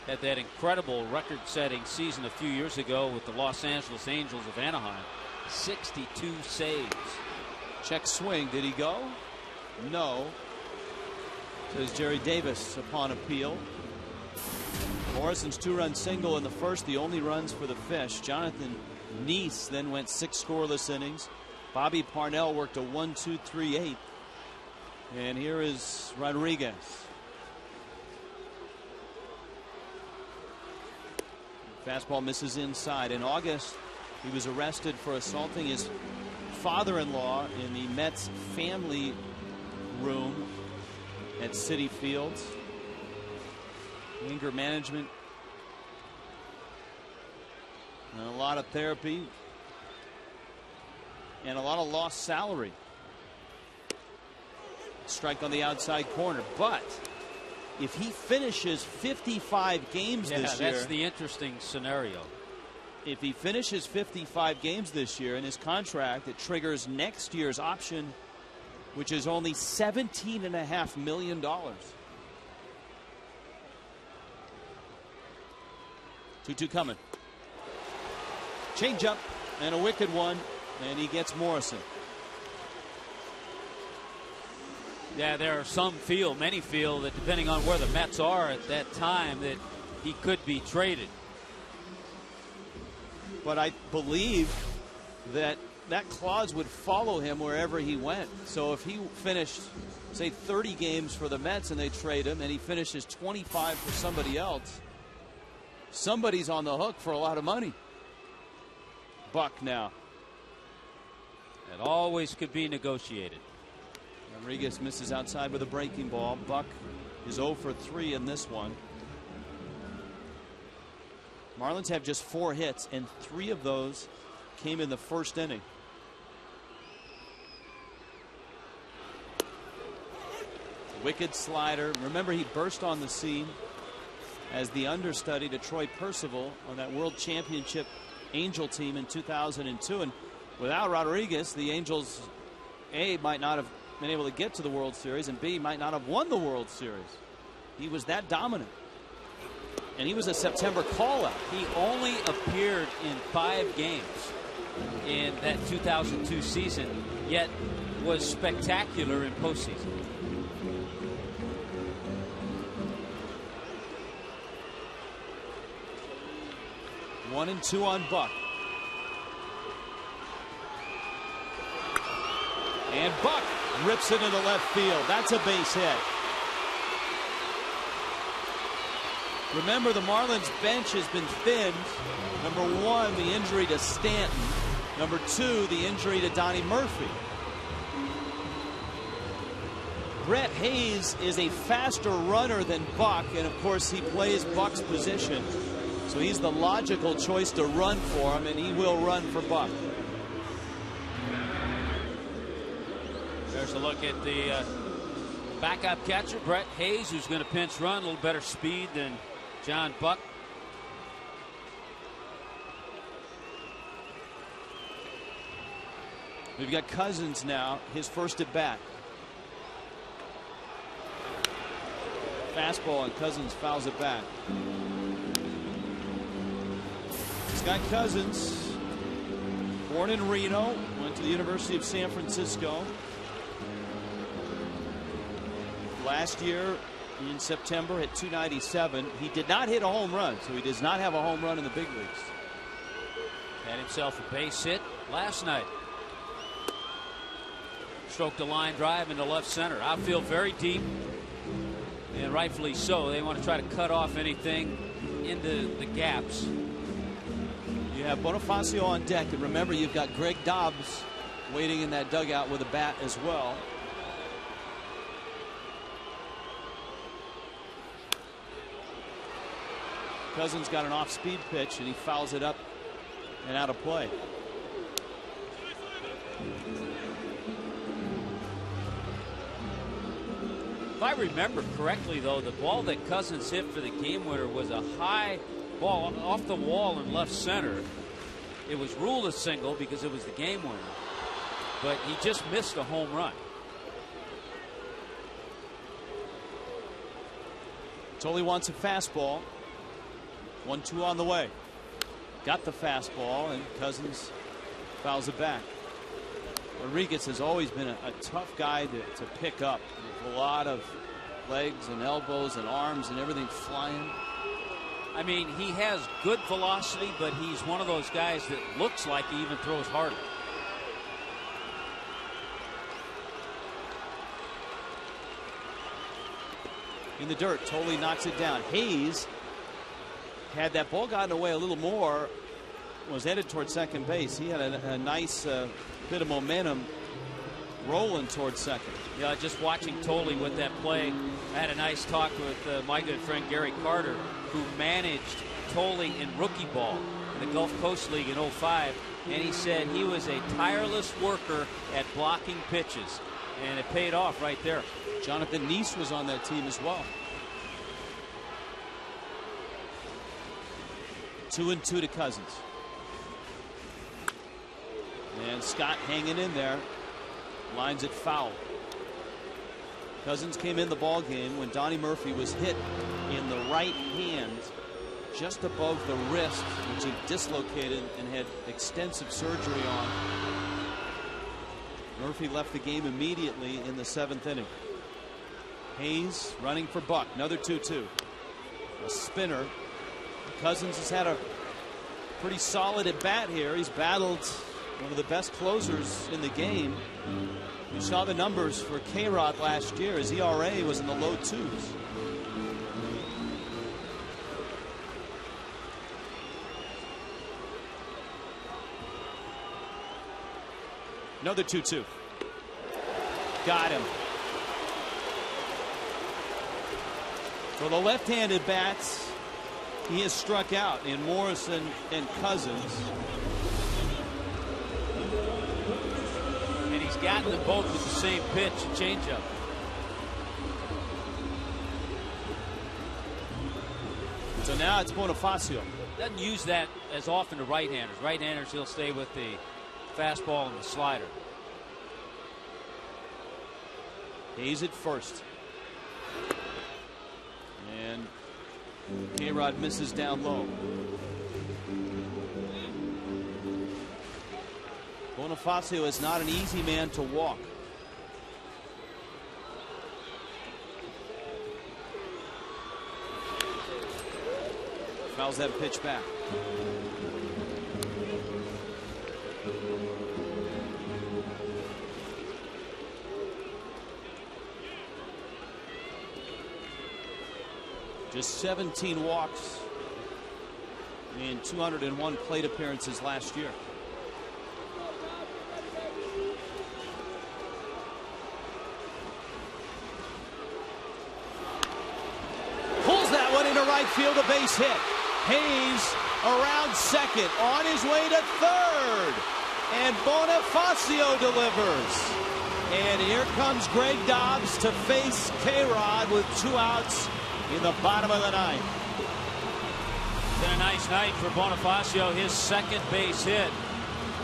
Had that incredible record-setting season a few years ago with the Los Angeles Angels of Anaheim. 62 saves. Check swing. Did he go? No. Says Jerry Davis upon appeal. Morrison's two-run single in the first, the only runs for the Fish. Jonathan Neese then went 6 scoreless innings. Bobby Parnell worked a 1-2-3-8. And here is Rodriguez. Fastball misses inside. In August, he was arrested for assaulting his father-in-law in the Mets family room at Citi Field. Anger management and a lot of therapy and a lot of lost salary. Strike on the outside corner, but if he finishes 55 games this year, that's the interesting scenario. If he finishes 55 games this year in his contract, it triggers next year's option, which is only $17.5 million. 2-2 coming. Change up and a wicked one, and he gets Morrison. Yeah, there are some feel, many feel that depending on where the Mets are at that time, that he could be traded. But I believe that that clause would follow him wherever he went. So if he finished, say, 30 games for the Mets and they trade him, and he finishes 25 for somebody else, somebody's on the hook for a lot of money. Buck now. It always could be negotiated. Rodriguez misses outside with a breaking ball. Buck is 0 for 3 in this one. Marlins have just 4 hits, and 3 of those came in the first inning. Wicked slider. Remember, he burst on the scene as the understudy to Troy Percival on that World Championship Angel team in 2002. And without Rodriguez, the Angels, A, might not have been able to get to the World Series, and B, might not have won the World Series. He was that dominant. And he was a September call-up. He only appeared in 5 games in that 2002 season, yet was spectacular in postseason. One and 2 on Buck. And Buck rips it into left field. That's a base hit. Remember, the Marlins bench has been thinned. Number 1, the injury to Stanton. Number 2, the injury to Donnie Murphy. Brett Hayes is a faster runner than Buck, and of course he plays Buck's position. So he's the logical choice to run for him, and he will run for Buck. There's a look at the backup catcher, Brett Hayes, who's going to pinch run, a little better speed than John Buck. We've got Cousins now, his first at bat. Fastball, and Cousins fouls it back. Scott Cousins, born in Reno, went to the University of San Francisco. Last year in September, hit .297. He did not hit a home run, so he does not have a home run in the big leagues. Had himself a base hit last night. Stroked a line drive into left center. Outfield very deep, and rightfully so. They want to try to cut off anything into the gaps. You have Bonifacio on deck, and remember, you've got Greg Dobbs waiting in that dugout with a bat as well. Cousins got an off-speed pitch, and he fouls it up and out of play. If I remember correctly, though, the ball that Cousins hit for the game winner was a high ball off the wall in left center. It was ruled a single because it was the game winner, but he just missed a home run. Tolley wants a fastball. 1-2 on the way. Got the fastball, and Cousins fouls it back. Rodriguez has always been a tough guy to pick up, with a lot of legs and elbows and arms and everything flying. I mean, he has good velocity, but he's one of those guys that looks like he even throws harder. In the dirt, Tolley knocks it down. Hayes, had that ball gotten away a little more, was headed towards second base. He had a nice bit of momentum rolling towards second. Yeah, just watching Tolley with that play. I had a nice talk with my good friend Gary Carter, who managed Tolley in rookie ball in the Gulf Coast League in '05, and he said he was a tireless worker at blocking pitches, and it paid off right there. Jonathan Neese was on that team as well. 2-2 to Cousins. And Scott hanging in there. Lines it foul. Cousins came in the ball game when Donnie Murphy was hit in the right hand just above the wrist, which he dislocated and had extensive surgery on. Murphy left the game immediately in the 7th inning. Hayes running for Buck. Another 2-2. A spinner. Cousins has had a pretty solid at bat here. He's battled one of the best closers in the game. You saw the numbers for K-Rod last year. His ERA was in the low 2s. Another 2-2. Got him. For the left-handed bats, he has struck out in Morrison and Cousins. And he's gotten them both with the same pitch, changeup. So now it's Bonifacio. Doesn't use that as often to right-handers. Right-handers, he'll stay with the fastball and the slider. Hayes at first. And K-Rod misses down low. Bonifacio is not an easy man to walk. Fouls that pitch back. Just 17 walks in 201 plate appearances last year. Pulls that one into right field, a base hit. Hayes around second, on his way to third, and Bonifacio delivers. And here comes Greg Dobbs to face K-Rod with 2 outs in the bottom of the 9th. Been a nice night for Bonifacio, his second base hit.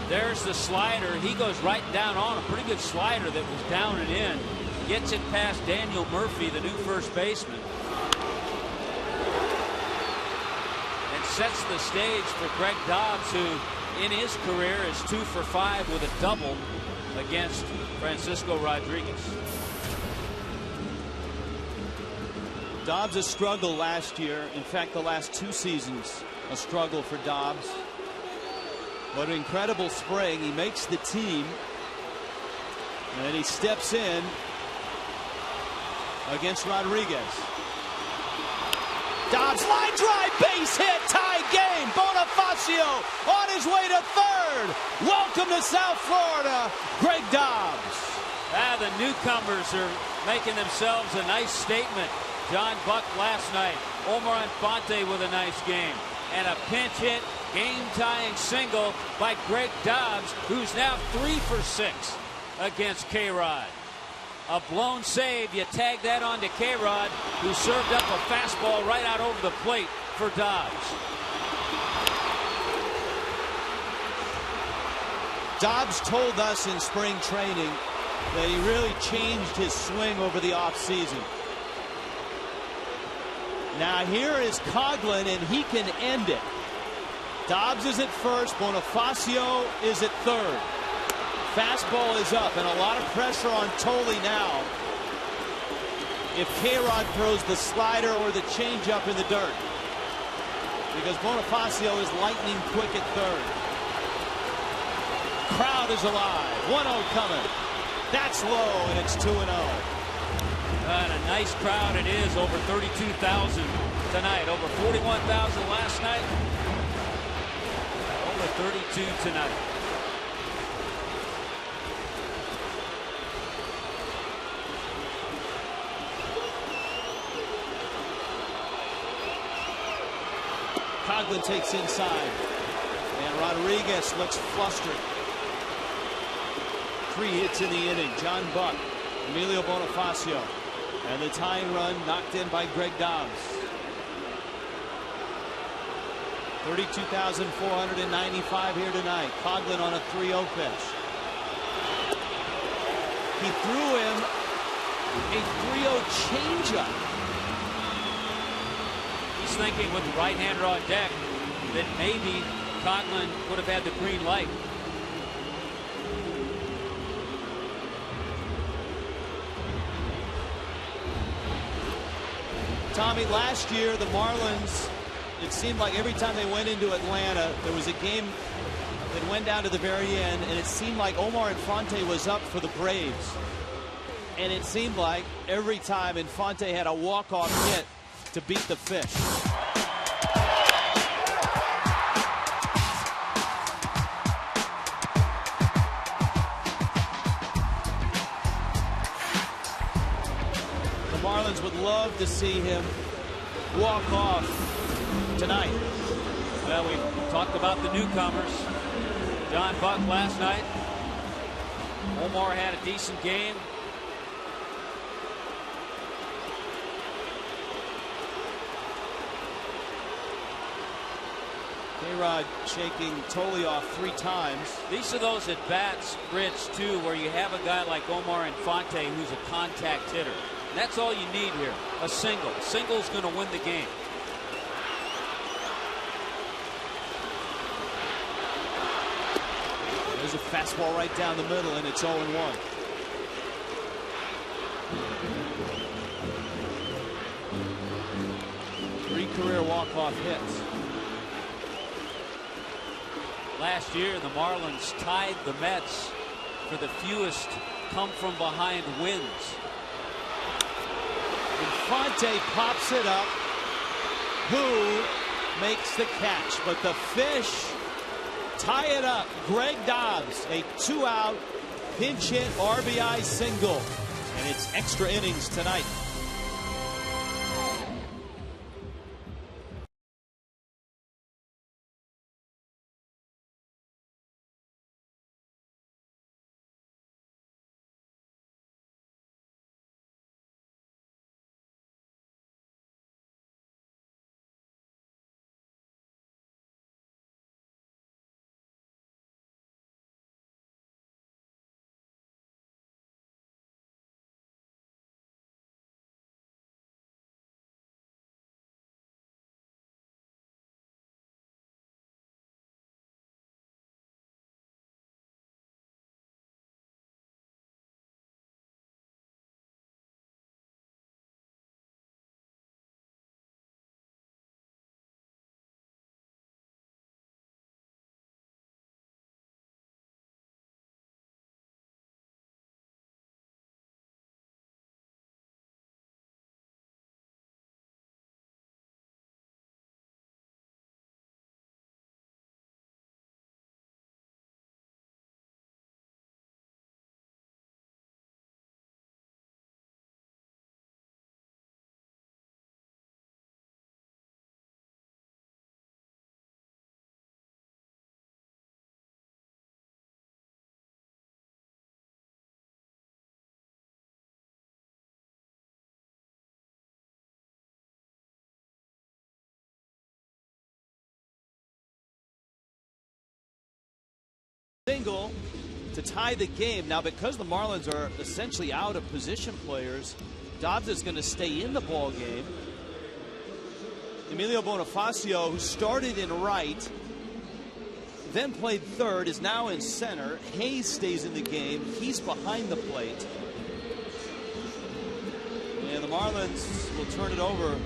There's the slider. He goes right down on a pretty good slider that was down and in. Gets it past Daniel Murphy, the new first baseman. And sets the stage for Greg Dobbs, who in his career is 2 for 5 with a double against Francisco Rodriguez. Dobbs a struggle last year. In fact, the last 2 seasons a struggle for Dobbs. But an incredible spring. He makes the team. And he steps in against Rodriguez. Dobbs line drive, base hit, tie game. Bonifacio on his way to third. Welcome to South Florida, Greg Dobbs. The newcomers are making themselves a nice statement. John Buck last night. Omar Infante with a nice game. And a pinch hit, game-tying single by Greg Dobbs, who's now 3 for 6 against K-Rod. A blown save. You tag that on to K-Rod, who served up a fastball right out over the plate for Dobbs. Dobbs told us in spring training that he really changed his swing over the offseason. Now here is Coughlin, and he can end it. Dobbs is at first. Bonifacio is at third. Fastball is up, and a lot of pressure on Tolley now. If K-Rod throws the slider or the changeup in the dirt, because Bonifacio is lightning quick at third. Crowd is alive. 1-0 coming. That's low, and it's 2-0. And a nice crowd it is. Over 32,000 tonight. Over 41,000 last night. Over 32 tonight. Coughlin takes inside, and Rodriguez looks flustered. 3 hits in the inning. John Buck, Emilio Bonifacio, and the tying run knocked in by Greg Dobbs. 32,495 here tonight. Coughlin on a 3-0 pitch. He threw him a 3-0 changeup. He's thinking with the right-hander on deck that maybe Coughlin would have had the green light. Tommy, last year the Marlins, it seemed like every time they went into Atlanta, there was a game that went down to the very end, and it seemed like Omar Infante was up for the Braves. And it seemed like every time Infante had a walk-off hit to beat the Fish. The Marlins would love to see him walk off tonight. Well, we talked about the newcomers. John Buck last night. Omar had a decent game. K-Rod shaking Tolley off 3 times. These are those at bats, Rich, too, where you have a guy like Omar Infante who's a contact hitter. That's all you need here. A single. A single's going to win the game. There's a fastball right down the middle, and it's 0-1. Three career walk-off hits. Last year, the Marlins tied the Mets for the fewest come-from-behind wins. Infante pops it up. Who makes the catch? But the Fish tie it up. Greg Dobbs, a 2-out pinch hit RBI single. And it's extra innings tonight. Single to tie the game. Now, because the Marlins are essentially out of position players, Dobbs is going to stay in the ball game. Emilio Bonifacio, who started in right, then played third, is now in center. Hayes stays in the game. He's behind the plate. And the Marlins will turn it over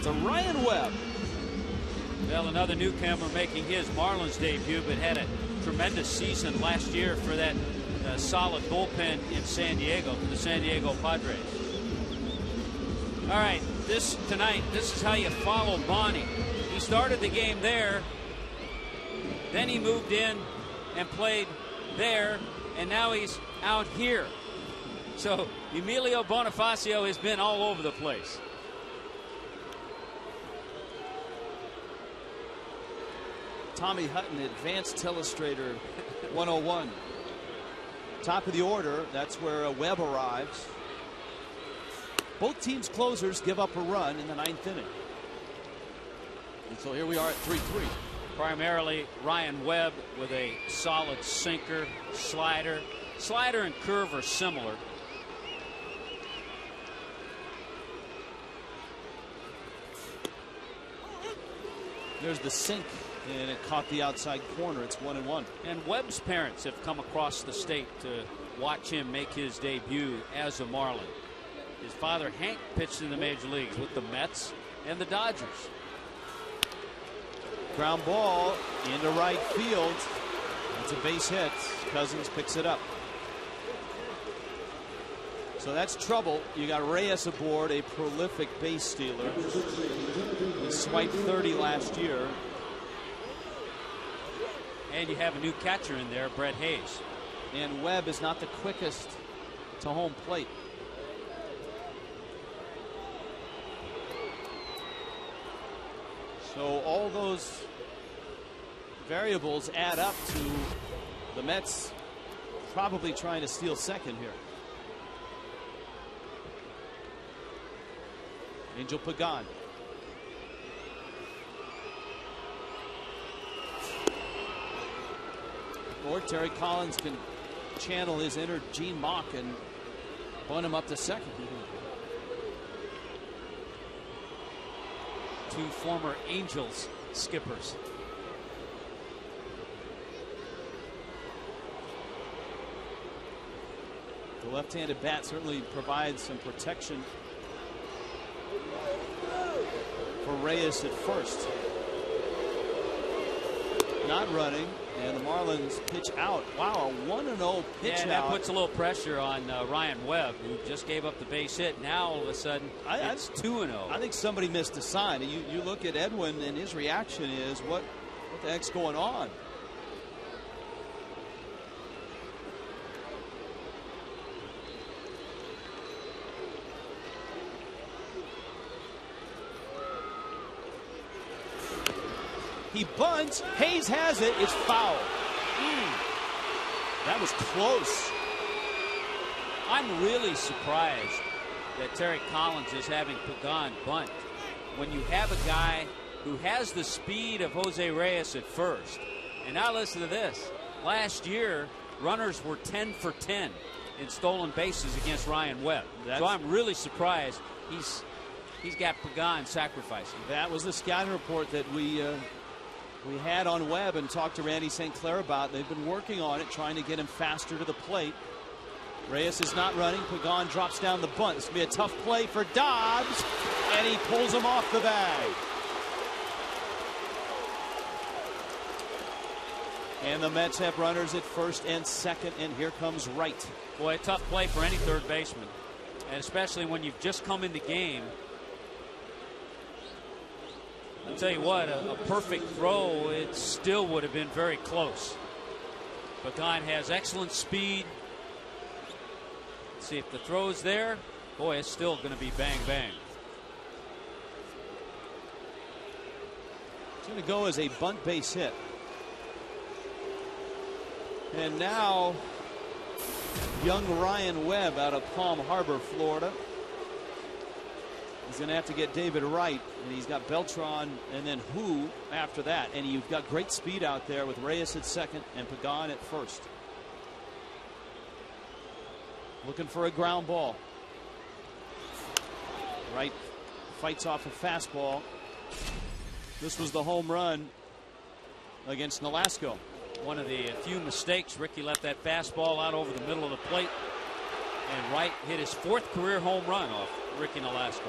to Ryan Webb. Well, another newcomer making his Marlins debut, but had a tremendous season last year for that solid bullpen in San Diego for the San Diego Padres. All right, tonight, this is how you follow Bonnie. He started the game there, then he moved in and played there, and now he's out here. So Emilio Bonifacio has been all over the place. Tommy Hutton, Advanced Illustrator 101. Top of the order, that's where Webb arrives. Both teams' closers give up a run in the 9th inning. And so here we are at 3-3. Primarily Ryan Webb with a solid sinker, slider. Slider and curve are similar. There's the sink, and it caught the outside corner. It's 1-1. And Webb's parents have come across the state to watch him make his debut as a Marlin. His father, Hank, pitched in the major leagues with the Mets and the Dodgers. Ground ball into right field. It's a base hit. Cousins picks it up. So that's trouble. You got Reyes aboard, a prolific base stealer. He swiped 30 last year. And you have a new catcher in there, Brett Hayes. And Webb is not the quickest to home plate. So all those variables add up to the Mets probably trying to steal second here. Angel Pagan. Or Terry Collins can channel his inner Gene Mauch and bunt him up to second. Two former Angels skippers. The left-handed bat certainly provides some protection for Reyes at first. Not running, and the Marlins pitch out. Wow, a 1-0 pitch out. And that puts a little pressure on Ryan Webb, who just gave up the base hit. Now all of a sudden it's 2-0. I think somebody missed a sign. You look at Edwin, and his reaction is, what the heck's going on? He bunts. Hayes has it. It's foul. That was close. I'm really surprised that Terry Collins is having Pagan bunt when you have a guy who has the speed of Jose Reyes at first. And now listen to this. Last year, runners were 10 for 10 in stolen bases against Ryan Webb. So I'm really surprised he's got Pagan sacrificing. That was the scouting report that we had on Webb and talked to Randy St. Clair about. They've been working on it, trying to get him faster to the plate. Reyes is not running. Pagan drops down the bunt. This will be a tough play for Dobbs, and he pulls him off the bag. And the Mets have runners at first and second, and here comes Wright. Boy, a tough play for any third baseman, and especially when you've just come in the game. I'll tell you what, a perfect throw, it still would have been very close. Pagan has excellent speed. Let's see if the throw's there. Boy, it's still going to be bang, bang. It's going to go as a bunt base hit. And now, young Ryan Webb out of Palm Harbor, Florida. He's going to have to get David Wright, and he's got Beltran and then Hu after that. And you've got great speed out there with Reyes at second and Pagan at first. Looking for a ground ball. Wright fights off a fastball. This was the home run against Nolasco. One of the few mistakes. Ricky left that fastball out over the middle of the plate, and Wright hit his 4th career home run off Ricky Nolasco.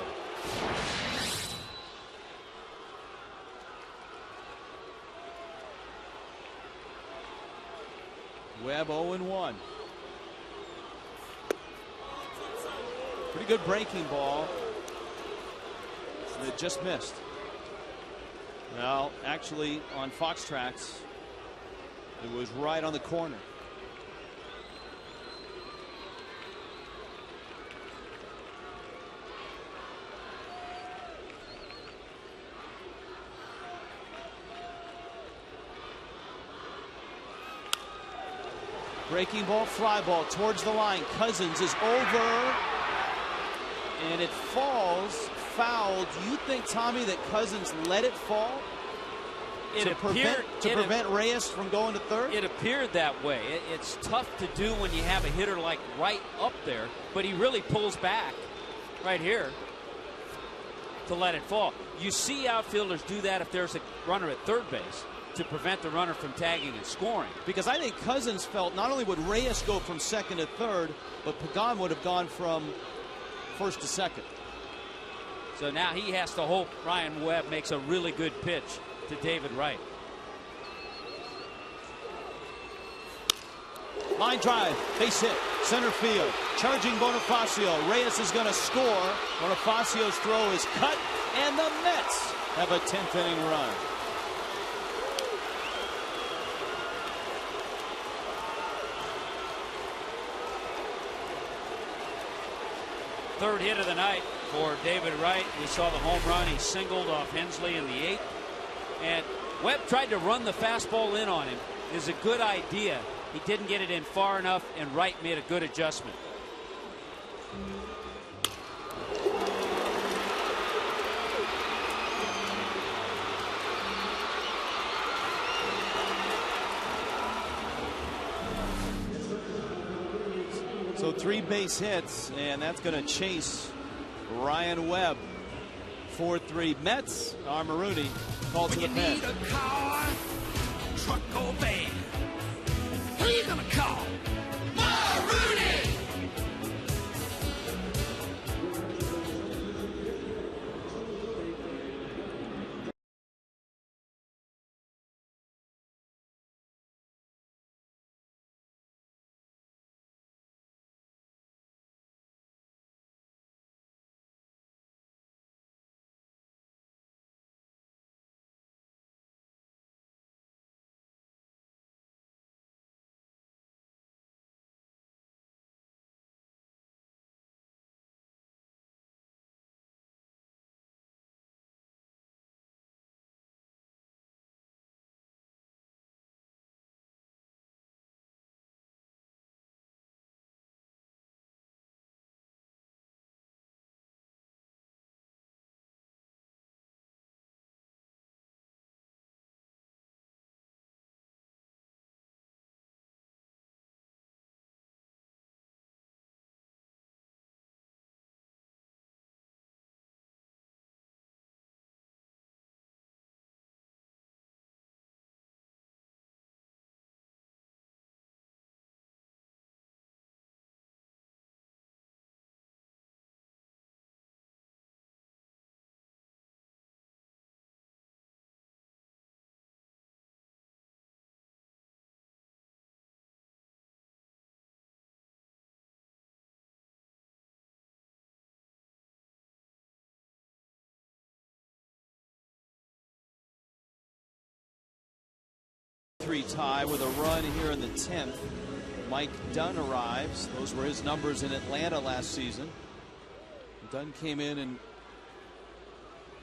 Webb 0-1. Pretty good breaking ball. It just missed. Well, actually, on Fox Tracks, it was right on the corner. Breaking ball, fly ball towards the line. Cousins is over, and it falls foul. Do you think, Tommy, that Cousins let it fall to prevent Reyes from going to third? It appeared that way. It's tough to do when you have a hitter like Wright up there, but he really pulls back right here to let it fall. You see outfielders do that if there's a runner at third base, to prevent the runner from tagging and scoring. Because I think Cousins felt not only would Reyes go from second to third, but Pagan would have gone from first to second. So now he has to hope Ryan Webb makes a really good pitch to David Wright. Line drive, base hit, center field, charging Bonifacio. Reyes is going to score. Bonifacio's throw is cut, and the Mets have a 10th inning run. Third hit of the night for David Wright. We saw the home run. He singled off Hensley in the 8th. And Webb tried to run the fastball in on him. It was a good idea. He didn't get it in far enough, and Wright made a good adjustment. So 3 base hits, and that's going to chase Ryan Webb. 4-3 Mets. Armarooney called to the pen. Need a car, truck or van. Who you gonna call? Marlins. 3 tie with a run here in the 10th. Mike Dunn arrives. Those were his numbers in Atlanta last season. Dunn came in and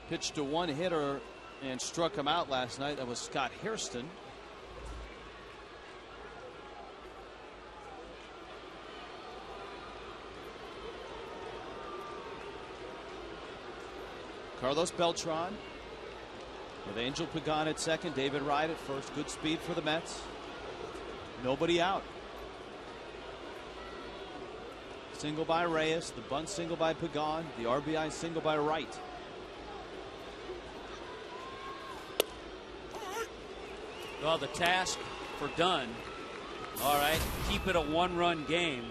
pitched to one hitter and struck him out last night. That was Scott Hairston. Carlos Beltran with Angel Pagan at second, David Wright at first. Good speed for the Mets. Nobody out. Single by Reyes, the bunt single by Pagan, the RBI single by Wright. Well, the task for Dunn, all right, keep it a one-run game,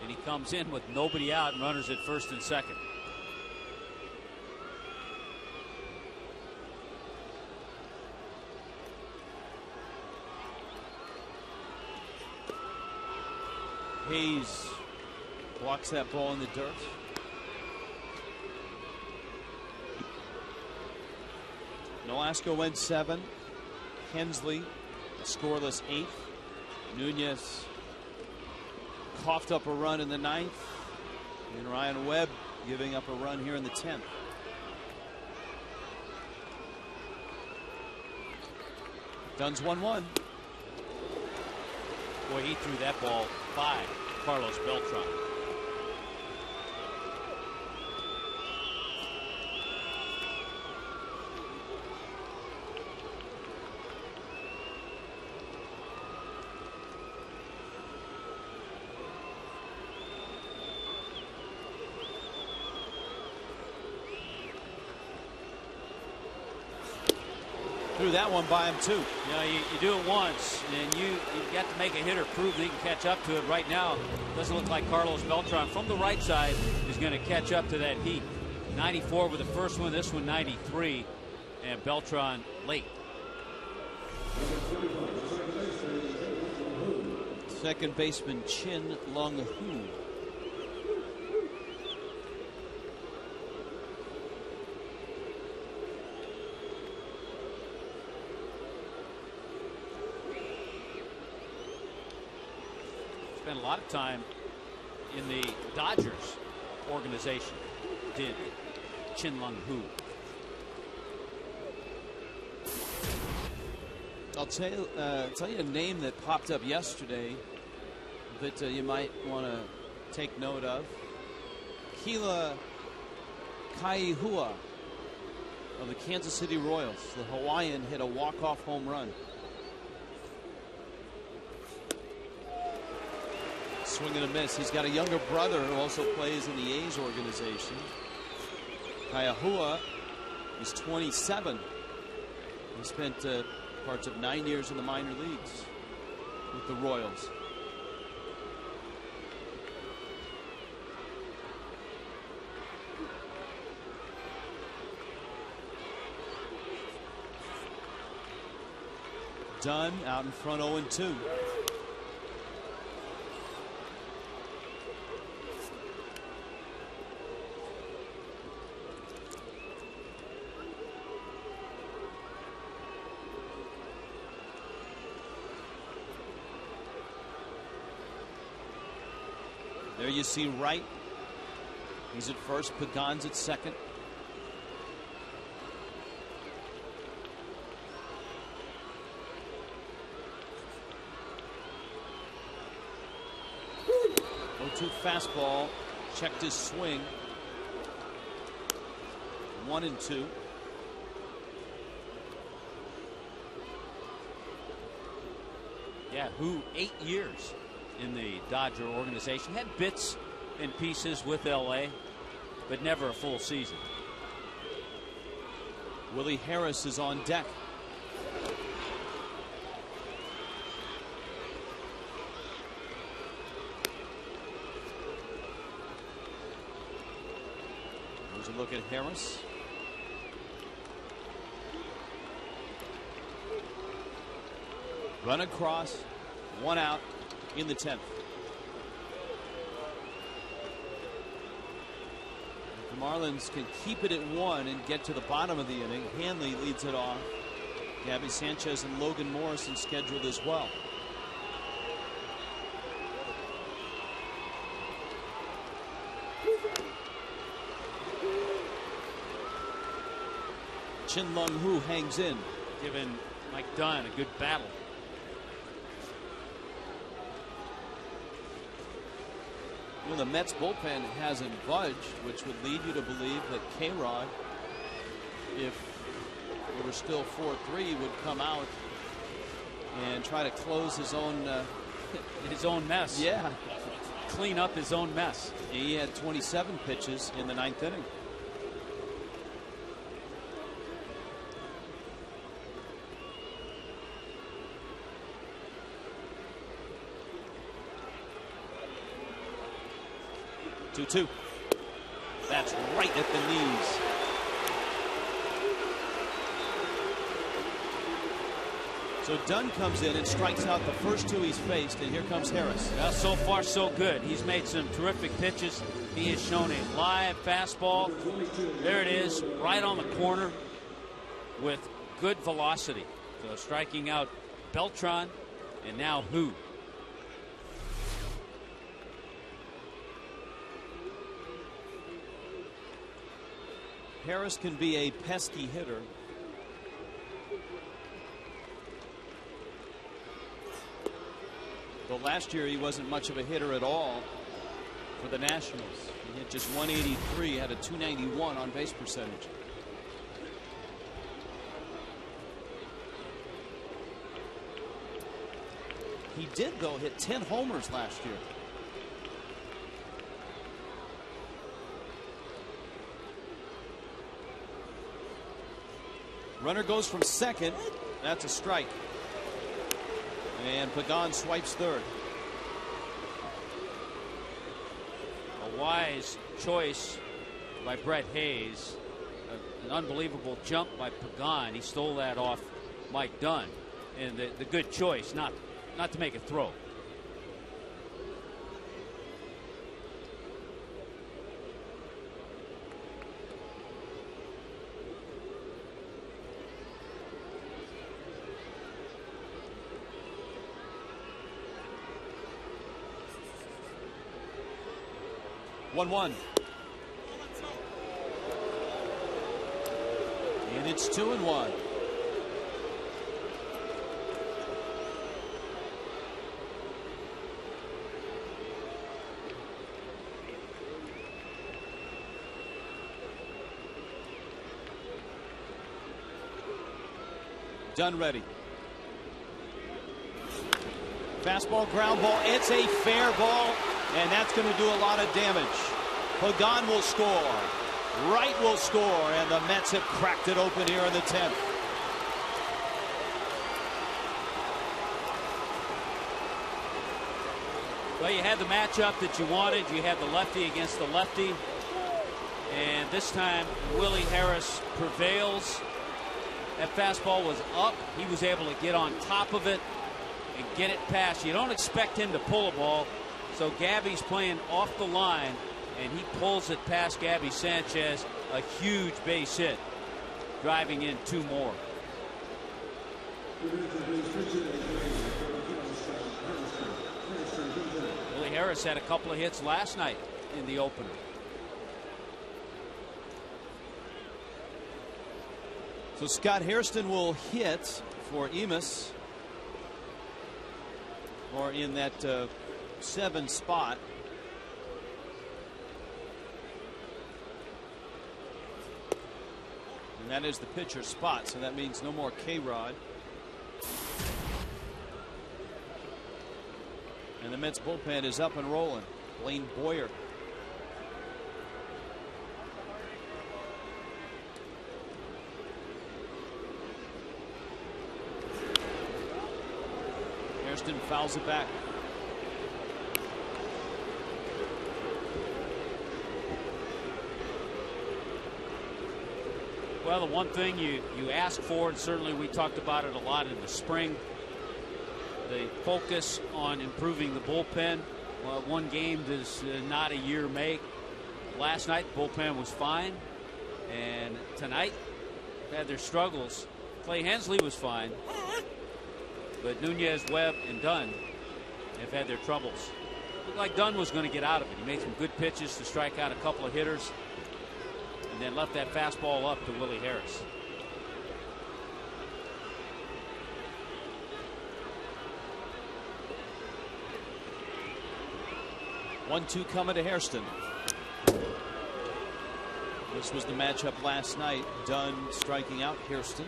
and he comes in with nobody out and runners at first and second. Hayes walks that ball in the dirt. Nolasco went 7. Hensley, a scoreless 8th. Nunez coughed up a run in the 9th. And Ryan Webb giving up a run here in the 10th. Dunn's 1-1. Boy, he threw that ball by Carlos Beltran. Threw that one by him too. You know, you do it once, and you've got to make a hitter prove that he can catch up to it. Right now, doesn't look like Carlos Beltran from the right side is going to catch up to that heat. 94 with the first one, this one 93, and Beltran late. Second baseman Chin Lung Hu. Spent a lot of time in the Dodgers organization, did Chin Lung Hu. I'll tell you a name that popped up yesterday that you might want to take note of. Kila Kaihua of the Kansas City Royals. The Hawaiian hit a walk-off home run. Swing and a miss. He's got a younger brother who also plays in the A's organization. Kaihua is 27. He spent parts of 9 years in the minor leagues with the Royals. Dunn out in front 0-2. There you see Wright. He's at first. Pagan's at second. Oh, 2 fastball. Checked his swing. 1-2. Yeah, Hu 8 years in the Dodger organization. Had bits and pieces with LA, but never a full season. Willie Harris is on deck. Here's a look at Harris. Run across, 1 out in the 10th. If the Marlins can keep it at 1 and get to the bottom of the inning, Hanley leads it off. Gabby Sanchez and Logan Morrison scheduled as well. Chin Lung Hu hangs in, giving Mike Dunn a good battle. You know, the Mets bullpen hasn't budged, which would lead you to believe that K-Rod if it were still 4-3, would come out and try to close his own mess. Yeah. Clean up his own mess. He had 27 pitches in the 9th inning. Two. That's right at the knees. So Dunn comes in and strikes out the first 2 he's faced, and here comes Harris. Well, so far so good. He's made some terrific pitches. He has shown a live fastball. There it is, right on the corner with good velocity. So striking out Beltran and now Hu. Harris can be a pesky hitter. But last year he wasn't much of a hitter at all for the Nationals. He hit just 183, had a 291 on base percentage. He did, though, hit 10 homers last year. Runner goes from second. That's a strike. And Pagan swipes third. A wise choice by Brett Hayes. An unbelievable jump by Pagan. He stole that off Mike Dunn. And the good choice, not to make a throw. One. And it's 2-1. Dunn ready. Fastball, ground ball. It's a fair ball, and that's going to do a lot of damage. Pagan will score. Wright will score, and the Mets have cracked it open here in the 10th. Well, you had the matchup that you wanted. You had the lefty against the lefty. And this time, Willie Harris prevails. That fastball was up. He was able to get on top of it and get it past. You don't expect him to pull a ball. So Gabby's playing off the line, and he pulls it past Gabby Sanchez. A huge base hit, driving in 2 more. Willie Harris had a couple of hits last night in the opener. So Scott Hairston will hit for Emus, or in that 7 spot. And that is the pitcher spot, so that means no more K-Rod. And the Mets bullpen is up and rolling. Blaine Boyer. Hairston fouls it back. Well, the one thing you ask for, and certainly we talked about it a lot in the spring, the focus on improving the bullpen. Well, one game does not a year make. Last night, the bullpen was fine. And tonight, they had their struggles. Clay Hensley was fine. But Nunez, Webb, and Dunn have had their troubles. Looked like Dunn was going to get out of it. He made some good pitches to strike out a couple of hitters, and then left that fastball up to Willie Harris. One-two coming to Hairston. The This was the matchup last night. Dunn striking out Kirsten.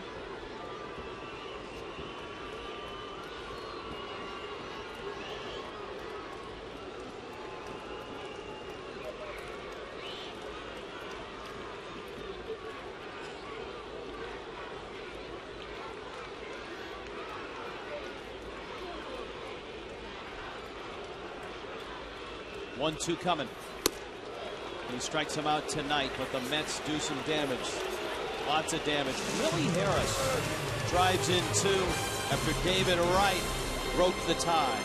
One-two coming. He strikes him out tonight, but the Mets do some damage. Lots of damage. Willie Harris drives in two after David Wright broke the tie.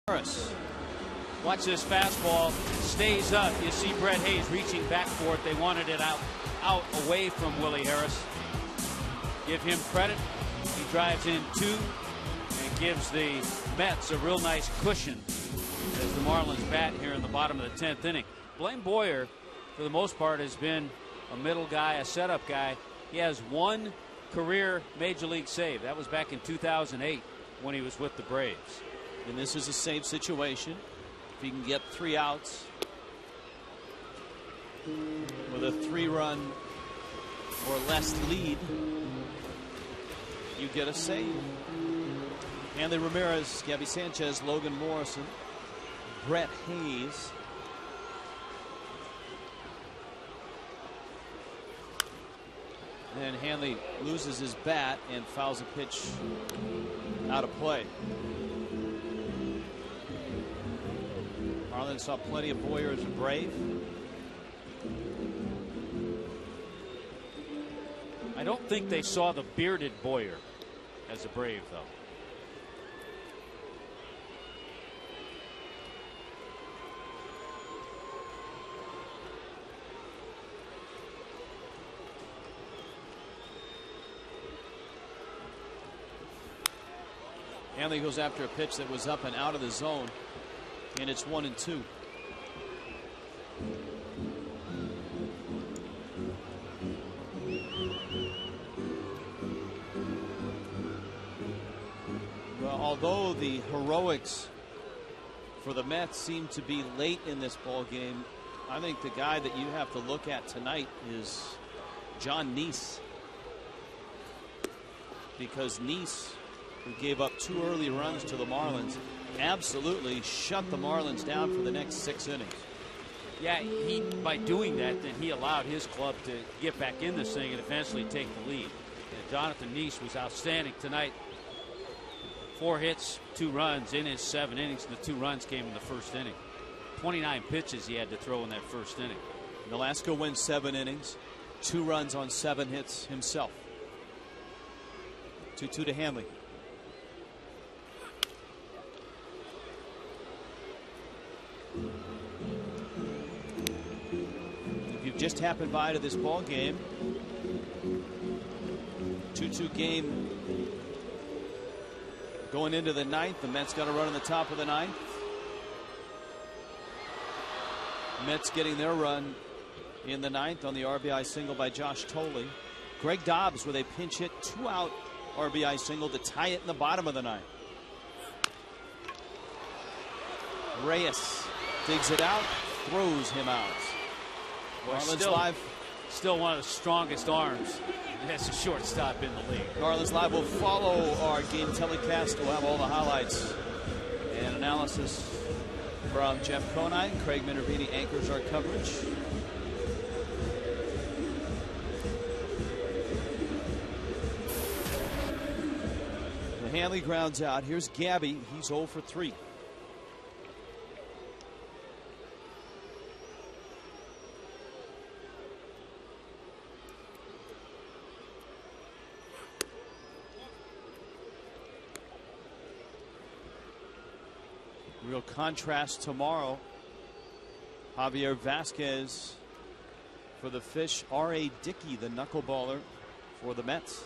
Morris. Watch this fastball. Stays up. You see Brett Hayes reaching back for it. They wanted it out away from Willie Harris. Give him credit. He drives in two and gives the Mets a real nice cushion as the Marlins bat here in the bottom of the 10th inning. Blaine Boyer, for the most part, has been a middle guy, a setup guy. He has one career major league save. That was back in 2008 when he was with the Braves. And this is a save situation. If he can get 3 outs with a 3-run or less lead, you get a save. Hanley Ramirez, Gabby Sanchez, Logan Morrison, Brett Hayes. And Hanley loses his bat and fouls a pitch out of play. Marlins saw plenty of Boyer as a Brave. I don't think they saw the bearded Boyer as a Brave, though. Hanley goes after a pitch that was up and out of the zone, and it's 1-2. Well, although the heroics for the Mets seem to be late in this ball game, I think the guy that you have to look at tonight is John Neese, because Neese, who gave up 2 early runs to the Marlins, absolutely shut the Marlins down for the next 6 innings. Yeah, by doing that, then he allowed his club to get back in this thing and eventually take the lead. And Jonathan Neese was outstanding tonight. 4 hits, 2 runs in his 7 innings. The 2 runs came in the first inning. 29 pitches he had to throw in that first inning. Nolasco wins 7 innings, 2 runs on 7 hits himself. 2-2 to Hanley. If you've just happened by to this ball game, 2-2 game Going into the ninth, the Mets got a run in the top of the ninth. Mets getting their run in the ninth on the RBI single by Josh Tolley. Greg Dobbs with a pinch hit, 2-out RBI single to tie it in the bottom of the ninth. Reyes digs it out, throws him out. Marlins Live. Still one of the strongest arms as a shortstop in the league. Marlins Live will follow our game telecast. We'll have all the highlights and analysis from Jeff Conine. Craig Minervini anchors our coverage. The Hanley grounds out. Here's Gabby. He's 0 for 3. Real contrast tomorrow. Javier Vasquez for the Fish. R.A. Dickey, the knuckleballer for the Mets.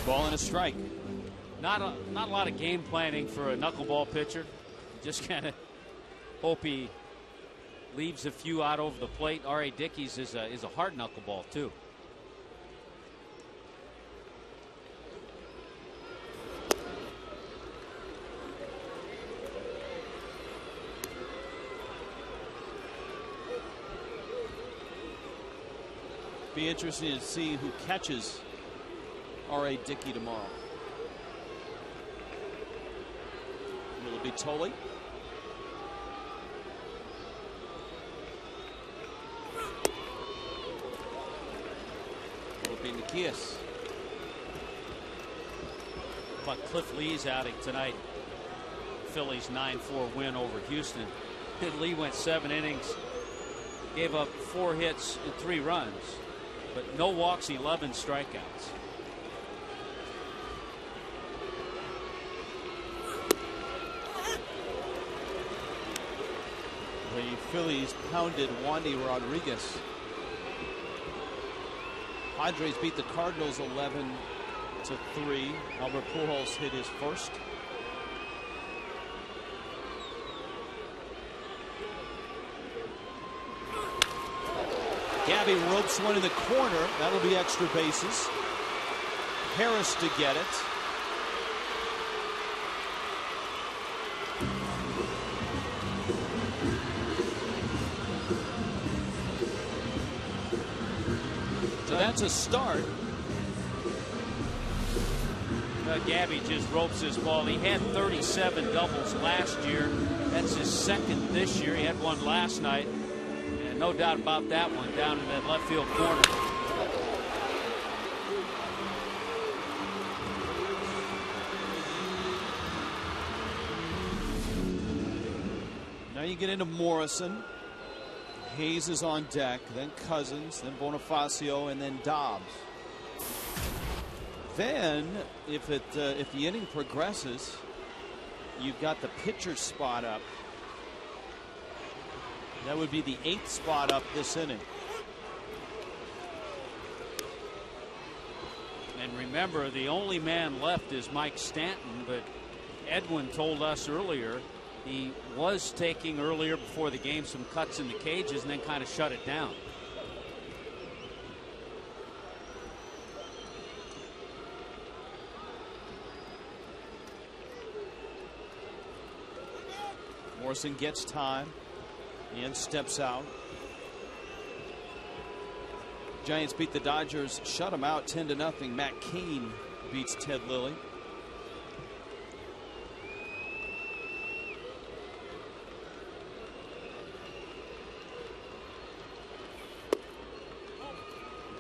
Ball and a strike. Not a lot of game planning for a knuckleball pitcher. Just kind of hope he leaves a few out over the plate. R.A. Dickey's is a hard knuckleball too. Be interesting to see who catches R.A. Dickey tomorrow. Will it be Tolley? Will it be Nikias? But Cliff Lee's outing tonight. Phillies 9-4 win over Houston. Lee went 7 innings, gave up 4 hits and 3 runs, but no walks, 11 strikeouts. The Phillies pounded Wandy Rodriguez. Padres beat the Cardinals 11-3. Albert Pujols hit his first. Gabby ropes one in the corner. That'll be extra bases. Harris to get it. So that's a start. Gabby just ropes his ball. He had 37 doubles last year. That's his second this year. He had one last night. And no doubt about that one down in that left field corner. Now you get into Morrison. Hayes is on deck, then Cousins, then Bonifacio, and then Dobbs. Then, if the inning progresses, you've got the pitcher spot up. That would be the 8th spot up this inning. And remember, the only man left is Mike Stanton, but Edwin told us earlier he was taking earlier before the game some cuts in the cages and then kind of shut it down. Morrison gets time and steps out. Giants beat the Dodgers, shut them out 10-0. Matt Cain beats Ted Lilly.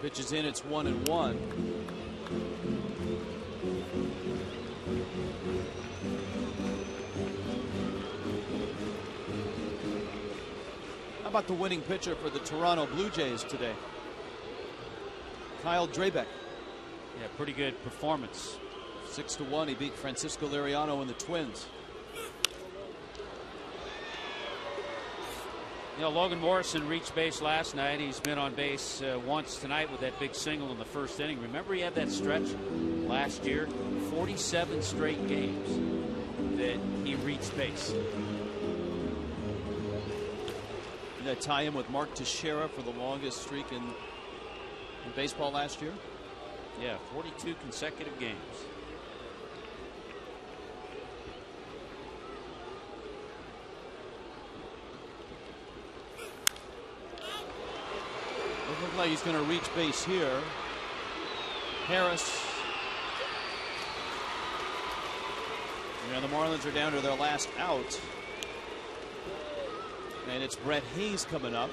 Pitch is in, it's 1-1. How about the winning pitcher for the Toronto Blue Jays today? Kyle Drabek. Yeah, pretty good performance. 6-1. He beat Francisco Liriano and the Twins. You know, Logan Morrison reached base last night. He's been on base once tonight with that big single in the first inning. Remember, he had that stretch last year, 47 straight games that he reached base. Did that tie him with Mark Teixeira for the longest streak in baseball last year? Yeah, 42 consecutive games. It looks like he's going to reach base here. Harris. And the Marlins are down to their last out. And it's Brett Hayes coming up.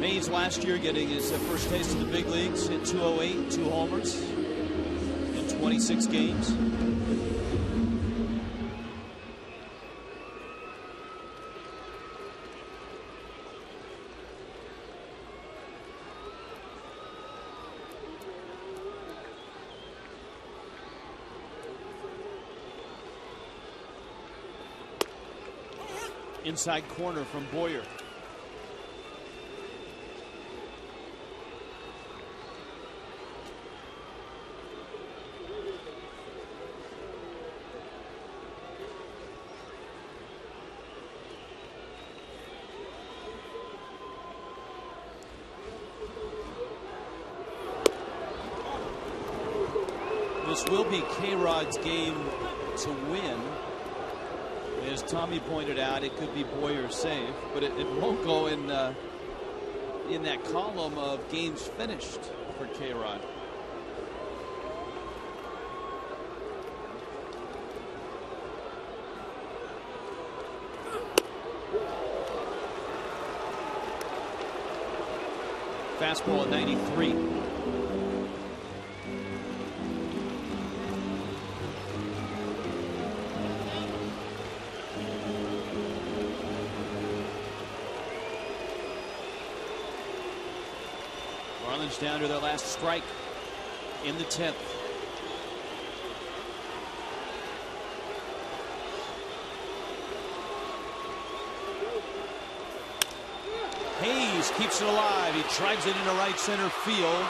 Hayes last year getting his first taste of the big leagues, hit 208, 2 homers in 26 games. Inside corner from Boyer. This will be K-Rod's game to win. As Tommy pointed out, it could be Boyer's save, but it won't go in that column of games finished for K-Rod. Fastball at 93. Marlins down to their last strike in the 10th. Hayes keeps it alive. He drives it into right center field.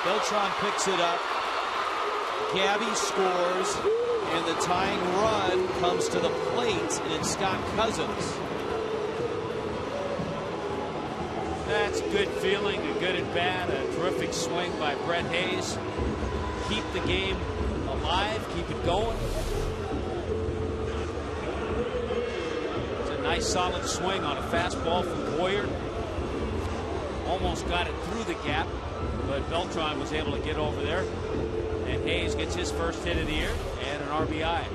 Beltran picks it up. Gabby scores, and the tying run comes to the plate, and it's Scott Cousins. That's good feeling, a good at bat, a terrific swing by Brett Hayes. Keep the game alive, keep it going. It's a nice solid swing on a fastball from Boyer. Almost got it through the gap, but Beltran was able to get over there. And Hayes gets his first hit of the year and an RBI.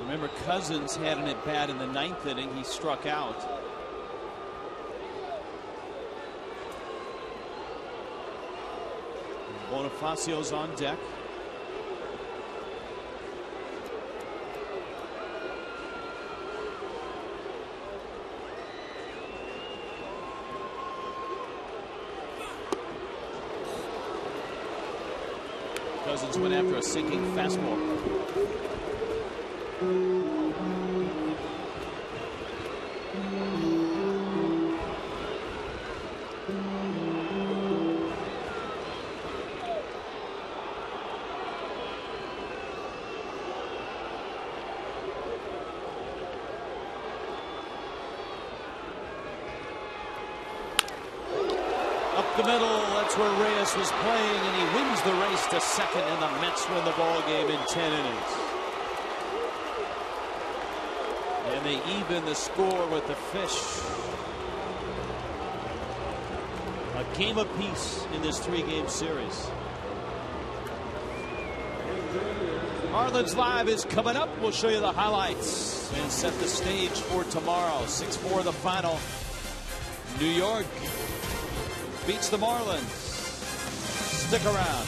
Remember, Cousins had an at bat in the 9th inning. He struck out. Bonifacio's on deck. Cousins went after a sinking fastball. Up the middle, that's where Reyes was playing, and he wins the race to second, and the Mets win the ball game in 10 innings. And they even the score with the Fish. A game apiece in this 3-game series. Marlins Live is coming up. We'll show you the highlights and set the stage for tomorrow. 6-4 the final. New York beats the Marlins. Stick around.